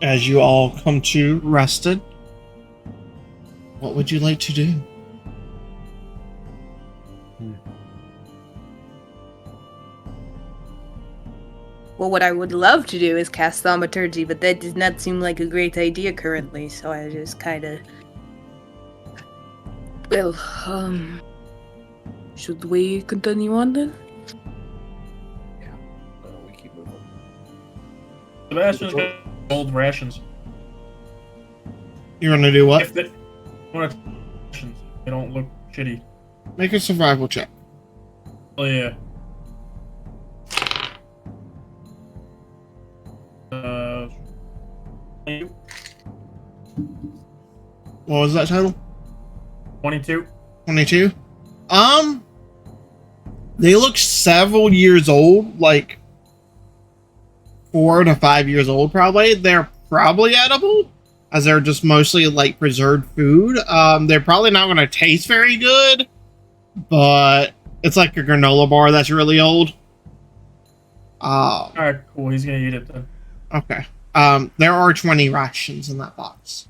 As you all come to rested, what would you like to do? Well, what I would love to do is cast Thaumaturgy, but that does not seem like a great idea currently, so I just kind of... Well, should we continue on then? We keep moving. Sebastian's got old rations. You're gonna do what? If they, rations, they don't look shitty. Make a survival check. Oh yeah. What was that total? 22. 22? They look several years old, like 4 to 5 years old probably. They're probably edible, as they're just mostly like preserved food. They're probably not going to taste very good, but it's like a granola bar that's really old. Alright, cool. He's gonna eat it then. Okay. There are 20 rations in that box.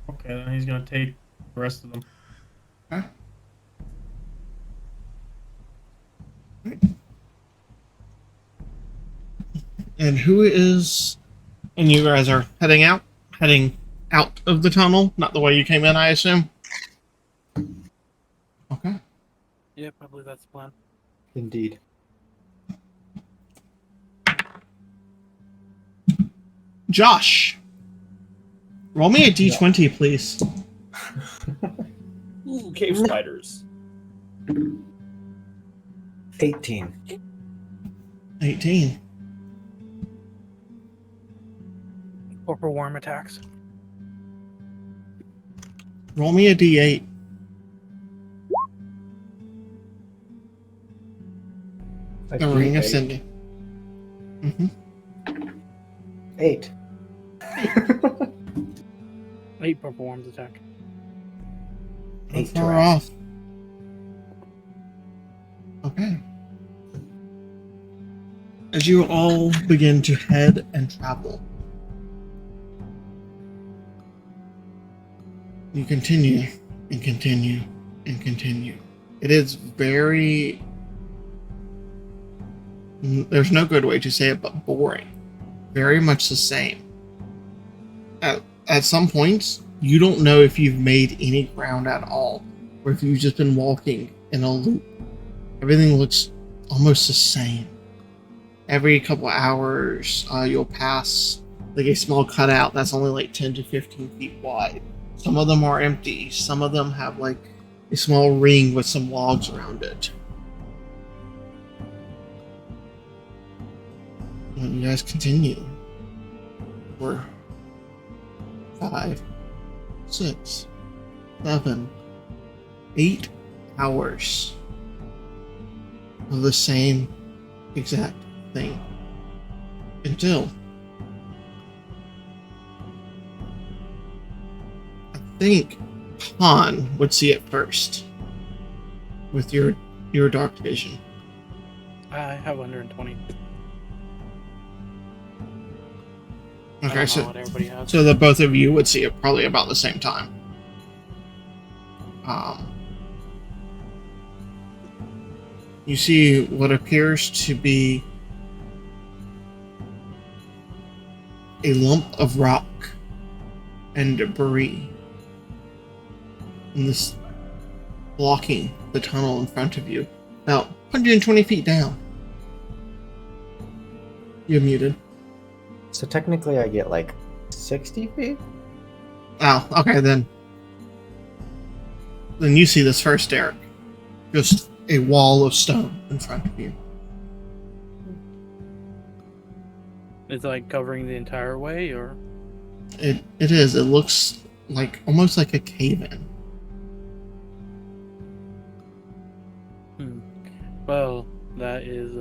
Okay, then he's gonna take the rest of them. Okay. And who is... And you guys are heading out? Heading out of the tunnel? Not the way you came in, I assume? Okay. Yeah, probably that's the plan. Indeed. Josh, roll me a d20, please. Ooh, cave spiders. 18. 18. Or for worm attacks. Roll me a d8. The Ring of Sending. 8. 8 for worms attack. Not 8 far Jurassic. off. Okay. As you all begin to head and travel, you continue and continue and continue. It is very... There's no good way to say it, but boring. Very much the same. At some points, you don't know if you've made any ground at all, or if you've just been walking in a loop. Everything looks almost the same. Every couple hours, you'll pass like a small cutout that's only like 10 to 15 feet wide. Some of them are empty. Some of them have like a small ring with some logs around it. And you guys continue. 4, 5, 6, 7, 8 hours of the same exact thing until I think Han would see it first with your dark vision. I have 120. I Okay, don't know so what everybody has. the both of you would see it probably about the same time. You see what appears to be a lump of rock and debris, and this blocking the tunnel in front of you, about 120 feet down. You're muted. So technically I get like 60 feet? Oh, okay, then you see this first, Derek. Just a wall of stone in front of you. It's like covering the entire way, or It is. It looks like almost like a cave-in. well, that is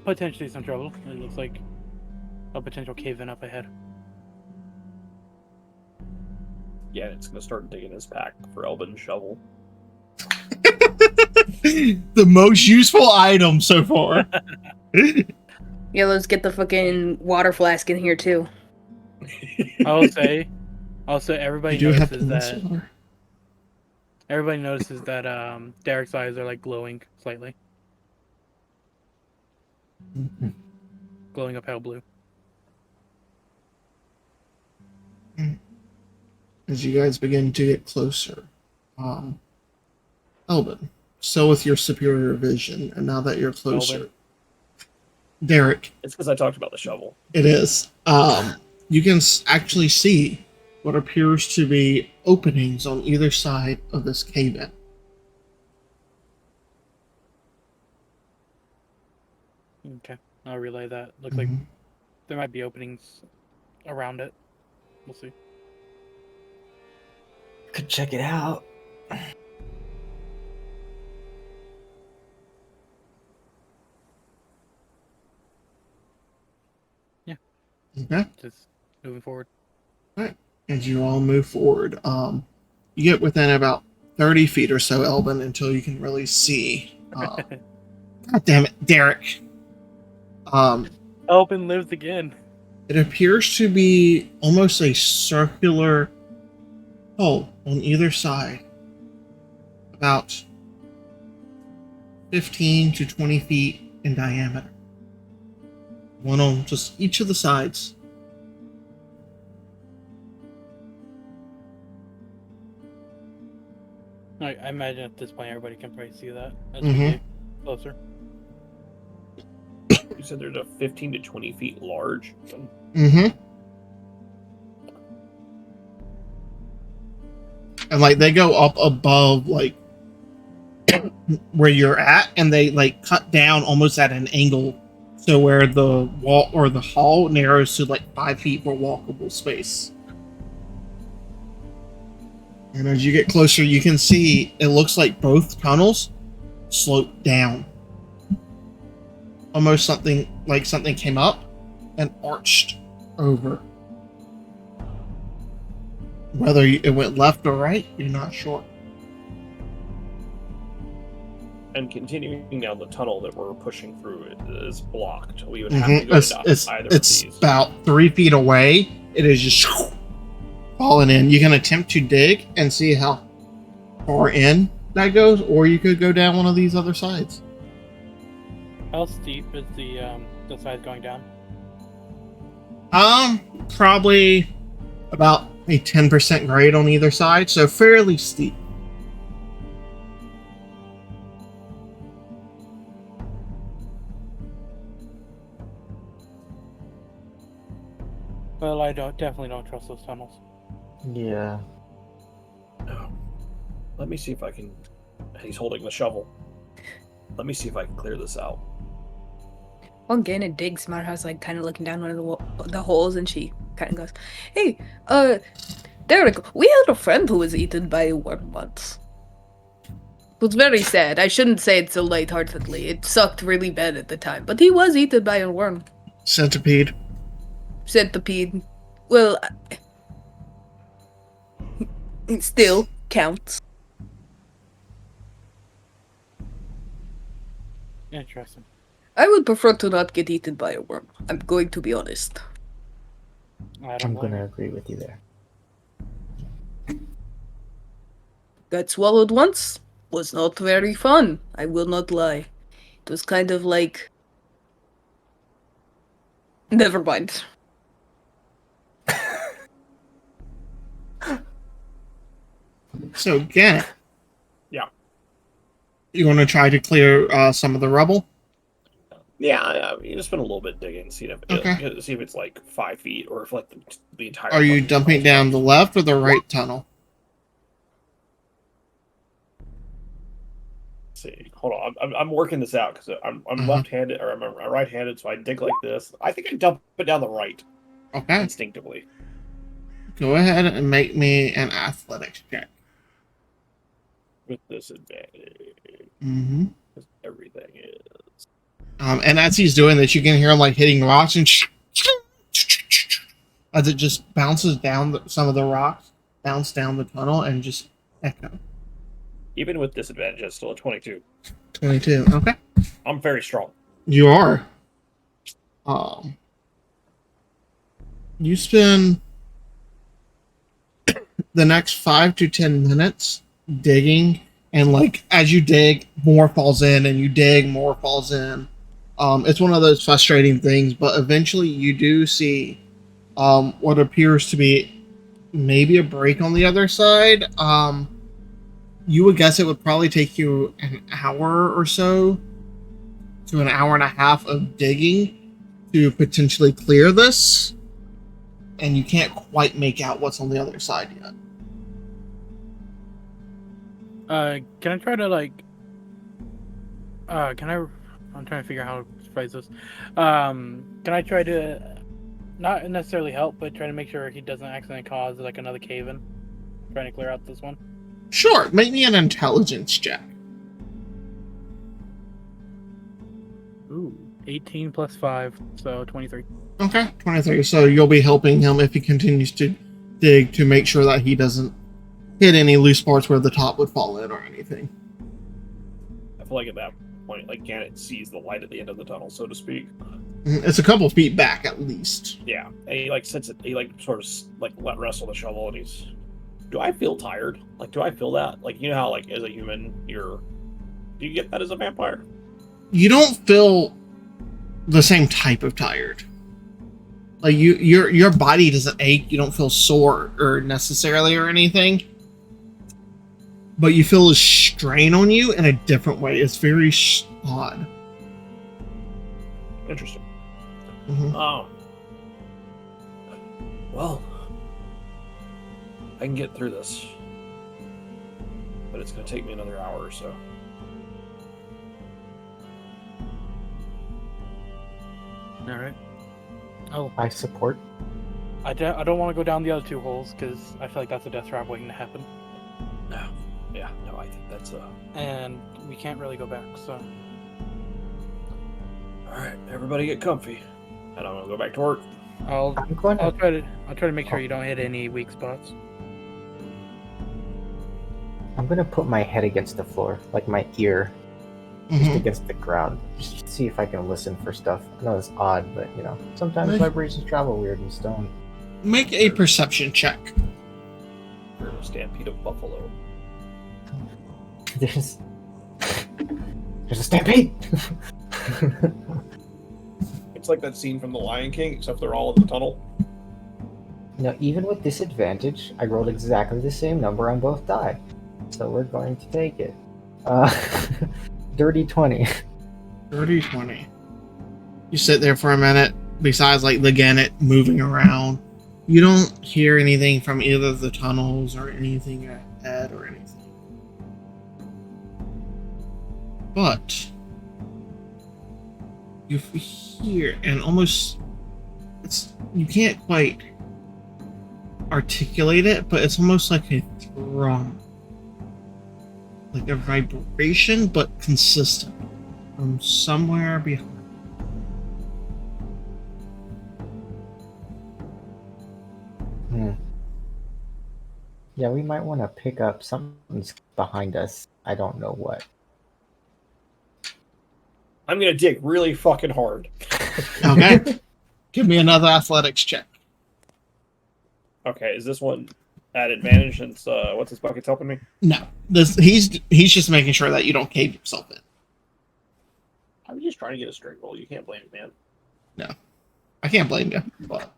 potentially some trouble. It looks like a potential cave-in up ahead. Yeah, it's gonna start digging his pack for Elvin's shovel. The most useful item so far. Yeah, let's get the fucking water flask in here too. Also, everybody You do have notices that water. Derek's eyes are like glowing slightly, glowing a pale blue. As you guys begin to get closer, Elvin, still with your superior vision, and now that you're closer, Elvin. Derek, It's because I talked about the shovel. it is. You can actually see what appears to be openings on either side of this cave-in. Okay, I'll relay that. Looks like there might be openings around it. We'll see. Could check it out. Okay. Just moving forward. As you all move forward, you get within about 30 feet or so, Elvin, until you can really see. God damn it, Derek. Elvin lives again. It appears to be almost a circular hole on either side, about 15 to 20 feet in diameter. One on just each of the sides. I imagine at this point everybody can probably see that as Mhm. we get closer. You said there's a 15 to 20 feet large. Mm-hmm. And like they go up above like where you're at, and they like cut down almost at an angle, so where the wall or the hall narrows to like 5 feet for walkable space. And as you get closer, you can see it looks like both tunnels slope down. Almost something came up and arched over. Whether it went left or right, you're not sure. And continuing down the tunnel that we're pushing through it is blocked. We would have to go It's down either of it's these. about 3 feet away. It is just falling in. You can attempt to dig and see how far in that goes, or you could go down one of these other sides. How steep is the side going down? Probably about a 10% grade on either side, so fairly steep. Well, I definitely don't trust those tunnels. Yeah. Let me see if I can. He's holding the shovel. Let me see if I can clear this out. Well, Gannett digs. Marha's like kind of looking down one of the holes, and she kind of goes, "Hey, Derek, we had a friend who was eaten by a worm once. It was very sad. I shouldn't say it so lightheartedly. It sucked really bad at the time, but he was eaten by a worm. Centipede. Centipede. Well, it still counts." Interesting. I would prefer to not get eaten by a worm. I'm going to be honest. I'm gonna agree with you there. Got swallowed once. Was not very fun. I will not lie. It was kind of like... Never mind. So, Gannett. Yeah. You want to try to clear some of the rubble? Yeah, you just spend a little bit digging, see if it's like 5 feet or if like the entire. Are you dumping down the left or the right tunnel? Let's see, hold on, I'm working this out because I'm left-handed or I'm right-handed, so I dig like this. I think I dump it down the right. Okay. Instinctively. Go ahead and make me an athletics check. With disadvantage. Mm-hmm. Because everything is. And as he's doing this, you can hear him like hitting rocks and as it just bounces down some of the rocks, bounce down the tunnel and just echo. Even with disadvantage, it's still a 22. 22. Okay. I'm very strong. You are. You spend the next 5 to 10 minutes digging, and like as you dig, more falls in, and you dig, more falls in. It's one of those frustrating things, but eventually you do see what appears to be maybe a break on the other side. You would guess it would probably take you an hour or so to an hour and a half of digging to potentially clear this, and you can't quite make out what's on the other side yet. Can I try to like? I'm trying to figure out how to phrase this. Can I try to not necessarily help, but try to make sure he doesn't accidentally cause like another cave-in? Trying to clear out this one. Sure, make me an intelligence check. Ooh, 18 plus 5, so 23. Okay, 23. So you'll be helping him if he continues to dig to make sure that he doesn't hit any loose parts where the top would fall in or anything. I feel like at that point, like Gannett sees the light at the end of the tunnel, so to speak. It's a couple feet back at least. Yeah, and he like sits it. He like sort of like let rest on the shovel, and he's. Do I feel tired? Like, do I feel that? Like, you know how like as a human, do you get that as a vampire? You don't feel the same type of tired. Like your body doesn't ache. You don't feel sore or necessarily or anything. But you feel a strain on you in a different way. It's very odd. Interesting. Mhm. Well, I can get through this, but it's going to take me another hour or so. All right. Oh, I support. I don't want to go down the other 2 holes because I feel like that's a death trap waiting to happen, No. Yeah, no, I think that's and we can't really go back. So all right. Everybody get comfy, and I'm gonna go back to work. I'll I'm going I'll to. try to make sure you don't hit any weak spots. I'm gonna put my head against the floor, like my ear, just Mhm. against the ground, just to see if I can listen for stuff. I know it's odd, but sometimes Nice. vibrations travel weird in stone. Make a perception check. For a stampede of buffalo. There's a stampede. It's like that scene from The Lion King, except they're all in the tunnel. Even with disadvantage, I rolled exactly the same number on both die, so we're going to take it. Dirty 20. 30-20. You sit there for a minute, besides like the gannet moving around. You don't hear anything from either of the tunnels or anything ahead or anything. But you hear, and almost you can't quite articulate it, but it's almost like a thrum. Like a vibration, but consistent. From somewhere behind. Yeah, we might want to pick up something's behind us. I don't know what. I'm gonna dig really fucking hard. Okay. Give me another athletics check. Okay, is this one at advantage since what's his bucket's helping me? No. He's just making sure that you don't cave yourself in. I was just trying to get a straight roll. You can't blame me, man. I can't blame you. But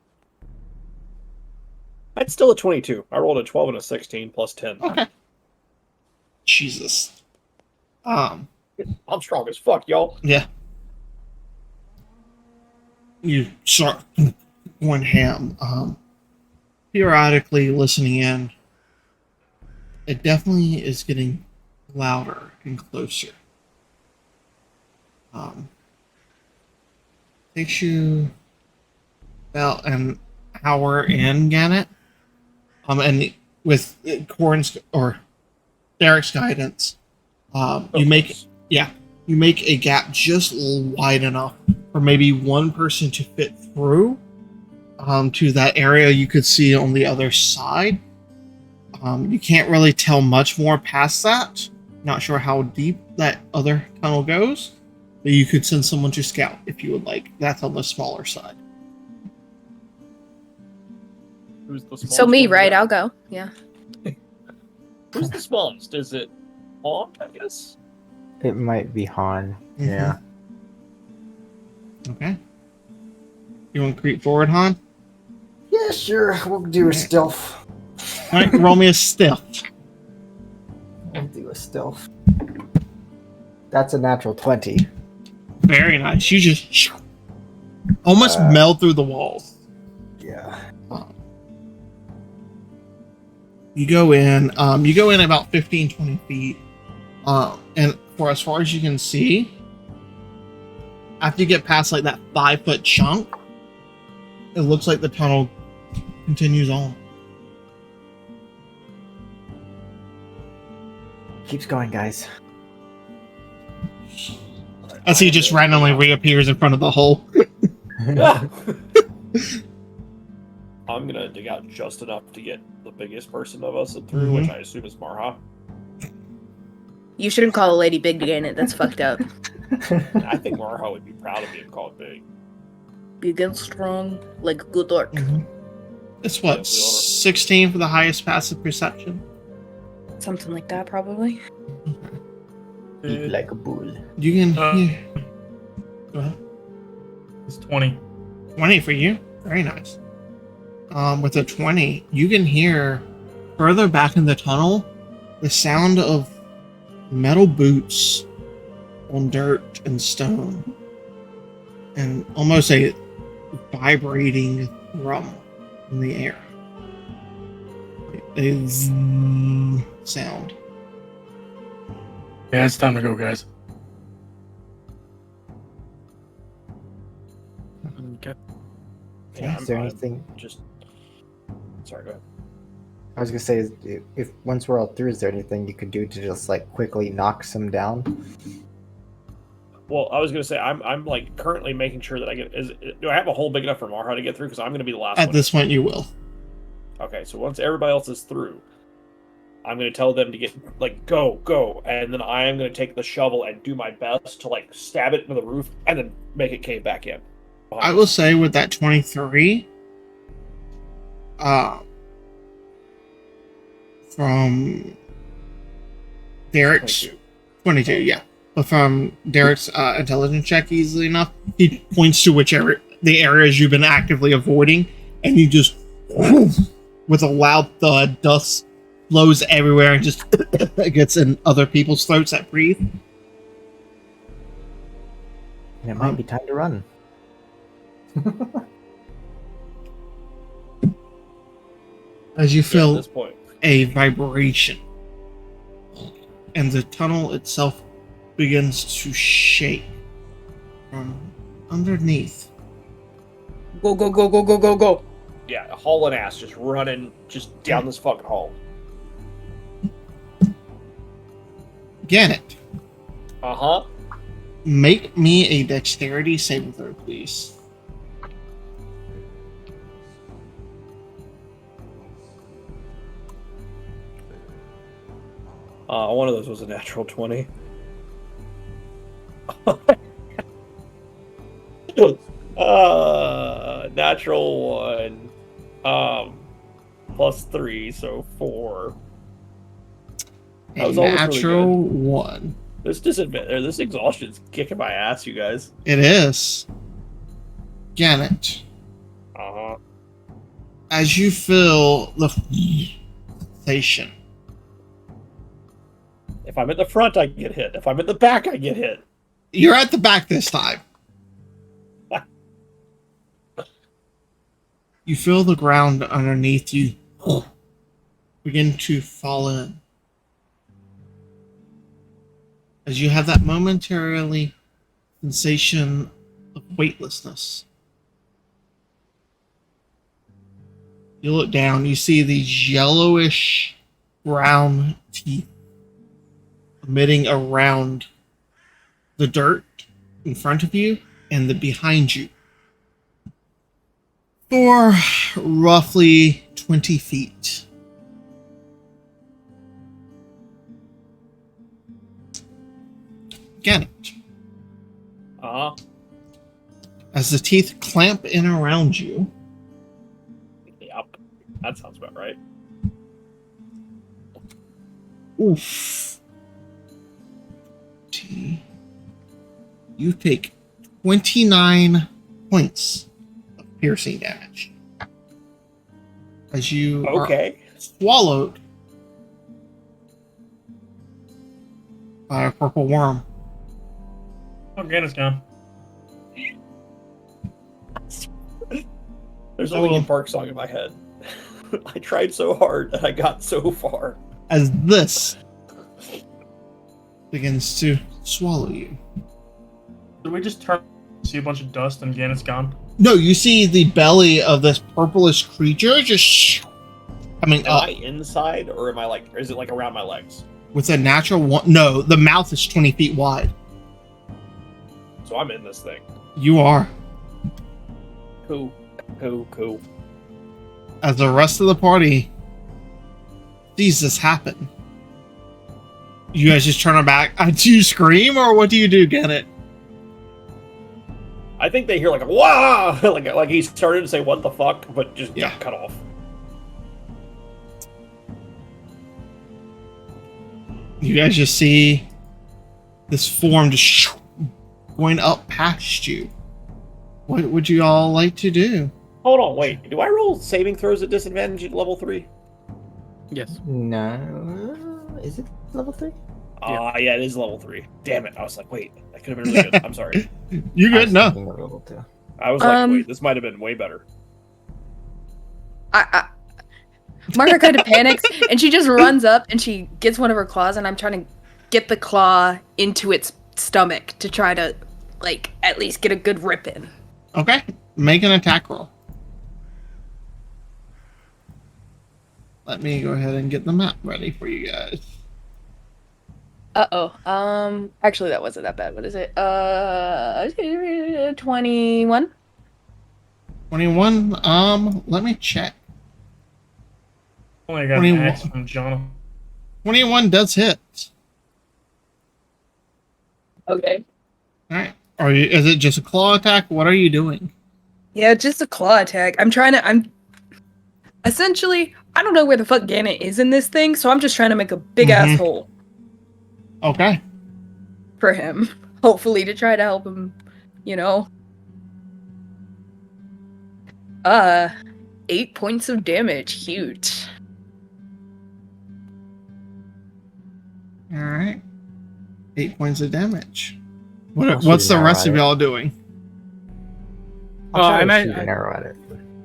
That's still a 22. I rolled a 12 and a 16 plus 10. okay. Jesus. I'm strong as fuck, y'all. Yeah. You start going ham. Periodically listening in. It definitely is getting louder and closer. Takes you about an hour in, Gannett. And with Corn's or Derek's guidance, you make a gap just wide enough for maybe one person to fit through to that area you could see on the other side. You can't really tell much more past that. Not sure how deep that other tunnel goes, but you could send someone to scout if you would like. That's on the smaller side. Who's the smallest So me, one right? there? I'll go. Yeah. Who's the smallest? Is it Hawk, I guess? It might be Han. Yeah. Okay. You want to creep forward, Han? Yeah, sure. We'll do a stealth. All right, roll me a stealth. We'll do a stealth. That's a natural 20. Very nice. You just almost meld through the walls. Yeah. You go in about 15, 20 feet. And for as far as you can see, after you get past like that 5-foot chunk, it looks like the tunnel continues on. Keeps going, guys. As he just randomly reappears in front of the hole. I'm gonna dig out just enough to get the biggest person of us through, which I assume is Marha. You shouldn't call a lady big again. That's fucked up. I think Marha would be proud of being called big. Big and strong, like a good orc. It's what, 16 for the highest passive perception? Something like that, probably. Eat like a bull. You can hear. Go ahead. It's 20. 20 for you. Very nice. With a 20, you can hear further back in the tunnel the sound of metal boots on dirt and stone. and almost a vibrating drum in the air. A zzz sound. Yeah, it's time to go, guys. Okay. Yeah, Is there I'm anything? just. Sorry, go ahead. I was gonna say, if once we're all through, is there anything you could do to just like quickly knock some down? Well, I was gonna say I'm like currently making sure that I get. Do I have a hole big enough for Marha to get through? Because I'm gonna be the last At one. this point, you will. Okay, so once everybody else is through, I'm gonna tell them to get like go, and then I am gonna take the shovel and do my best to like stab it into the roof and then make it cave back in. I will say with that 23, from Derek's 22. 22, yeah. But from Derek's intelligence check, easily enough, he points to whichever the areas you've been actively avoiding, and you just, with a loud thud, dust blows everywhere and just gets in other people's throats that breathe. And it might be time to run. As you Yeah, at feel this point. a vibration, and the tunnel itself begins to shake from underneath. Go, go, go, go, go, go, go. Yeah, hauling ass, just running just down this fucking hall. Gannett, Uh-huh. make me a dexterity saving throw, please. One of those was a natural 20. Natural 1. Plus 3, so 4. That A was always really natural good. 1. This exhaustion's kicking my ass, you guys. It is. Gannett, Uh-huh. as you feel the sensation, If I'm at the front, I get hit. If I'm at the back, I get hit. you're at the back this time. You feel the ground underneath you begin to fall in. As you have that momentarily sensation of weightlessness. You look down, you see these yellowish brown teeth emitting around the dirt in front of you and the behind you for roughly 20 feet. Gannett, Uh-huh. as the teeth clamp in around you, Yep. That sounds about right. oof. You take 29 points of piercing damage. As you are Okay. swallowed by a purple worm. Oh, Gannet's gone. There's a Oh. Linkin Park song in my head. I tried so hard and I got so far. As this begins to swallow you. Did we just turn see a bunch of dust and Gannet's gone? No, you see the belly of this purplish creature just coming Am up I inside or am I like, or is it like around my legs? with a natural one. No, the mouth is 20 feet wide. So I'm in this thing. You are. Cool. As the rest of the party sees this happen, you guys just turn back. Do you scream or what do you do, Gannett? I think they hear like a wah, like he started to say what the fuck, but just Yeah. got cut off. You guys just see this form just going up past you. What would you all like to do? Hold on, wait. Do I roll saving throws at disadvantage at level 3? Yes. No, is it level 3? Yeah, it is level 3. Damn it! I was like, wait, that could have been really good. I'm sorry. You I good? was No. thinking of level 2. I was like, wait, this might have been way better. Margaret kind of panics, and she just runs up and she gets one of her claws, and I'm trying to get the claw into its stomach to try to, like, at least get a good rip in. Okay. Make an attack roll. Let me go ahead and get the map ready for you guys. Actually, that wasn't that bad. What is it? 21? 21. Let me check. Oh, I got an 21. axe from Jonathan. 21 does hit. Okay. Alright. Is it just a claw attack? What are you doing? Yeah, just a claw attack. I'm essentially, I don't know where the fuck Gannett is in this thing, so I'm just trying to make a big ass hole Okay. for him. Hopefully to try to help him, 8 points of damage. Huge. Alright. 8 points of damage. I'll What's shoot the an rest arrow of at y'all doing? I'll try I to might- shoot an arrow at it.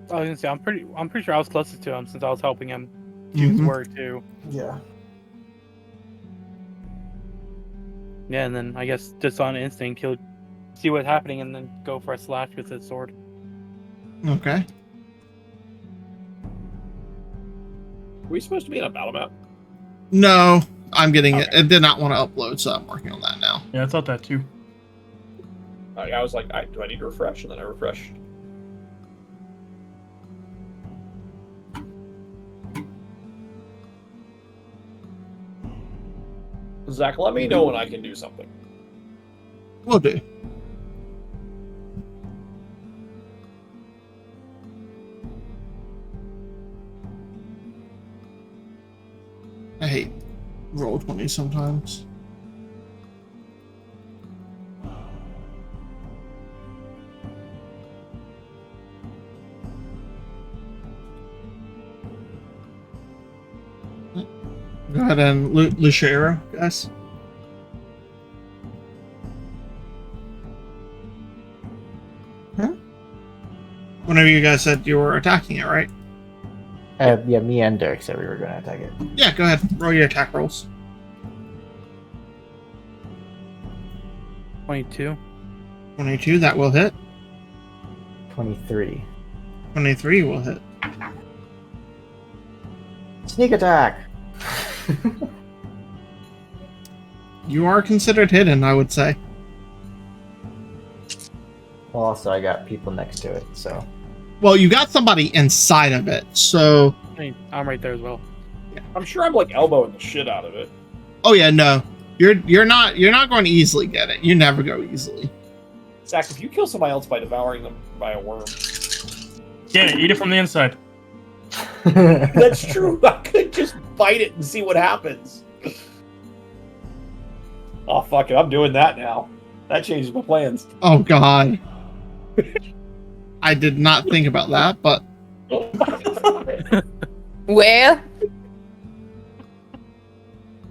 I was gonna say I'm pretty sure I was closest to him since I was helping him do his work too. Yeah. Yeah, and then I guess just on instinct he'll see what's happening and then go for a slash with his sword. Okay. Were we supposed to be in a battle map? No, I'm getting it. Okay. It did not want to upload, so I'm working on that now. Yeah, I thought that too. I was like, do I need to refresh? And then I refreshed. Zach, let me know when I can do something. Will do. I hate Roll20 sometimes. Go ahead and loose your arrow, guys. Huh? Whenever you guys said you were attacking it, right? Yeah, me and Derek said we were going to attack it. Yeah, go ahead. Roll your attack rolls. 22. 22, that will hit. 23. 23 will hit. Sneak attack! You are considered hidden, I would say. Well, also, I got people next to it, so. Well, you got somebody inside of it, so... I'm right there as well. I'm sure I'm like elbowing the shit out of it. Oh yeah, no. You're not going to easily get it. You never go easily. Zach, if you kill somebody else by devouring them by a worm, Yeah, eat it from the inside. that's true. I could just bite it and see what happens. Oh fuck it, I'm doing that now. That changes my plans. Oh god. I did not think about that, but Well,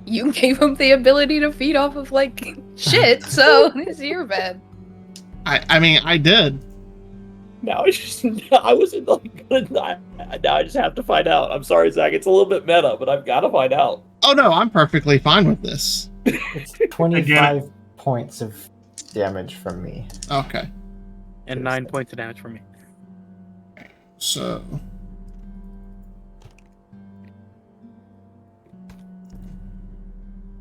you gave him the ability to feed off of, like, shit, so it's your bad. I mean, I did. Now I wasn't like good. Now I just have to find out. I'm sorry, Zach. It's a little bit meta, but I've got to find out. Oh no, I'm perfectly fine with this. It's 25 points of damage from me. Okay, And 9 points of damage from me. so...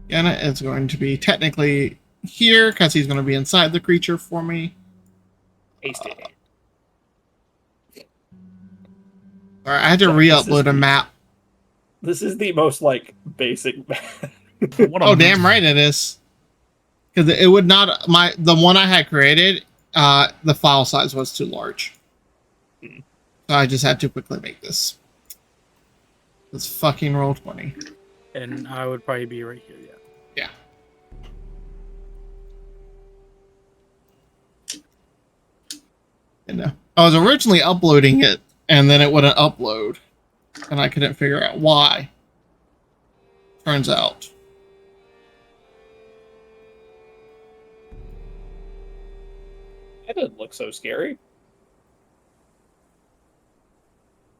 Yana is going to be technically here, because he's going to be inside the creature for me. Tasty. Alright, I had to So re-upload a map. This is the most like basic. What a Oh, damn right it is. Because it would not... The one I had created, the file size was too large. So I just had to quickly make this. Let's fucking Roll20. And I would probably be right here, yeah. Yeah. And I was originally uploading it, and then it wouldn't upload. And I couldn't figure out why. Turns out. That doesn't look so scary.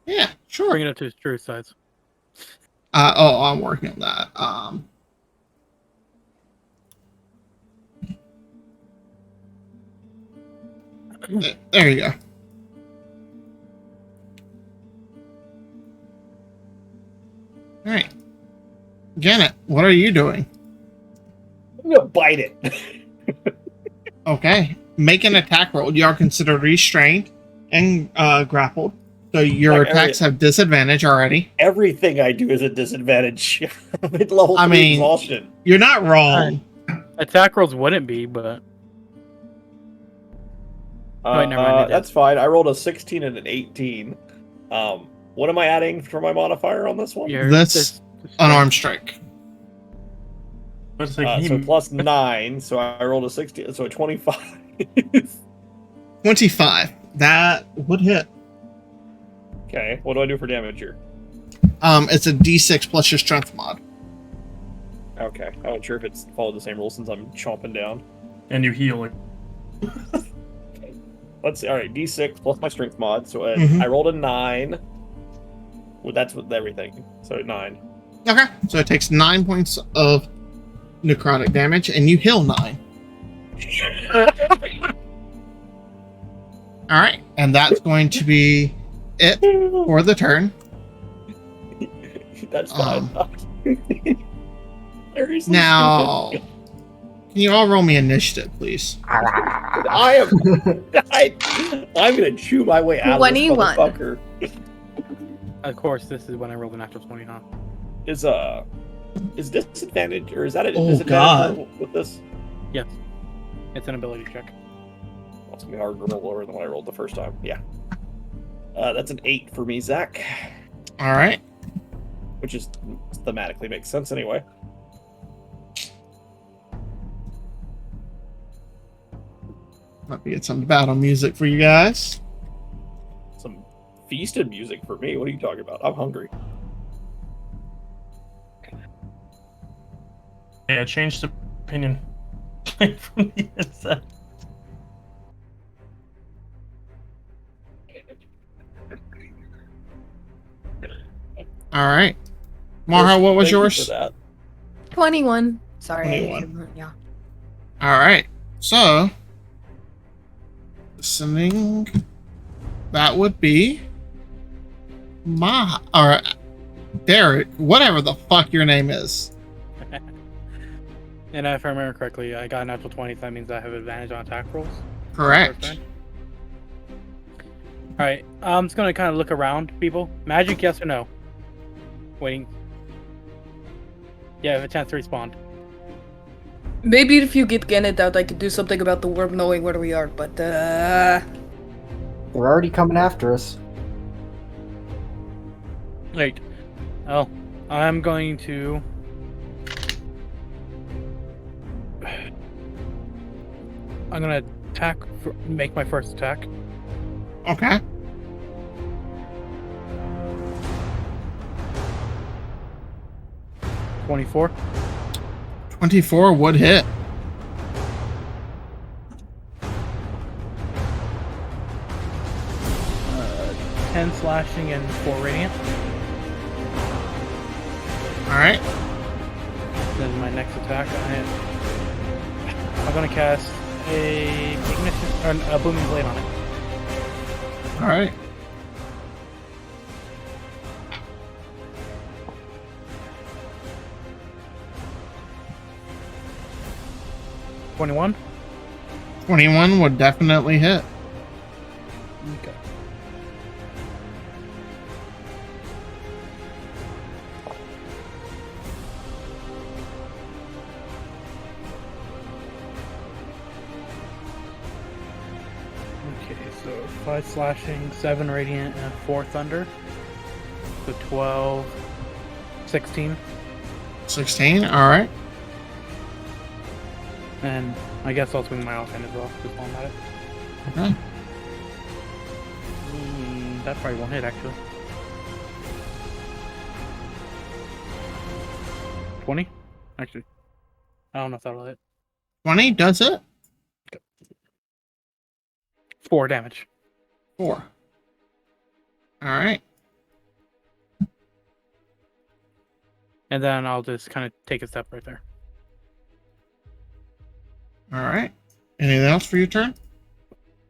Yeah, sure. Bring it up to his true size. I'm working on that. There you go. All right, Janet, what are you doing? I'm gonna bite it. Okay, make an attack roll. You are considered restrained and grappled, so your Like attacks have disadvantage already. Everything I do is a disadvantage. I'm at level 3 I mean, exhaustion. You're not wrong. Attack rolls wouldn't be, but wait, never mind, it That's fine. I rolled a 16 and an 18. What am I adding for my modifier on this one? That's unarmed strike. It's like So plus 9, so I rolled a 16, so a 25. 25. That would hit. Okay, what do I do for damage here? It's a D6 plus your strength mod. Okay, I wasn't sure if it's followed the same rules since I'm chomping down. And you heal it. Let's see. All right, D6 plus my strength mod. So Mhm. I rolled a 9. Well, that's with everything. So 9. Okay, so it takes 9 points of necrotic damage, and you heal 9. All right, and that's going to be it for the turn. That's fine. Larry's so Now, stupid. can you all roll me initiative, please? I'm gonna chew my way out of this 21. motherfucker. Of course, this is when I rolled an natural 20, huh? Is disadvantage, or is that a Oh, disadvantage God. with this? Yes. It's an ability check. It's gonna be hard to roll lower than what I rolled the first time. Yeah. That's an 8 for me, Zach. All right. Which is thematically makes sense anyway. Let me get some battle music for you guys. Some feasted music for me. What are you talking about? I'm hungry. Yeah, change the opinion. From the inside. All right. Marha, what was Thank you yours? for that. 21. Sorry. 21. Yeah. All right. So, listening, that would be or Derek, whatever the fuck your name is. And if I remember correctly, I got a natural 20, so that means I have advantage on attack rolls. Correct. Alright, I'm just gonna kind of look around, people. Magic, yes or no? Waiting. Yeah, I have a chance to respond. Maybe if you get Gannet out, I could do something about the worm knowing where we are, but They're already coming after us. Wait. Oh, I'm going to... I'm gonna attack, make my first attack. Okay. $24. 24 would hit. Uh, 10 slashing and 4 radiant. All right. Then my next attack, I'm gonna cast a ignition or a booming blade on it. All right. $21. 21 would definitely hit. Okay. Okay, so 5 slashing, 7 radiant, and 4 thunder. So 12, 16. 16. All right. And I guess I'll swing my offhand as well, just while I'm at it. Okay. That probably won't hit, actually. 20? Actually, I don't know if that'll hit. 20 does it. 4 damage. 4. All right. And then I'll just kind of take a step right there. All right. Anything else for your turn?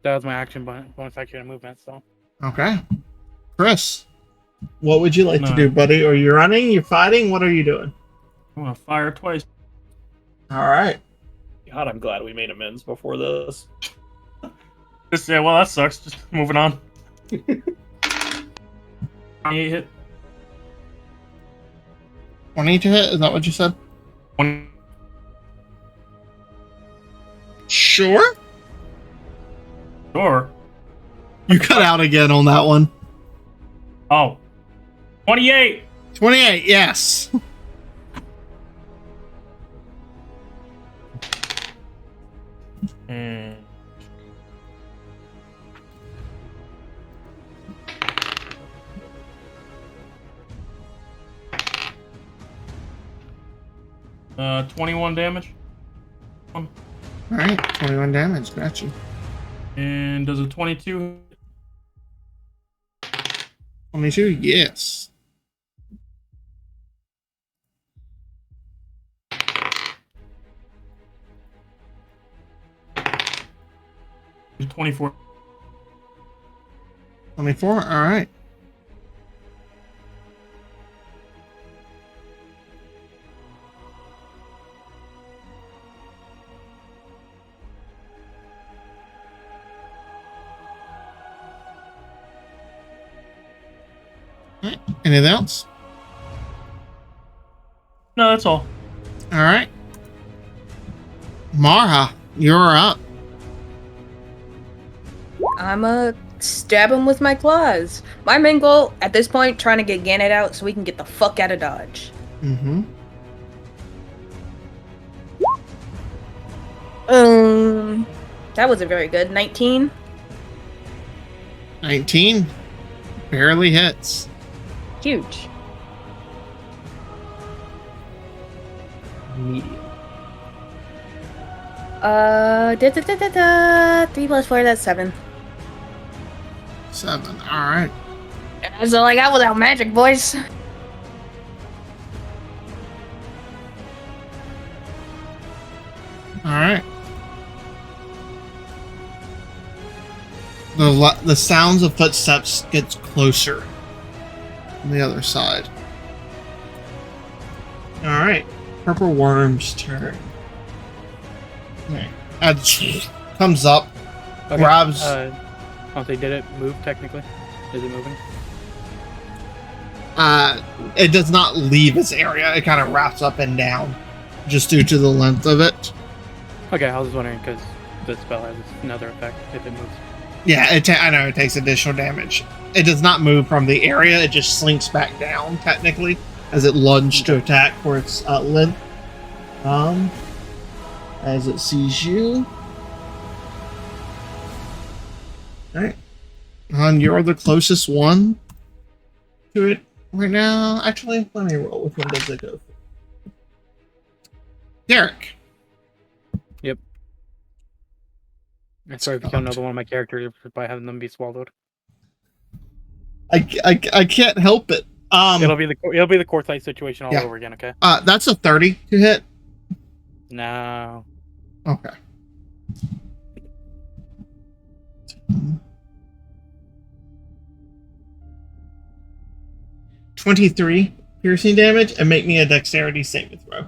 That was my action bonus action and movement, so. Okay. Chris, what would you like to No. do, buddy? Are you running? You fighting? What are you doing? I'm gonna fire twice. All right. God, I'm glad we made amends before this. Yeah, well, that sucks. Just moving on. 28 hit. 20 to hit? Is that what you said? 20. Sure. Sure. You cut out again on that one. Oh. 28! 28, yes. And 21 damage. All right, 21 damage. Got you. And does a 22 22, yes. hit? 24. 24, all right. Alright, anything else? No, that's all. All right. Mara, you're up. I'ma stab him with my claws. My main goal at this point, trying to get Gannett out so we can get the fuck out of Dodge. Mm-hmm. That wasn't very good. 19. 19. Barely hits. Huge. Medium. 3 plus 4, that's 7. 7. All right. That's all I got without magic, boys. All right. The sounds of footsteps gets closer on the other side. All right. Purple Worm's turn. Okay. Comes up, grabs. Once they did it move technically? Is it moving? It does not leave its area. It kind of wraps up and down, just due to the length of it. Okay, I was just wondering because the spell has another effect if it moves. Yeah, I know it takes additional damage. It does not move from the area. It just slinks back down, technically, as it lunged to attack for its length. As it sees you. Alright. You're the closest one to it right now. Actually, let me roll. Which one does it go for? Derek. I'm sorry if you kill another one of my characters by having them be swallowed. I can't help it. It'll be the Quartzite situation all yeah. over again. Okay. That's a 30 to hit. No. Okay. $23 piercing damage, and make me a dexterity saving throw.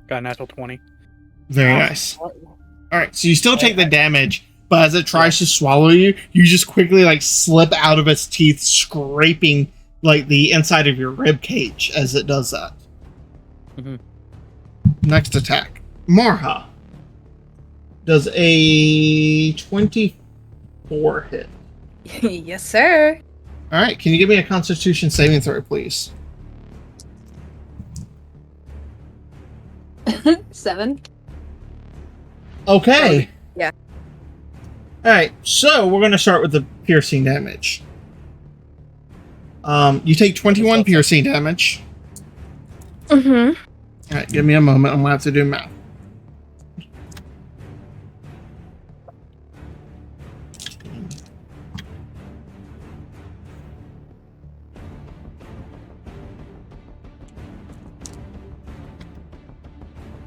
Got a natural 20. Very nice. Alright, so you still take the damage, but as it tries to swallow you, you just quickly slip out of its teeth, scraping the inside of your rib cage as it does that. Mm-hmm. Next attack. Marha does a 24 hit. Yes, sir. Alright, can you give me a constitution saving throw, please? 7. Okay. Yeah. Alright, so we're going to start with the piercing damage. You take 21 piercing damage. Mm-hmm. Alright, give me a moment. I'm going to have to do math.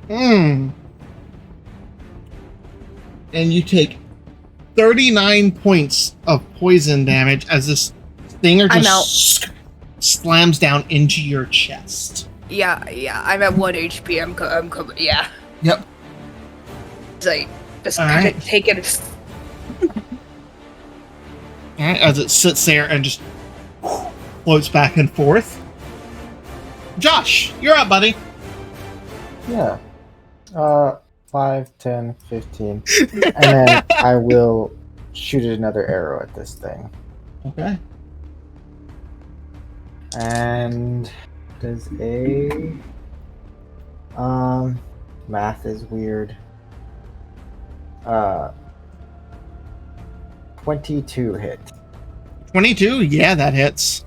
And you take 39 points of poison damage as this stinger I'm just slams down into your chest. Yeah, I'm at 1 HP. I'm coming. Yeah. Yep. So just All kind right. of take it. Alright, as it sits there and just floats back and forth. Josh, you're up, buddy. Yeah. 5, 10, 15. And then I will shoot another arrow at this thing. Okay. And does a math is weird. 22 hit. 22? Yeah, that hits.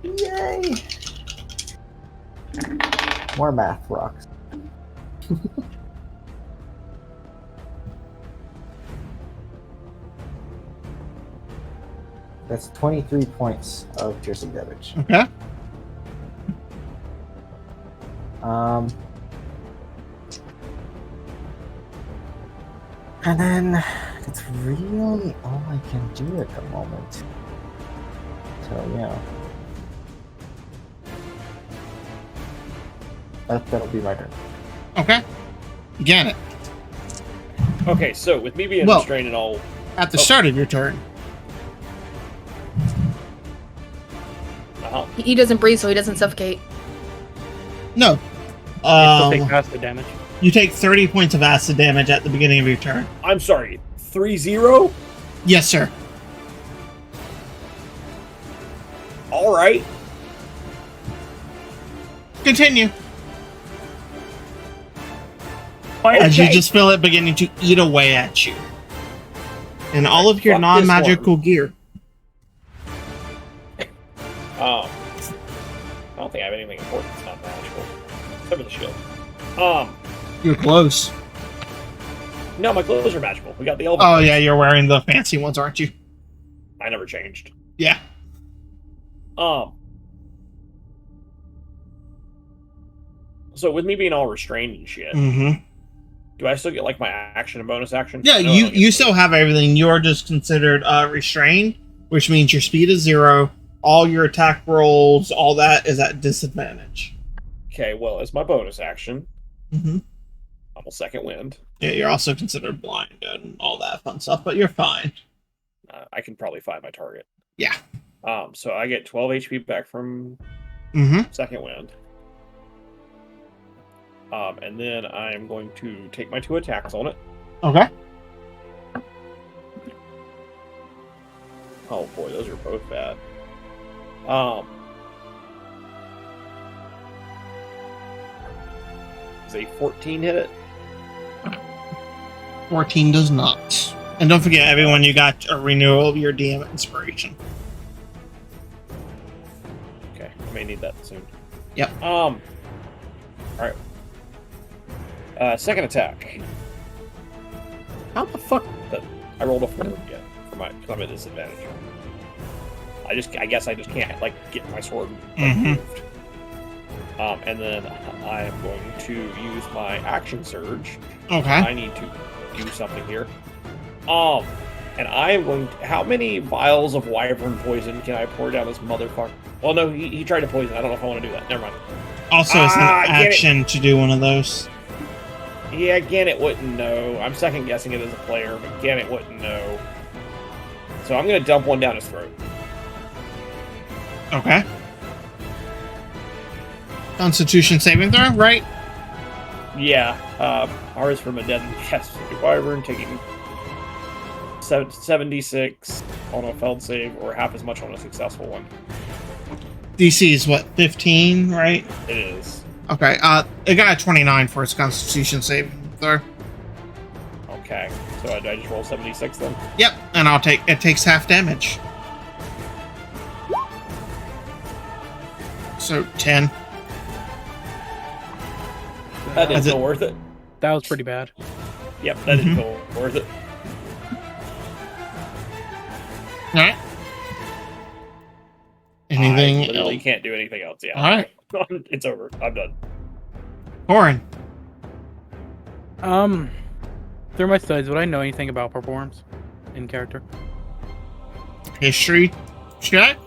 Yay! More math rocks. That's 23 points of piercing damage. Okay. And then that's really all I can do at the moment. So yeah. That'll be my turn. Okay. Get it. Okay, so with me being Well- restrained and all, At the start of your turn. He doesn't breathe, so he doesn't suffocate. No. Still take acid damage. You take 30 points of acid damage at the beginning of your turn. I'm sorry, 3-0? Yes, sir. All right. Continue. As you just feel it beginning to eat away at you. And all of your Fuck this non-magical gear. I don't think I have anything important that's not magical. Except for the shield. You're close. No, my clothes are magical. We got the elven. Oh, yeah, you're wearing the fancy ones, aren't you? I never changed. Yeah. So with me being all restrained and shit, Mm-hmm. do I still get like my action and bonus action? Yeah, No, I you don't get you those. still have everything. You're just considered restrained, which means your speed is 0. All your attack rolls, all that is at disadvantage. Okay, well, as my bonus action, Mm-hmm. I'm a second wind. Yeah, you're also considered blind and all that fun stuff, but you're fine. I can probably find my target. Yeah. So I get 12 HP back from Mm-hmm. second wind. And then I'm going to take my 2 attacks on it. Okay. Oh boy, those are both bad. Is a 14 hit it? 14 does not. And don't forget, everyone, you got a renewal of your DM inspiration. Okay, I may need that soon. Yep. Alright. Second attack. How the fuck I rolled a 4 again for my because I'm at disadvantage. I guess I just can't like get my sword moved. And then I am going to use my action surge. Okay. I need to do something here. And I am going to, how many vials of wyvern poison can I pour down this motherfucker? Well, no, he tried to poison. I don't know if I want to do that. Never mind. Also, it's an get it. action to do one of those. Yeah, Gannett wouldn't know. I'm second guessing it as a player, but Gannett wouldn't know. So I'm going to dump one down his throat. Okay. Constitution saving throw, right? Yeah, ours from a deadly cast wyvern taking 76 on a failed save, or half as much on a successful one. DC is what, 15, right? It is. Okay. It got a 29 for its Constitution saving throw. Okay, so I just roll 76 then? Yep, and it takes half damage. So 10. That didn't Is it- feel worth it. That was pretty bad. Yep, that didn't feel worth it. Alright. Anything I literally else? can't do anything else. Yeah. Alright. It's over. I'm done. Corin. Through my studies, would I know anything about performs in character? History check.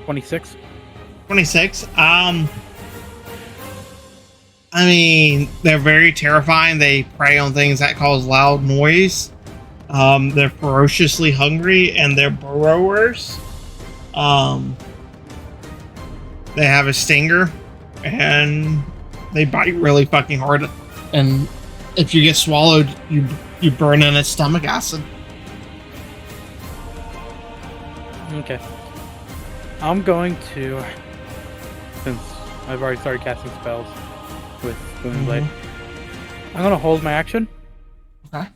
26. 26. I mean, they're very terrifying. They prey on things that cause loud noise. They're ferociously hungry, and they're burrowers. They have a stinger, and they bite really fucking hard. And if you get swallowed, you burn in its stomach acid. Okay. I'm going to, since I've already started casting spells with Booming Blade, I'm going to hold my action. Okay.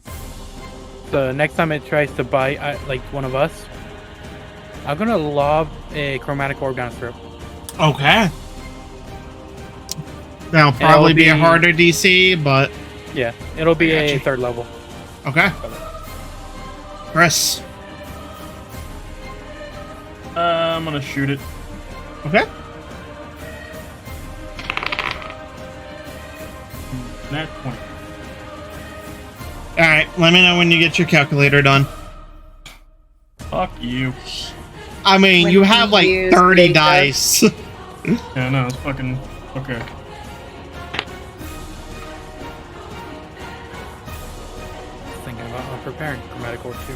So next time it tries to bite like one of us, I'm going to lob a chromatic orb down its throat. Okay. That'll probably be a harder DC, but... Yeah, it'll be a 3rd level. Okay. Chris. I'm gonna shoot it. Okay. Nat 20. Alright, let me know when you get your calculator done. Fuck you. I mean, When you have you like use 30 data. dice. Yeah, no, it's fucking okay. Thinking about preparing chromatic orb too.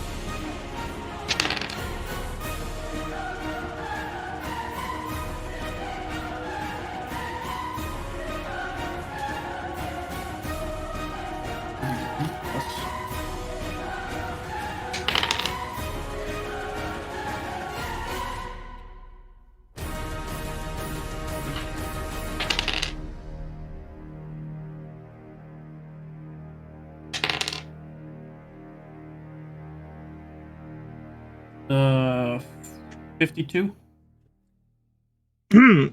Uh, 52.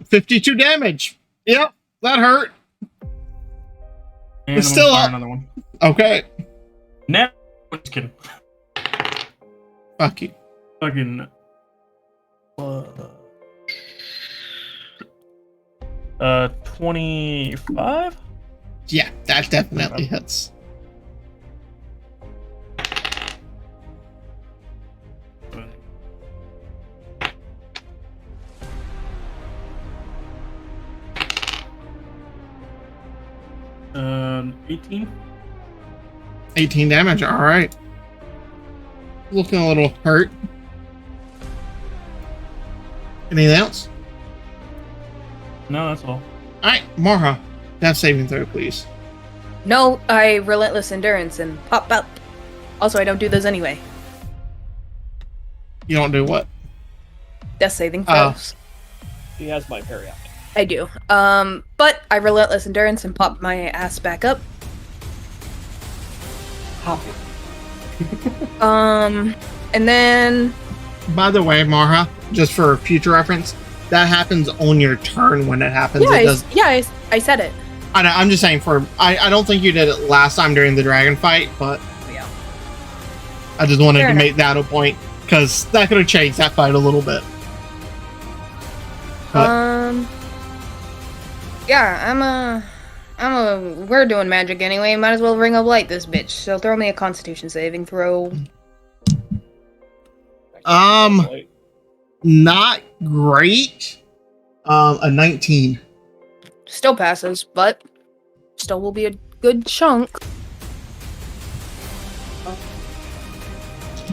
52 damage. Yep, that hurt. And It's I'm still gonna fire up. another one. Okay. Nah, just kidding. Fuck you. Fucking. 25? Yeah, that definitely hits. Uh, 18? 18 damage, alright. Looking a little hurt. Anything else? No, that's all. Alright, Marha. Death saving throw, please. No, I relentless endurance and pop up. Also, I don't do those anyway. You don't do what? Death saving Oh. throws. He has my parry out. I do. But I relentless endurance and pop my ass back up. And then By the way, Marha, just for future reference, that happens on your turn when it happens. yeah, It does. I said it. I'm just saying I don't think you did it last time during the dragon fight, but Yeah. I just wanted Fair to enough. make that a point because that could have changed that fight a little bit. But- Yeah, we're doing magic anyway. Might as well ring of light this bitch. So throw me a Constitution saving throw. Not great. A 19. Still passes, but still will be a good chunk.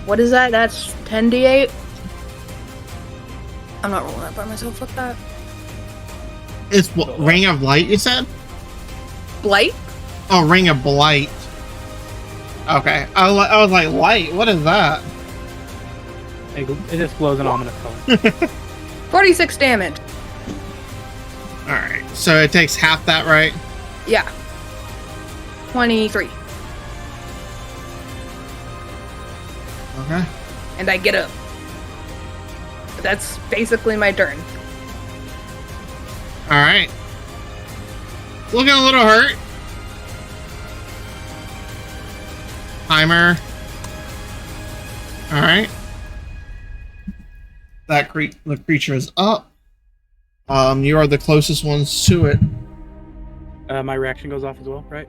What is that? That's 10d8. I'm not rolling that by myself. Fuck that. It's what, Ring of Light, you said? Blight? Oh, Ring of Blight. Okay. I was like, light? What is that? It just glows an ominous color. 46 damage. Alright. So it takes half that, right? Yeah. 23. Okay. And I get up. That's basically my turn. Alright. Looking a little hurt. Timer. Alright. the creature is up. You are the closest ones to it. My reaction goes off as well, right?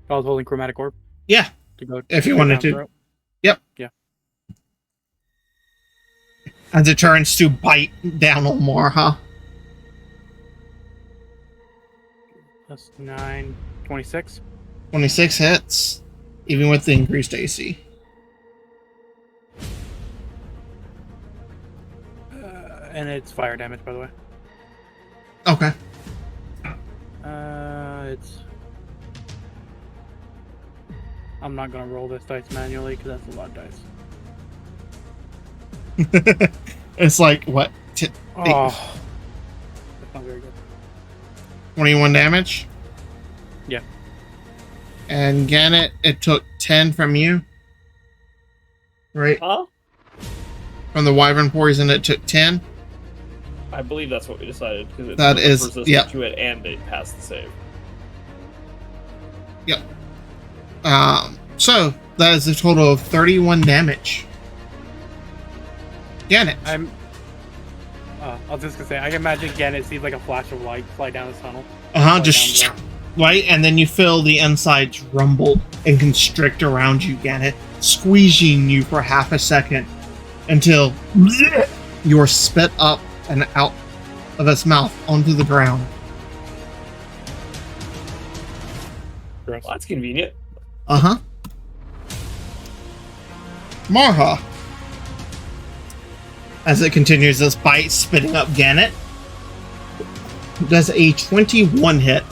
I was holding chromatic orb Yeah, to go. if you straight wanted down to. throat. Yep. Yeah. As it turns to bite down on Marha. Plus 9, 26. 26 hits, even with the increased AC. And it's fire damage, by the way. Okay. It's. I'm not gonna roll this dice manually because that's a lot of dice. It's like, what? Oh, that's not very good. 21 damage? Yeah. And Gannett, it took 10 from you. Right? Huh? From the wyvern poison, it took 10. I believe that's what we decided because it's That is- resistant yeah. to it and it passed the save. Yep. So, that is a total of 31 damage. Gannett. I was just gonna say, I can imagine again. It seems like a flash of light fly down this tunnel. Just down right, and then you feel the insides rumble and constrict around you, Gannett, squeezing you for half a second until you're spit up and out of its mouth onto the ground. Gross. Well, that's convenient. Uh-huh. Marha. As it continues this bite, spitting up Gannett, does a 21 hit.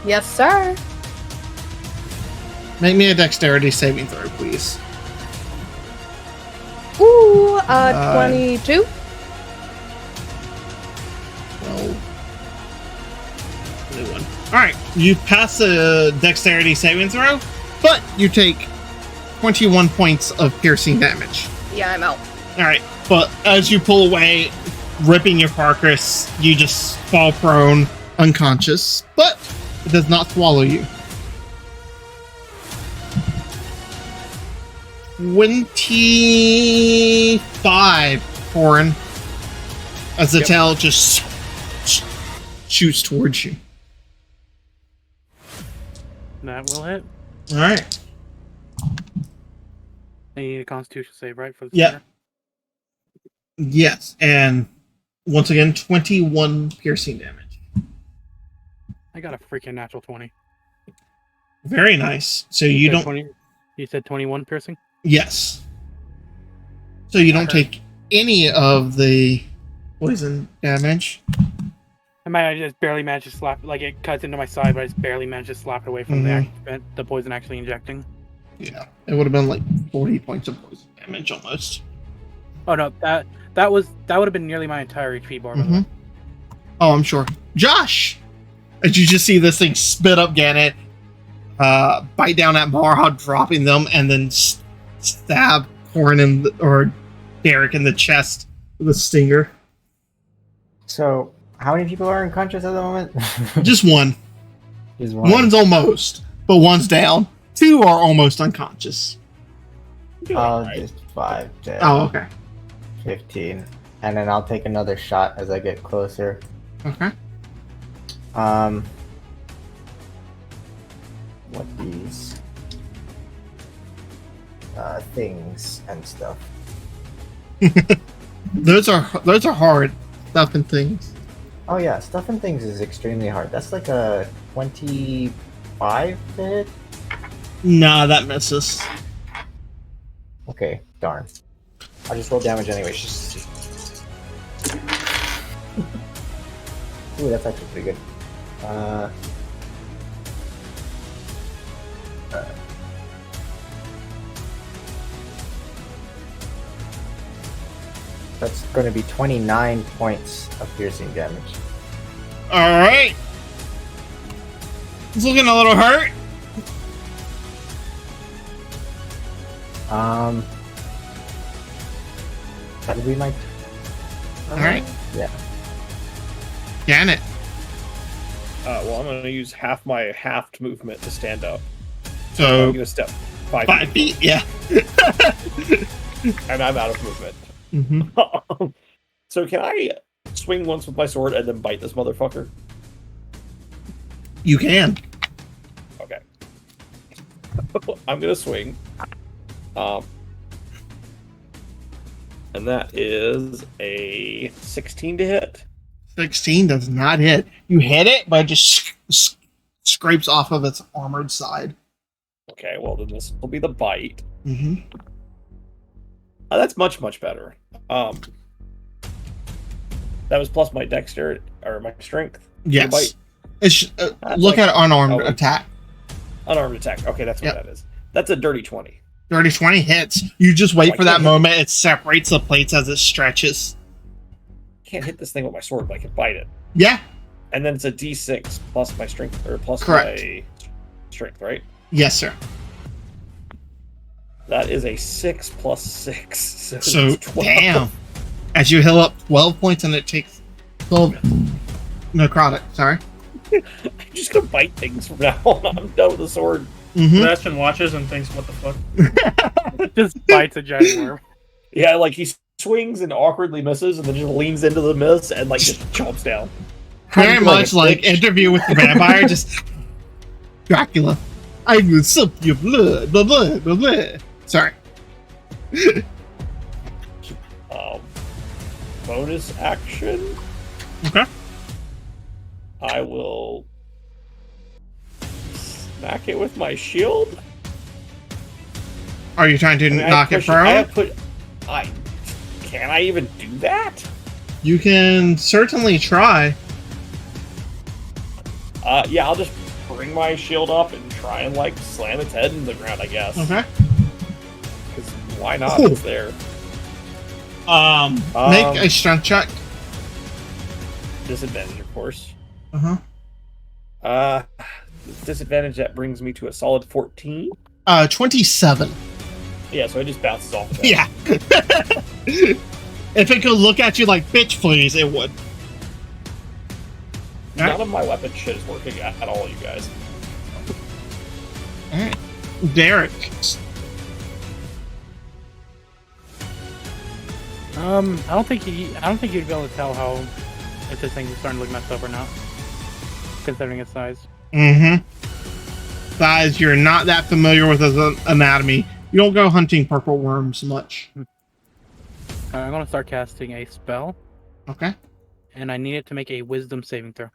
Yes, sir. Make me a dexterity saving throw, please. Ooh, 22. Well, 21. Alright, you pass the dexterity saving throw, but you take 21 points of piercing damage. Yeah, I'm out. Alright, but as you pull away, ripping your carcass, you just fall prone, unconscious, but it does not swallow you. 25, Corin, as the tail just shoots towards you. That will hit. Alright. I need a Constitution save, right? For the Yeah. center? Yes, and once again, 21 piercing damage. I got a freaking natural 20. Very nice. So you don't... 20, you said 21 piercing? Yes. So you don't heard. take any of the poison damage. I just barely managed to slap, like it cuts into my side, but I just barely managed to slap it away from the poison actually injecting. Yeah, it would have been like 40 points of poison damage almost. Oh no, that would have been nearly my entire HP bar. By the way. Oh, I'm sure. Josh! As you just see this thing spit up Gannett, bite down at Marha, dropping them, and then stab Corin or Derek in the chest with a stinger. So, how many people are unconscious at the moment? Just one. Just one. One's almost, but one's down. Two are almost unconscious. Just 5, 10, Oh, okay. 15. And then I'll take another shot as I get closer. Okay. What these things and stuff. Those are hard stuff and things. Oh yeah, stuff and things is extremely hard. That's like a 25 to hit. Nah, that misses. Okay, darn. I'll just roll damage anyway. Ooh, that's actually pretty good. That's going to be 29 points of piercing damage. Alright. It's looking a little hurt. That'll be my. Alright. Yeah. Gannett. Well, I'm going to use half my halved movement to stand up. I'm So going to step 5 5 feet, yeah. and I'm out of movement. Mm-hmm. So can I swing once with my sword and then bite this motherfucker? You can. Okay. I'm gonna swing. And that is a 16 to hit. 16 does not hit. You hit it, but it just scrapes off of its armored side. Okay, well then this will be the bite. Mm-hmm. That's much, much better. That was plus my dexterity or my strength. Yes. Bite. It's look at unarmed oh, attack. Unarmed attack. Okay, that's what that is. That's a dirty 20. Dirty 20 hits. You just wait for that can't moment. It separates the plates as it stretches. Can't hit this thing with my sword, but I can bite it. Yeah. And then it's a D6 plus my strength or plus Correct. my strength, right? Yes, sir. That is a 6 plus 6. So, it's 12. damn. As you heal up 12 points and it takes 12 necrotic, sorry. I'm just gonna bite things from now on. I'm done with the sword. Mm-hmm. Sebastian watches and thinks, "What the fuck?" Just bites a giant worm. Yeah, like he swings and awkwardly misses and then just leans into the miss and like just chomps down. Very much like Interview with the Vampire, just Dracula. I will suck your blood, blah, blah, blah, blah. Sorry. Bonus action. Okay. I will smack it with my shield. Are you trying to knock it prone? Can I even do that? You can certainly try. Yeah, I'll just bring my shield up and try and like slam its head into the ground, I guess. Okay. Because why not? Ooh. It's there. Make a strength check. Disadvantage, of course. Uh-huh. Disadvantage, that brings me to a solid 14. 27. Yeah, so it just bounces off of that. Yeah. If it could look at you like, bitch, please, it would. None of my weapon shit is working at all, you guys. Alright. Derek. I don't think you'd be able to tell how if this thing is starting to look messed up or not, considering its size. Mm-hmm. Size, you're not that familiar with its anatomy. You don't go hunting purple worms much. I'm gonna start casting a spell, Okay. and I need it to make a Wisdom saving throw.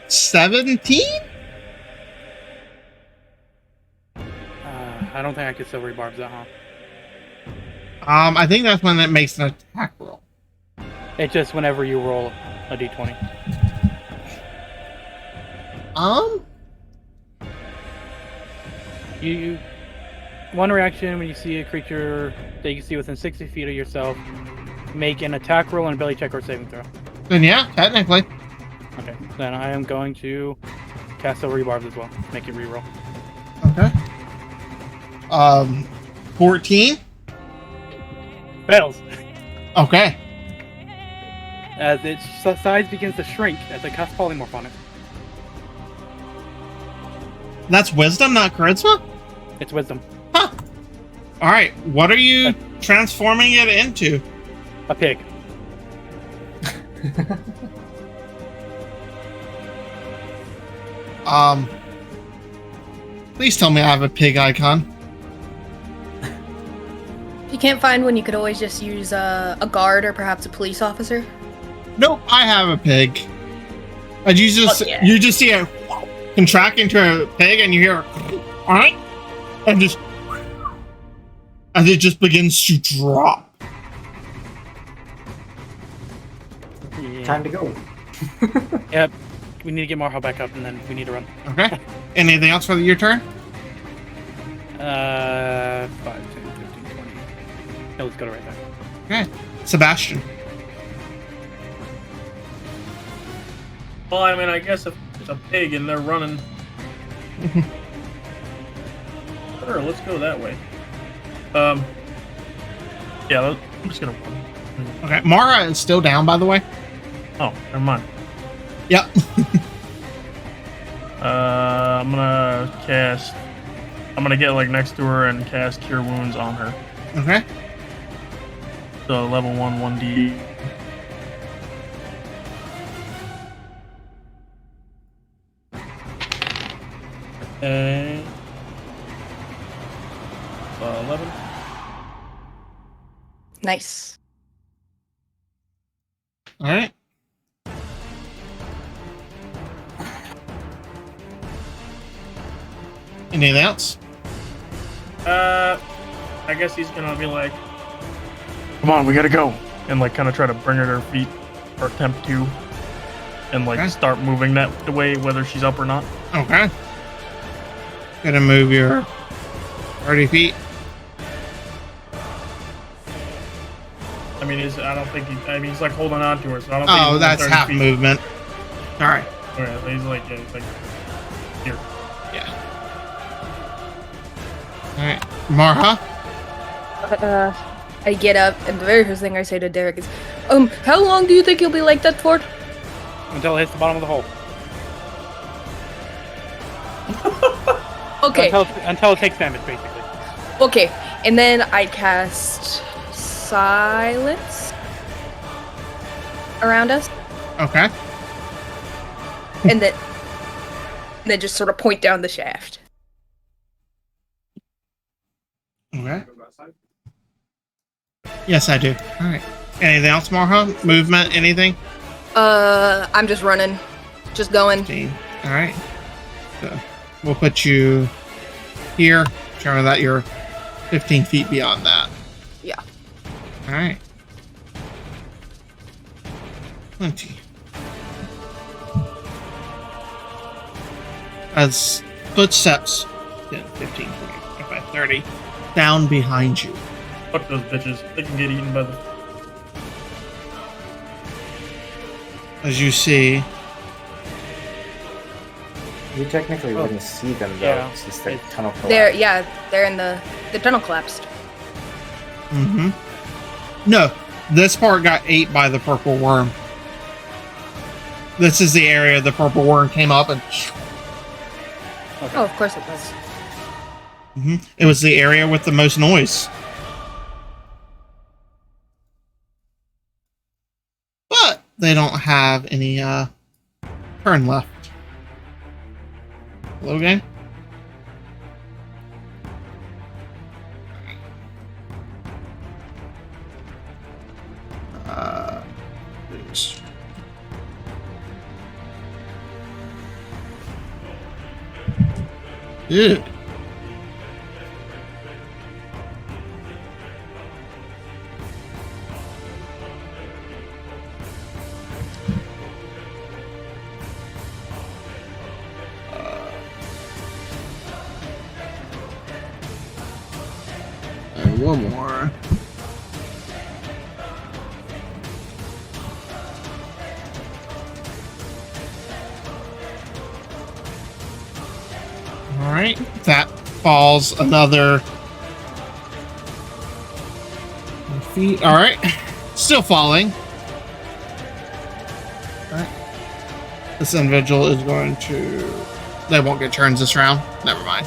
17? I don't think I could silvery barbs that, huh? I think that's when it makes an attack roll. It's just whenever you roll a d20. You one reaction when you see a creature that you can see within 60 feet of yourself, make an attack roll and a belly check or saving throw. Then yeah, technically. Okay, then I am going to cast silvery barbs as well. Make it reroll. Okay. 14? Fails. Okay. As its size begins to shrink as I cast polymorph on it. That's wisdom, not charisma? It's wisdom. Huh. Alright, what are you transforming it into? A pig. Please tell me I have a pig icon. If you can't find one, you could always just use a guard or perhaps a police officer. Nope, I have a pig. And you just yeah. you just see it contract into a pig and you hear alright? And just as it just begins to drop. Yeah. Time to go. Yep. We need to get Marho back up and then we need to run. Okay. Anything else for your turn? 5, 10, 15, 20. No, let's go to right there. Okay. Sebastian. Well, I mean, I guess if it's a pig and they're running, sure, let's go that way. Yeah, I'm just gonna run. Okay. Mara is still down, by the way. Oh, never mind. Yep. I'm gonna cast I'm gonna get like next to her and cast Cure Wounds on her. Okay. So level 1, 1d. And 11. Nice. All right. Anything else? I guess he's gonna be like, "Come on, we gotta go," and like kind of try to bring her to her feet, or attempt to, and like Okay. start moving that the way, whether she's up or not. Okay. Gonna move your 30 feet. I mean, I don't think he's like holding on to her, so I don't think. Oh, he's that's 30 half feet. movement. All right. Okay, so he's like, yeah, he's like, here. Yeah. All right. Marha. I get up, and the very first thing I say to Derek is, how long do you think you'll be like that for? Until it hits the bottom of the hole. Okay, Until it takes damage, basically. okay. And then I cast Silence around us, Okay. and then just sort of point down the shaft. Okay. Yes, I do. All right. Anything else, Marha? Movement? Anything? I'm just running. Just going. 15. All right. So we'll put you here. Remember that you're 15 feet beyond that. Yeah. All right. 20. As footsteps, 10, 15, 20, 25, 30, down behind you. Fuck those bitches. They can get eaten by the. As you see, You technically wouldn't see them though. Yeah. It's just the tunnel collapse. They're in the tunnel collapsed. no, this part got ate by the purple worm. This is the area the purple worm came up and Oh, of course it was. it was the area with the most noise. But they don't have any turn left. Hello, game? Please. Ew. And one more. All right, that falls another feet. All right, still falling. All right, this individual is going to. They won't get turns this round. Never mind.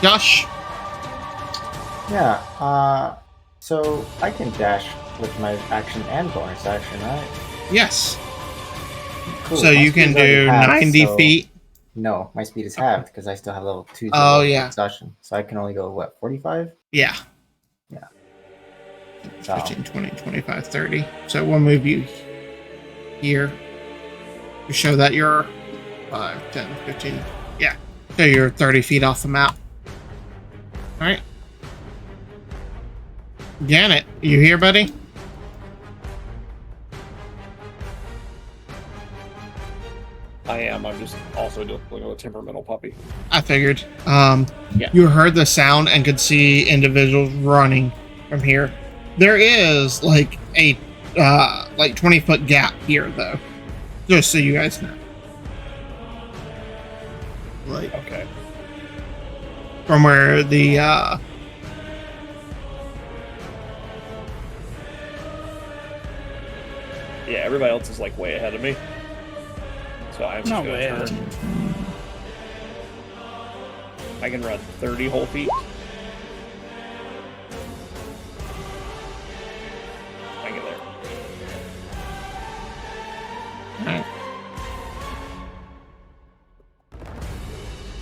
Josh. Yeah, so I can dash with my action and bonus action, right? Yes. Cool. So My you can speed's already do halved, 90 so- feet. No, my speed is halved because I still have level 2 Oh, yeah. exhaustion. So I can only go, what, 45? Yeah. Yeah. So, 15, 20, 25, 30. So we'll move you here to show that you're 5, 10, 15. Yeah. So you're 30 feet off the map. All right. Janet, you here, buddy? I am. I'm just also dealing with a temperamental puppy. I figured. Yeah. You heard the sound and could see individuals running from here. There is like a 20-foot gap here, though. Just so you guys know. Like Okay. from where the Yeah, everybody else is like way ahead of me. So I'm just Not gonna way turn. ahead. I can run 30 whole feet. I get there. Alright.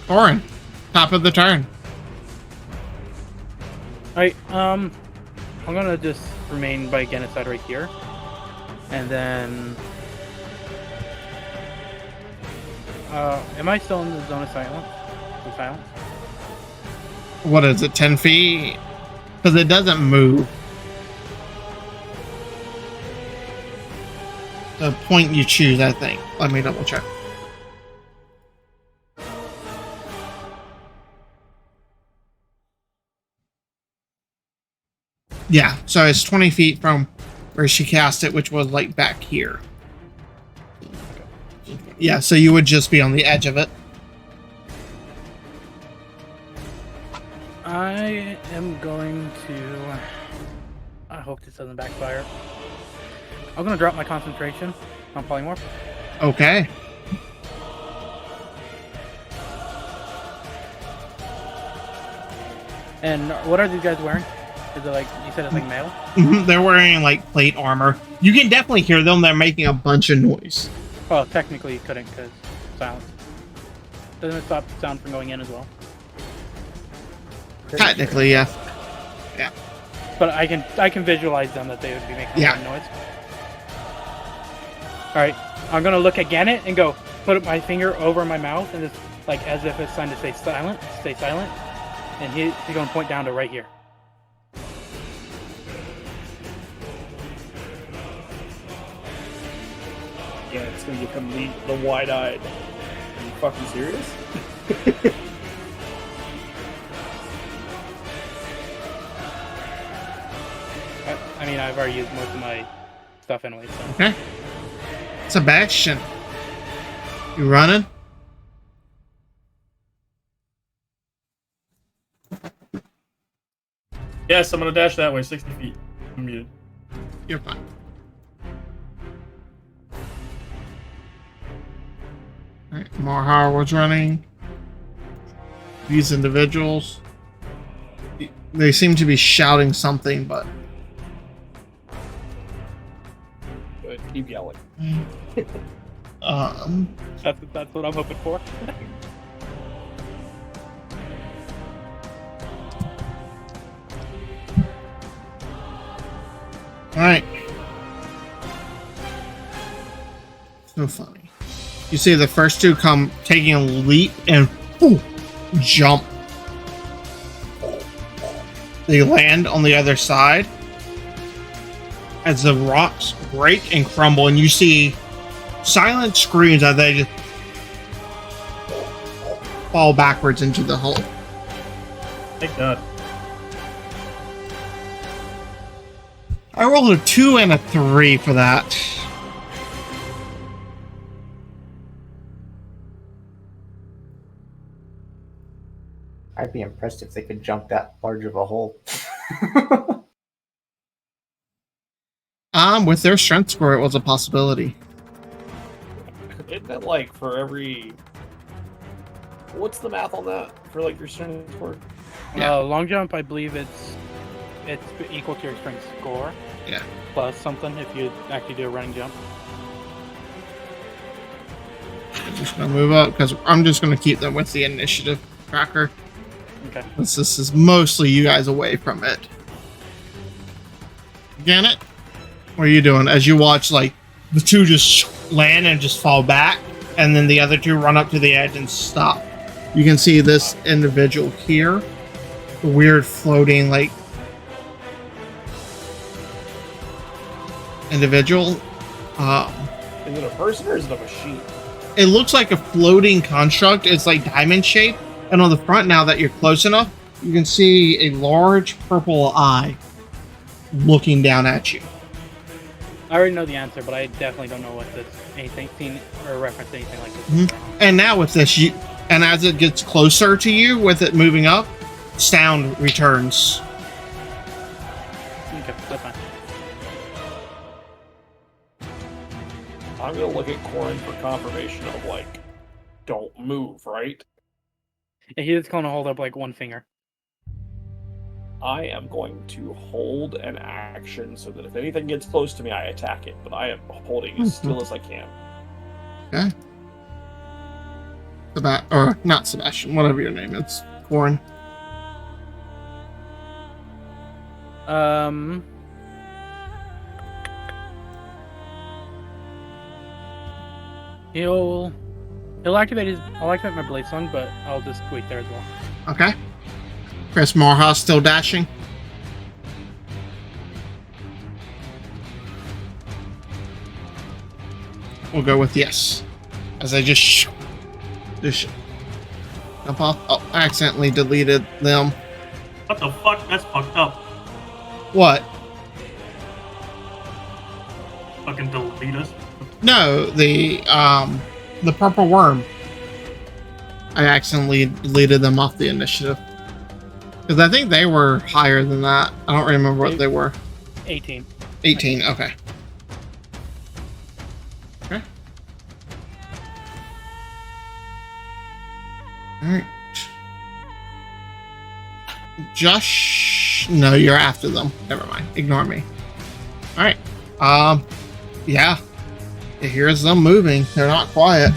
Orin, top of the turn. Alright, I'm gonna just remain by Gannett's side right here. And then... am I still in the zone of silence? The silence? What is it, 10 feet? Because it doesn't move. The point you choose, I think. Let me double check. Yeah, so it's 20 feet from where she cast it, which was like back here. Yeah, so you would just be on the edge of it. I am going to... I hope this doesn't backfire. I'm gonna drop my concentration on polymorph. Okay. And what are these guys wearing? Is it like, you said it's like mail? They're wearing like plate armor. You can definitely hear them. They're making a bunch of noise. Well, technically you couldn't because silence. Doesn't it stop sound from going in as well? Technically, yeah. But I can visualize them that they would be making Yeah. noise. Alright, I'm gonna look at it and go, put my finger over my mouth and just like as if it's trying to stay silent. And he's gonna point down to right here. Yeah, it's gonna become the wide-eyed. Are you fucking serious? I mean, I've already used most of my stuff anyway, so. Okay. Sebastian. You running? Yes, I'm gonna dash that way, 60 feet. I'm muted. You're fine. Alright, Marhar was running. These individuals. They seem to be shouting something, but... Good, keep yelling. That's what I'm hoping for. Alright. So funny. You see the first two come taking a leap and jump. They land on the other side as the rocks break and crumble, and you see silent screams as they just fall backwards into the hole. Thank God. I rolled a 2 and a 3 for that. I'd be impressed if they could jump that large of a hole. With their strength score, it was a possibility. Isn't it like for every... What's the math on that? For like your strength score? Yeah. Long jump, I believe it's equal to your strength score. Yeah. Plus something if you actually do a running jump. I'm just gonna move up because I'm just gonna keep them with the initiative tracker. Okay. This is mostly you guys away from it. Janet, what are you doing as you watch like the two just land and just fall back, and then the other two run up to the edge and stop? You can see this individual here, the weird floating like individual. Is it a person or is it a machine? It looks like a floating construct. It's like diamond shaped, and on the front, now that you're close enough, you can see a large purple eye looking down at you. I already know the answer, but I definitely don't know what this anything seen or referenced anything like this. Mm-hmm. And now with this, and as it gets closer to you, with it moving up, sound returns. Okay, that's fine. I'm gonna look at Corin for confirmation of like, don't move, right? And he's just gonna hold up like one finger. I am going to hold an action so that if anything gets close to me, I attack it. But I am holding as still as I can. Okay. Or not Sebastian, whatever your name is. Corin. He'll activate his. I'll activate my blade song, but I'll just wait there as well. Okay. Chris Morhaus still dashing. We'll go with yes. As I just jump off. Oh, I accidentally deleted them. What the fuck? That's fucked up. What? Fucking delete us. No, the purple worm. I accidentally deleted them off the initiative. Because I think they were higher than that. I don't remember what they were. 18. 18, okay. Okay. Alright. Josh... No, you're after them. Never mind. Ignore me. Alright. Yeah. It hears them moving. They're not quiet.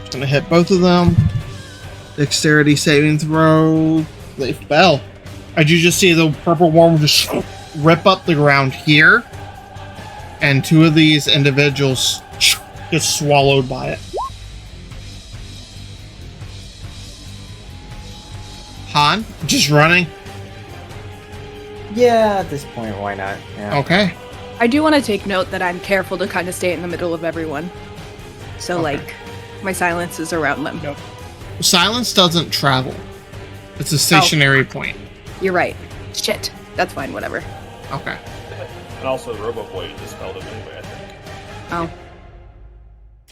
Just gonna hit both of them. Dexterity saving throw. They fell. Did you just see the purple worm just rip up the ground here? And two of these individuals get swallowed by it. Han, just running. Yeah, at this point, why not? Yeah. Okay. I do want to take note that I'm careful to kind of stay in the middle of everyone. So, Okay. like, my silence is around them. Nope. Silence doesn't travel. It's a stationary point. You're right. Shit. That's fine, whatever. Okay. And also, the Robo Boy dispelled him anyway, I think. Oh.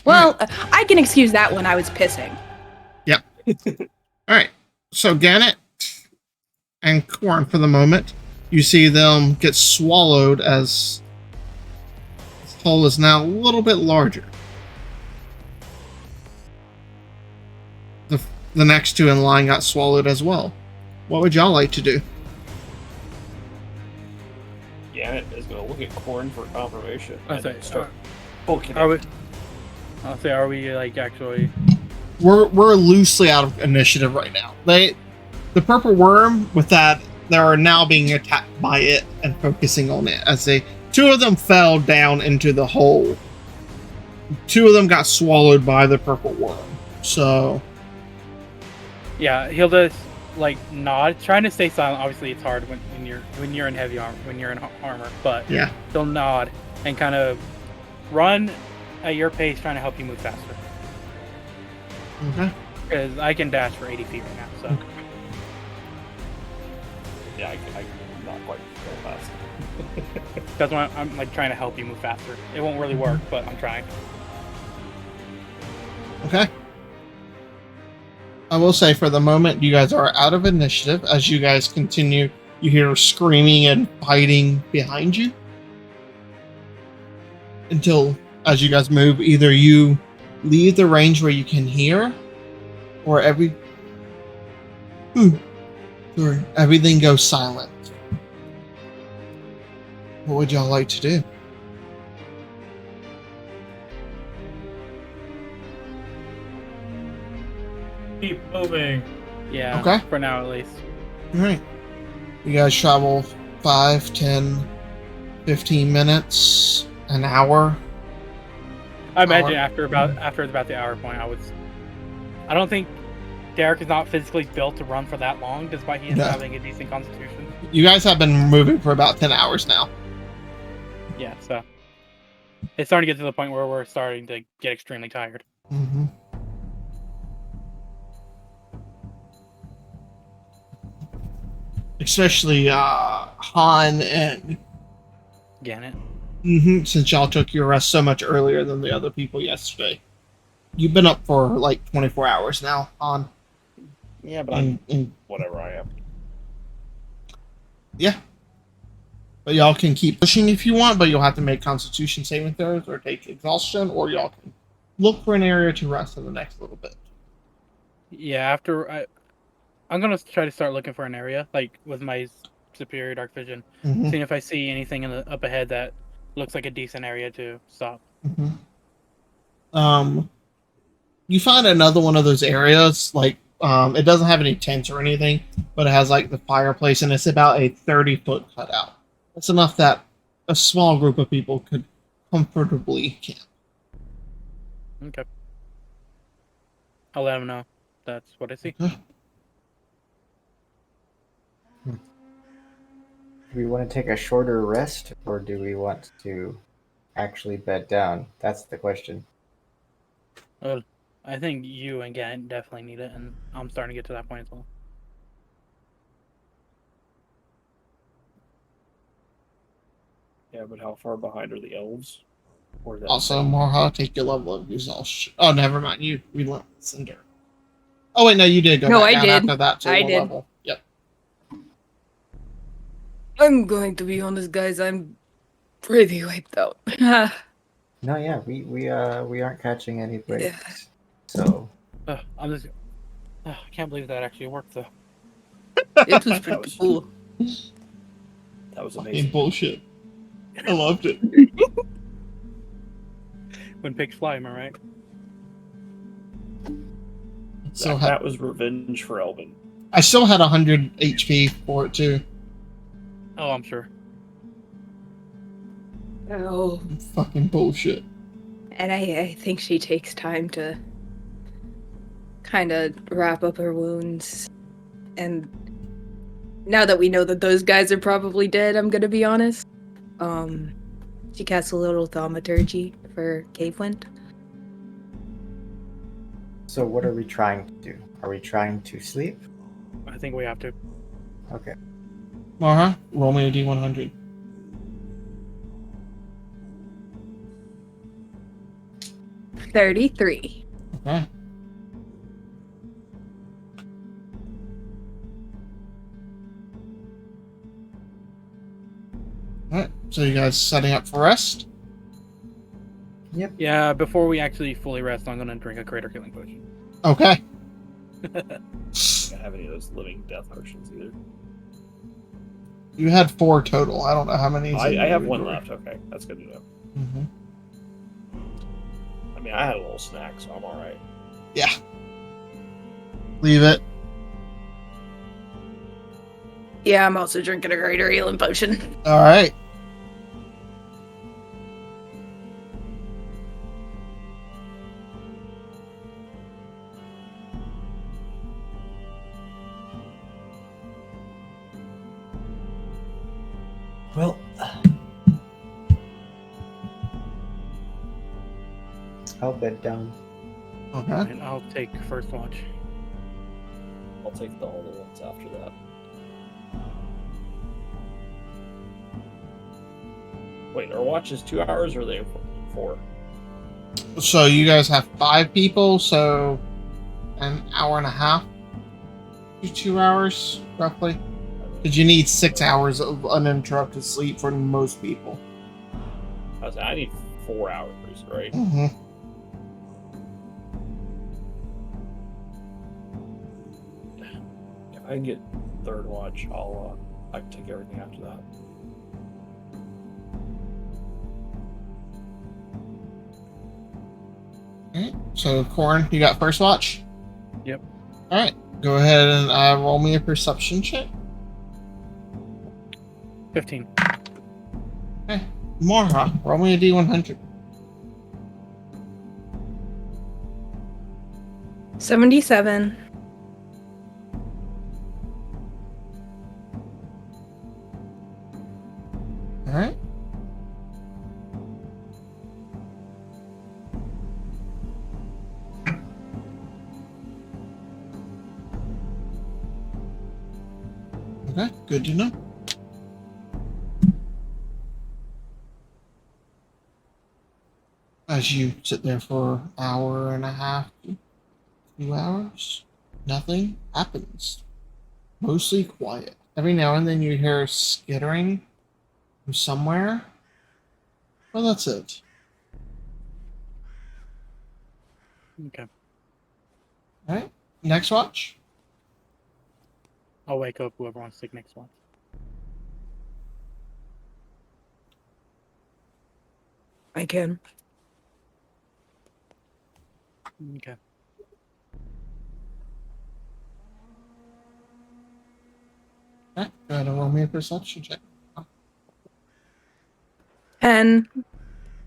Well, I can excuse that when I was pissing. Yep. Alright. So Gannett and Corn, for the moment, you see them get swallowed as this hole is now a little bit larger. The next two in line got swallowed as well. What would y'all like to do? Gannett is going to look at Corn for confirmation. I'll And say, then start poking Are we? it. I'll say, are we like actually? We're loosely out of initiative right now. The purple worm with that, they are now being attacked by it and focusing on it as two of them fell down into the hole. Two of them got swallowed by the purple worm. So Yeah, he'll just like nod, trying to stay silent. Obviously, it's hard when you're in heavy armor, when you're in armor. But yeah. he'll nod and kind of run at your pace, trying to help you move faster. Okay. Because I can dash for 80 feet right now, so. Yeah, I'm not quite so fast. That's why I'm like trying to help you move faster. It won't really work, but I'm trying. Okay. I will say for the moment, you guys are out of initiative. As you guys continue, you hear screaming and fighting behind you. Until, as you guys move, either you leave the range where you can hear, or everything goes silent. What would y'all like to do? Keep moving. Yeah. Okay. For now, at least. Alright. You guys travel 5, 10, 15 minutes, an hour. I imagine Hour. after about the hour point, I don't think Derek is not physically built to run for that long, despite he is No. having a decent constitution. You guys have been moving for about 10 hours now. Yeah, so it's starting to get to the point where we're starting to get extremely tired. Mm-hmm. Especially Han and Gannett. since y'all took your rest so much earlier than the other people yesterday. You've been up for like 24 hours now, Han. Yeah, but I'm And whatever I am. yeah. But y'all can keep pushing if you want, but you'll have to make Constitution saving throws or take exhaustion, or y'all can look for an area to rest in the next little bit. Yeah, I'm gonna try to start looking for an area, like with my superior dark vision, Mm-hmm. seeing if I see anything up ahead that looks like a decent area to stop. Mm-hmm. You find another one of those areas, like it doesn't have any tents or anything, but it has like the fireplace, and it's about a 30-foot cutout. That's enough that a small group of people could comfortably camp. Okay. I'll let him know. That's what I see. Okay. Do we want to take a shorter rest, or do we want to actually bed down? That's the question. Well, I think you and Gant definitely need it, and I'm starting to get to that point as well. Yeah, but how far behind are the elves? Or that Also, Morha, take your level of exhaustion. Oh, never mind. You relentless endure. Oh wait, no, you did go No, back I down did. after that to I one did. level. Yep. I'm going to be honest, guys. I'm pretty wiped out. No, yeah, we aren't catching any breaks. Yeah. So I'm just. I can't believe that actually worked though. It was That pretty was- cool. That was Fucking amazing. bullshit. I loved it. When pigs fly, am I right? So That was revenge for Elvin. I still had 100 HP for it too. Oh, I'm sure. Oh, Fucking bullshit. and I think she takes time to kind of wrap up her wounds. And now that we know that those guys are probably dead, I'm gonna be honest. She casts a little thaumaturgy for Cave Wind. so what are we trying to do? Are we trying to sleep? I think we have to. Okay. Morha, roll me a D100. 33. Okay. Alright, so you guys setting up for rest? Yeah, before we actually fully rest, I'm gonna drink a crater killing potion. Okay. I don't have any of those living death potions either. You had 4 total. I don't know how many. I have one left. Okay, that's good to know. Mm-hmm. I mean, I had a little snack, so I'm all right. Yeah. Leave it. Yeah, I'm also drinking a greater healing potion. Alright. Well, I'll bed down. Okay. And I'll take first watch. I'll take all the ones after that. Wait, our watch is 2 hours, or are they 4? So you guys have 5 people, so an hour and a half to 2 hours, roughly. Because you need 6 hours of uninterrupted sleep for most people. I need 4 hours, right? Mm-hmm. If I can get third watch, I can take everything after that. Alright, so Corn, you got first watch? Yep. Alright, go ahead and roll me a perception check. 15. Okay. Morha, roll me a D100. 77. Alright. Okay, good to know. As you sit there for an hour and a half, 2 hours, nothing happens. Mostly quiet. Every now and then you hear skittering from somewhere. Well, that's it. Okay. Alright. Next watch. I'll wake up whoever wants to take next one. I can. Okay. Okay. Go ahead and roll me a perception check. 10.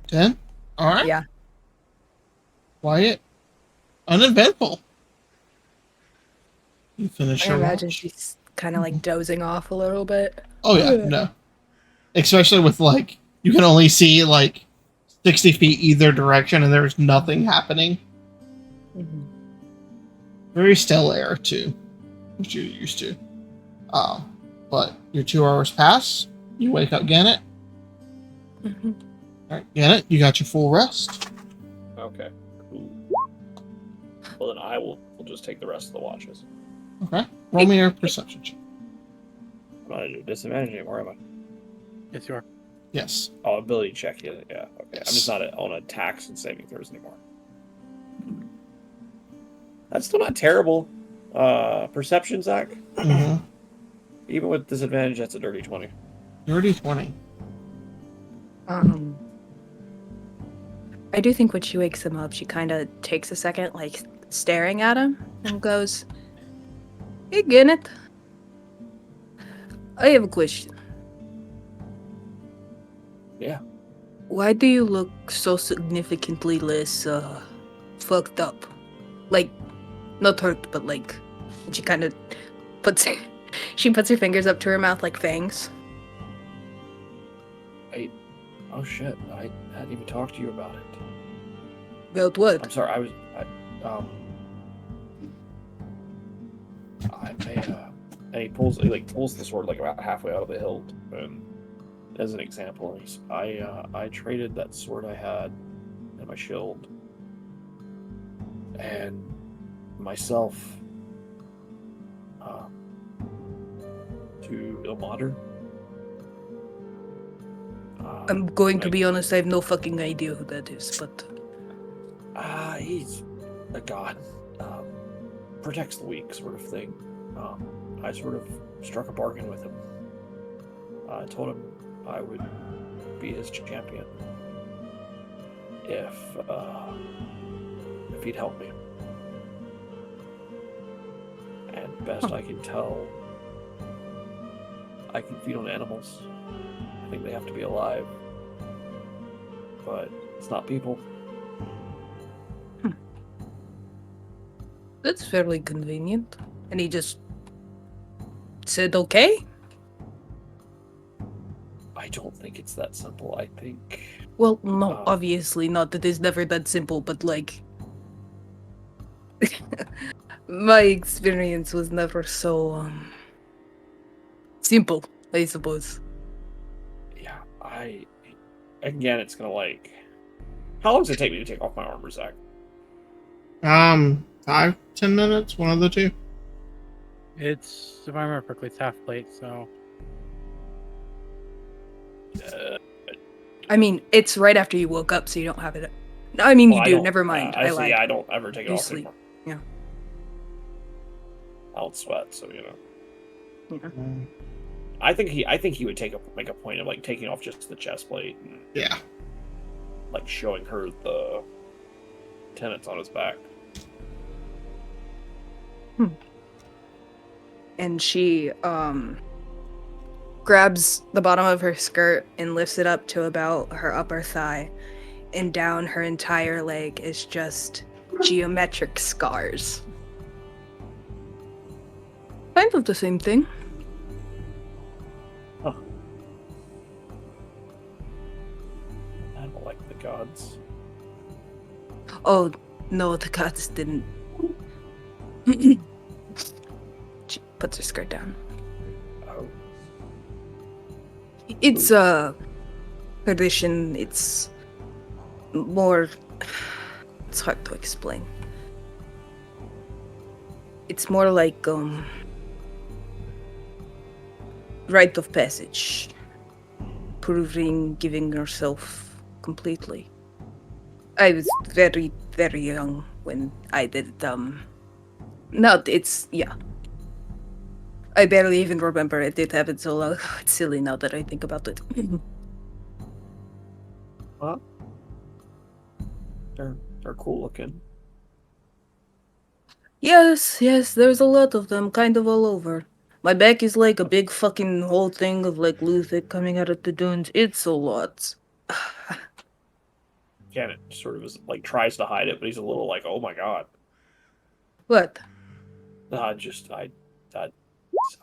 10? Alright. Yeah. Quiet. Uneventful. You finish I your imagine watch. she's kind of like dozing off a little bit. Oh yeah, no. Especially with like you can only see like 60 feet either direction and there's nothing happening. Mhm. Very still air too, which you're used to. But your 2 hours pass. You wake up Gannett. Mhm. Alright, Gannett, you got your full rest. Okay. Cool. Well, then I will just take the rest of the watches. Okay. Roll me your perception check. I'm not at a disadvantage anymore, am I? Yes, you are. Yes. Oh, ability check. Yeah. Okay. Yes. I'm just not on attacks and saving throws anymore. That's still not terrible. Perception, Zach. Mm-hmm. Even with disadvantage, that's a dirty 20. Dirty 20. I do think when she wakes him up, she kind of takes a second, like staring at him, and goes, "Hey, Gennett, I have a question. Yeah. Why do you look so significantly less fucked up? Like, not hurt, but like." And she kind of puts her fingers up to her mouth like fangs. Oh shit! I hadn't even talked to you about it. About what? I'm sorry. And he pulls the sword like about halfway out of the hilt. And as an example, I traded that sword I had and my shield and myself to Ilmater. I'm going to be honest, I have no fucking idea who that is, but... He's a god. Protects the weak sort of thing. I sort of struck a bargain with him. I told him I would be his champion if he'd help me. And best I can tell, I can feed on animals. I think they have to be alive. But it's not people. That's fairly convenient. And he just said okay? I don't think it's that simple. I think... Well, no, obviously not. It is never that simple, but like... my experience was never so, simple, I suppose. Yeah, Again, it's gonna like... How long does it take me to take off my armor, Zach? 5-10 minutes, one of the two. It's, if I remember correctly, it's half plate, so... I mean, it's right after you woke up, so you don't have it. No, I mean, Well, you I do. don't- Never mind. I lied. Yeah, I don't ever take it You off sleep. anymore. Yeah. I don't sweat, so you know. Yeah. I think he would make a point of like taking off just the chest plate and Yeah. like showing her the tenets on his back. And she grabs the bottom of her skirt and lifts it up to about her upper thigh, and down her entire leg is just geometric scars. Kind of the same thing. Huh. I don't like the gods. Oh no, the gods didn't. She puts her skirt down. Oh. It's a tradition. It's more. It's hard to explain. It's more like rite of passage, giving yourself completely. I was very, very young when I did no, yeah. I barely even remember it did happen so long. It's silly now that I think about it. Well, they're cool looking. Yes, there's a lot of them, kind of all over. My back is like a big fucking whole thing of like Luthic coming out of the dunes. It's a lot. Janet sort of is like tries to hide it, but he's a little like, oh my god. What?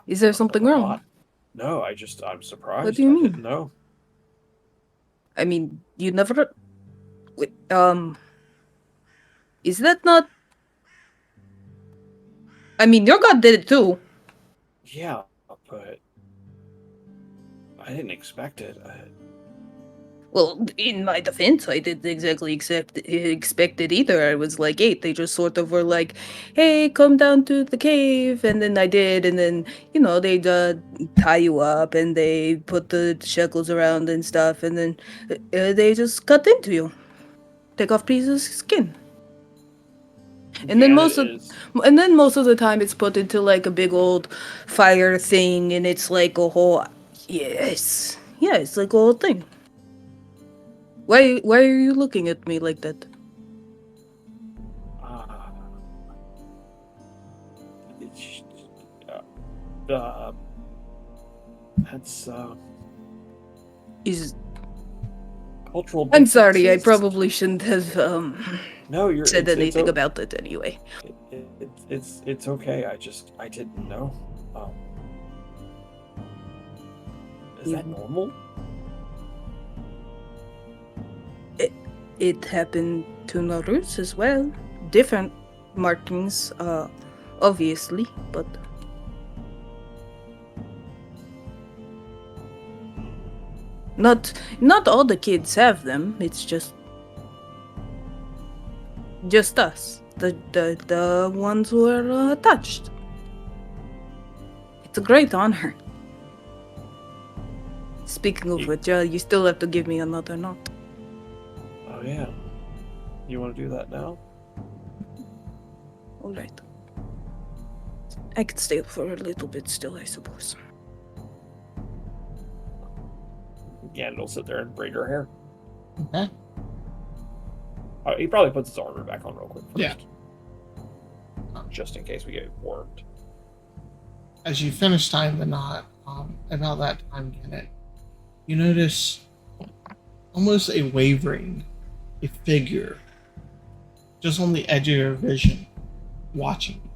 Is there something wrong? No, I'm surprised. What do you mean? Didn't know. I mean, you never. Wait, is that not? I mean, your god did it too. Yeah, but I didn't expect it. Well, in my defense, I didn't exactly expect it either. I was like 8. They just sort of were like, hey, come down to the cave. And then I did. And then, they tie you up and they put the shackles around and stuff. And then they just cut into you. Take off pieces of skin. And then most of the time it's put into like a big old fire thing. And it's like a whole... Yes. Yeah, it's like a whole thing. Why are you looking at me like that? That's Is cultural. I'm sorry, I probably shouldn't have no, you're said anything about it anyway. It's okay. I didn't know. Is that normal? It happened to Norus as well. Different markings, obviously, but not all the kids have them. It's just us, the ones who are touched. It's a great honor. Speaking of which, you still have to give me another knot. Oh yeah. You want to do that now? All right. I could stay up for a little bit still, I suppose. Yeah, and he'll sit there and braid her hair. Okay. He probably puts his armor back on real quick first. Yeah. Just in case we get warmed. As you finish tying the knot, about that time, Janet, you notice almost a wavering, a figure, just on the edge of your vision, watching you.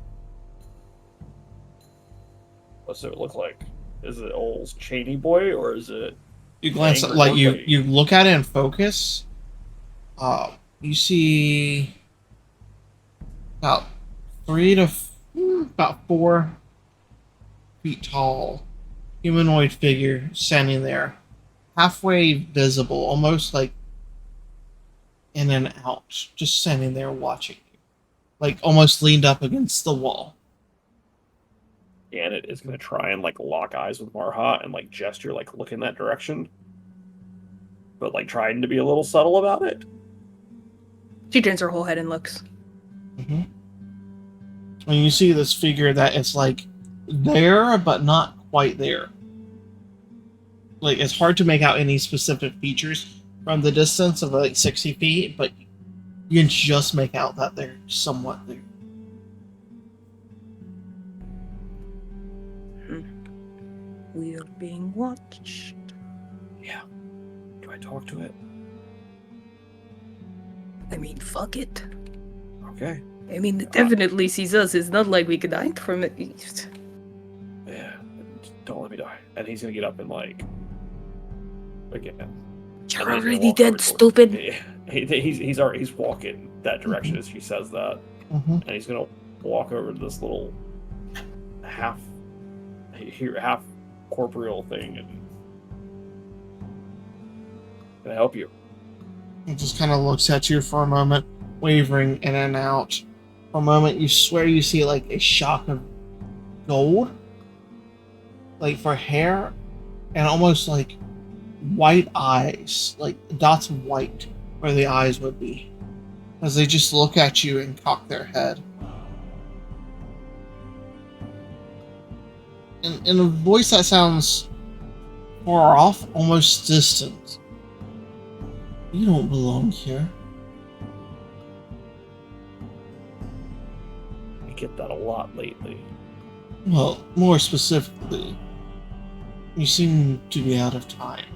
What's it look like? Is it old Cheney boy, or is it... You glance at, like, you look at it and focus. You see about 4 feet tall humanoid figure standing there, halfway visible, almost like in and out, just standing there watching you, like almost leaned up against the wall. Janet is going to try and like lock eyes with Marha and like gesture, like look in that direction, but like trying to be a little subtle about it. She turns her whole head and looks. Mm-hmm. When you see this figure that it's like there, but not quite there. Like, it's hard to make out any specific features from the distance of like 60 feet, but you can just make out that they're somewhat there. We are being watched. Yeah. Do I talk to it? I mean, fuck it. Okay. I mean, it definitely sees us. It's not like we could hide from it. Yeah. Don't let me die. And he's gonna get up and like again. You're already dead, stupid. He's walking that direction as she says that, and he's gonna walk over to this little half corporeal thing and can I help you? It just kind of looks at you for a moment, wavering in and out. For a moment, you swear you see like a shock of gold, like for hair, and almost like white eyes, like dots of white where the eyes would be. as they just look at you and cock their head. In a voice that sounds far off, almost distant. You don't belong here. I get that a lot lately. Well, more specifically, you seem to be out of time.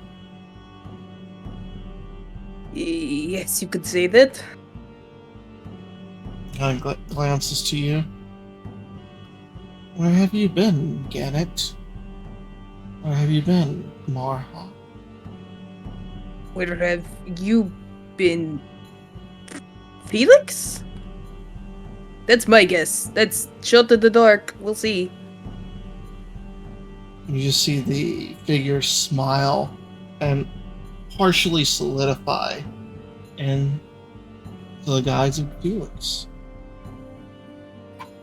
Yes, you could say that. Kind of glances to you. Where have you been, Gannet? Where have you been, Marha? Where have you been, Felix? That's my guess. That's shot in the dark. We'll see. You just see the figure smile and partially solidify in the guise of Felix.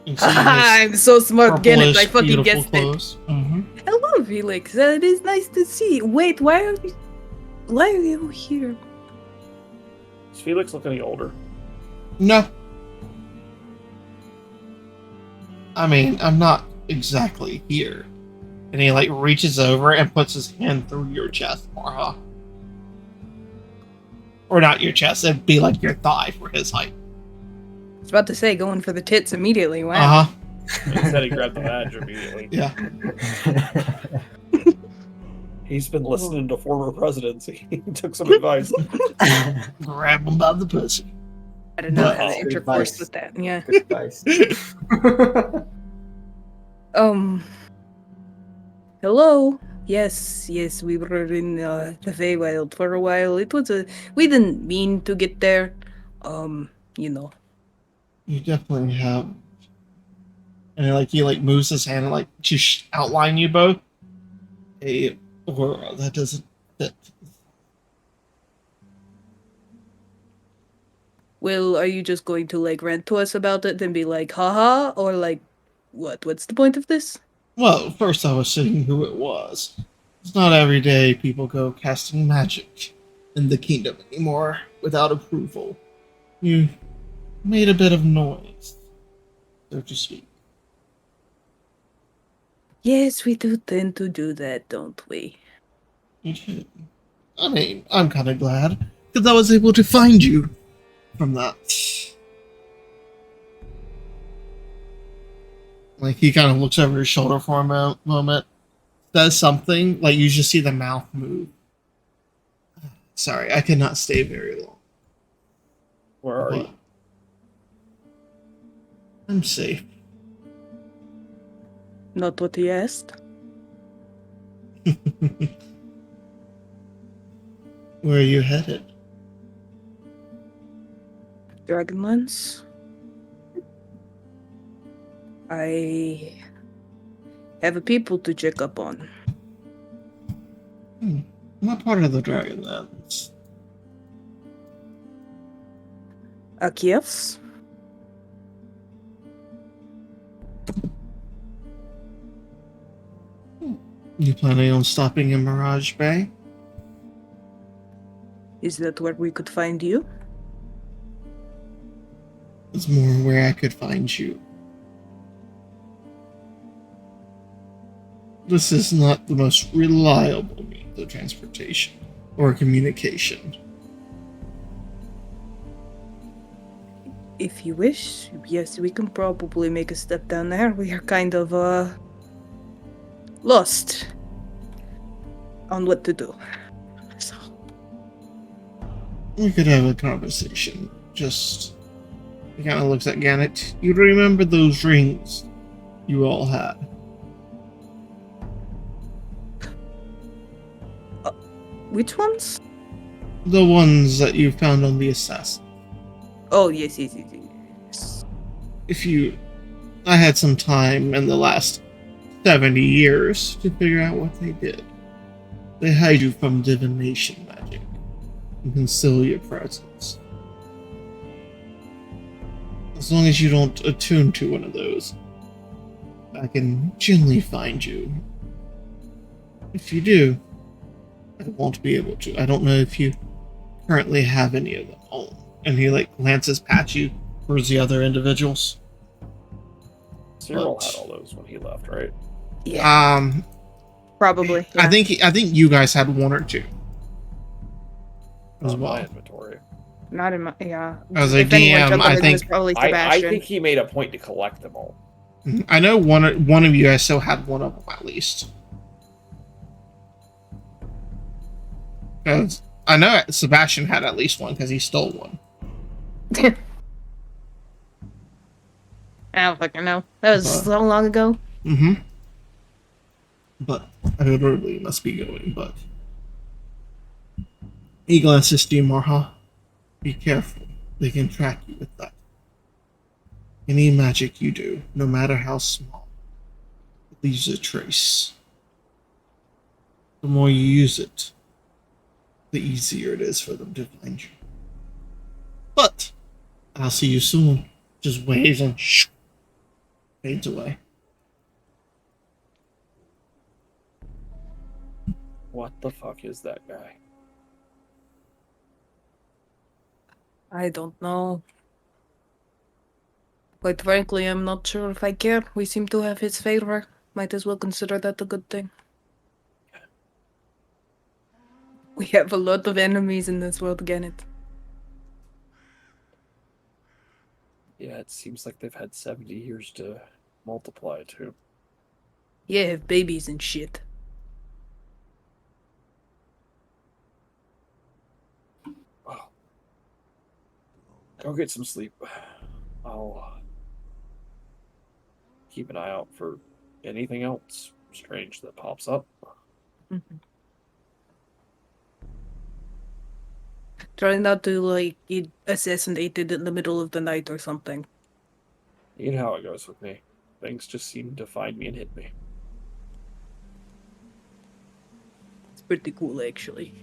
You see his I'm so smart, Gannet. I purplish, fucking beautiful guessed it. clothes. Mhm. Hello, Felix. It is nice to see. Wait, why are you here? Does Felix look any older? No. I mean, I'm not exactly here. And he reaches over and puts his hand through your chest, Marha. Or not your chest, it'd be like your thigh for his height. I was about to say, going for the tits immediately. Wow. Uh-huh. Instead, he grabbed the badge immediately. Yeah. He's been listening to former presidents. He took some advice. Grab him by the pussy. I don't know how Good to intercourse advice. with that. Yeah. Good advice. Hello. Yes, we were in the Feywild for a while. We didn't mean to get there. You know. You definitely have. And he moves his hand and to outline you both. A aura that doesn't fit. Well, are you just going to rant to us about it and be like, haha, or what? What's the point of this? Well, first I was saying who it was. It's not every day people go casting magic in the kingdom anymore without approval. You made a bit of noise, so to speak. Yes, we do tend to do that, don't we? You did. I mean, I'm kind of glad because I was able to find you from that. He kind of looks over his shoulder for a moment, says something, you just see the mouth move. Sorry, I could not stay very long. Where are you? I'm safe. Not what he asked. Where are you headed? Dragonlance. I have a people to check up on. What part of the Dragonlands? Akievs? You planning on stopping in Mirage Bay? Is that where we could find you? It's more where I could find you. This is not the most reliable means of transportation or communication. If you wish, yes, we can probably make a step down there. We are kind of, lost on what to do. So. We could have a conversation. He kind of looks at Gannet. You remember those rings you all had? Which ones? The ones that you found on the assassin. Oh, yes. I had some time in the last 70 years to figure out what they did. They hide you from divination magic and conceal your presence. As long as you don't attune to one of those, I can gently find you. If you do, I won't be able to. I don't know if you currently have any of them home. And he like glances past you towards the other individuals. Cyril But- had all those when he left, right? Yeah, probably. I Yeah. think you guys had one or two as Not in my well. inventory. Not in my. Yeah. As a If anyone DM, took I them, it was think- probably I Sebastian. think he made a point to collect them all. I know one of you guys still had one of them at least. 'Cause I know Sebastian had at least one because he stole one. I don't fucking know. That was Uh, so long ago. Mm-hmm. But I literally must be going. But he glances to you, Marha. Be careful. They can track you with that. Any magic you do, no matter how small, it leaves a trace. The more you use it, the easier it is for them to find you. But I'll see you soon. Just waves and fades away. What the fuck is that guy? I don't know. Quite frankly, I'm not sure if I care. We seem to have his favor. Might as well consider that a good thing. We have a lot of enemies in this world, Gannet. Yeah, it seems like they've had 70 years to multiply too. Yeah, have babies and shit. Oh. Go get some sleep. I'll keep an eye out for anything else strange that pops up. Mhm. Try not to, like, get assassinated in the middle of the night or something. You know how it goes with me. Things just seem to find me and hit me. It's pretty cool, actually.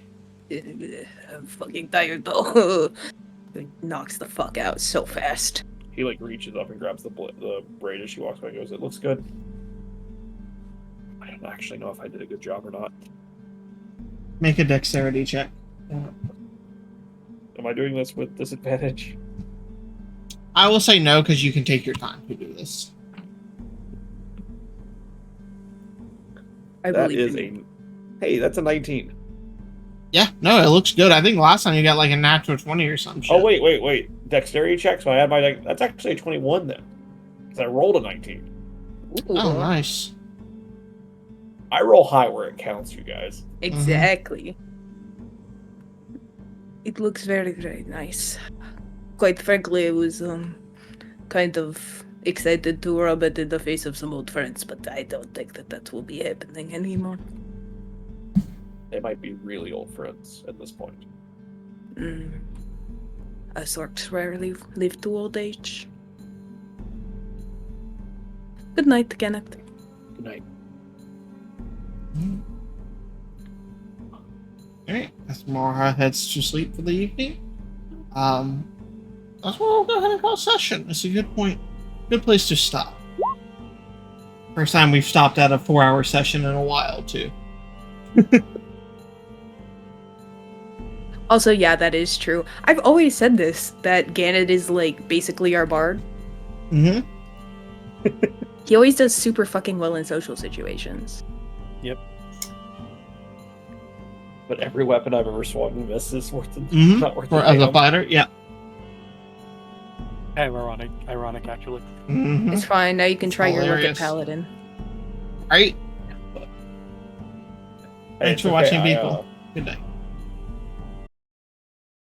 I'm fucking tired, though. It knocks the fuck out so fast. He like reaches up and grabs the braid as she walks by and goes, "It looks good." I don't actually know if I did a good job or not. Make a dexterity check. Am I doing this with disadvantage? I will say no because you can take your time to do this. I That believe is in you. Hey, that's a 19. Yeah, no, it looks good. I think last time you got like a natural 20 or some shit. Oh wait. Dexterity check. So I had my that's actually a 21 then, because I rolled a 19. Ooh, Oh, nice. I roll high where it counts, you guys. exactly. It looks very, very nice. Quite frankly, I was kind of excited to rub it in the face of some old friends, but I don't think that will be happening anymore. They might be really old friends at this point. Us orcs rarely live to old age. Good night, Kenneth. Good night. Alright, as Mara heads to sleep for the evening, that's where we'll go ahead and call session. It's a good point. Good place to stop. First time we've stopped at a 4-hour session in a while, too. Also, yeah, that is true. I've always said this, that Gannet is, like, basically our bard. Mm-hmm. He always does super fucking well in social situations. But every weapon I've ever swung and missed is worth it. Mm-hmm. Not worth For, it. as a fighter, yeah. Kind of ironic actually. Mm-hmm. It's fine, now you can try your luck at Hilarious. Paladin. Alright, Hey, thanks it's for okay, watching, I, people. Good night.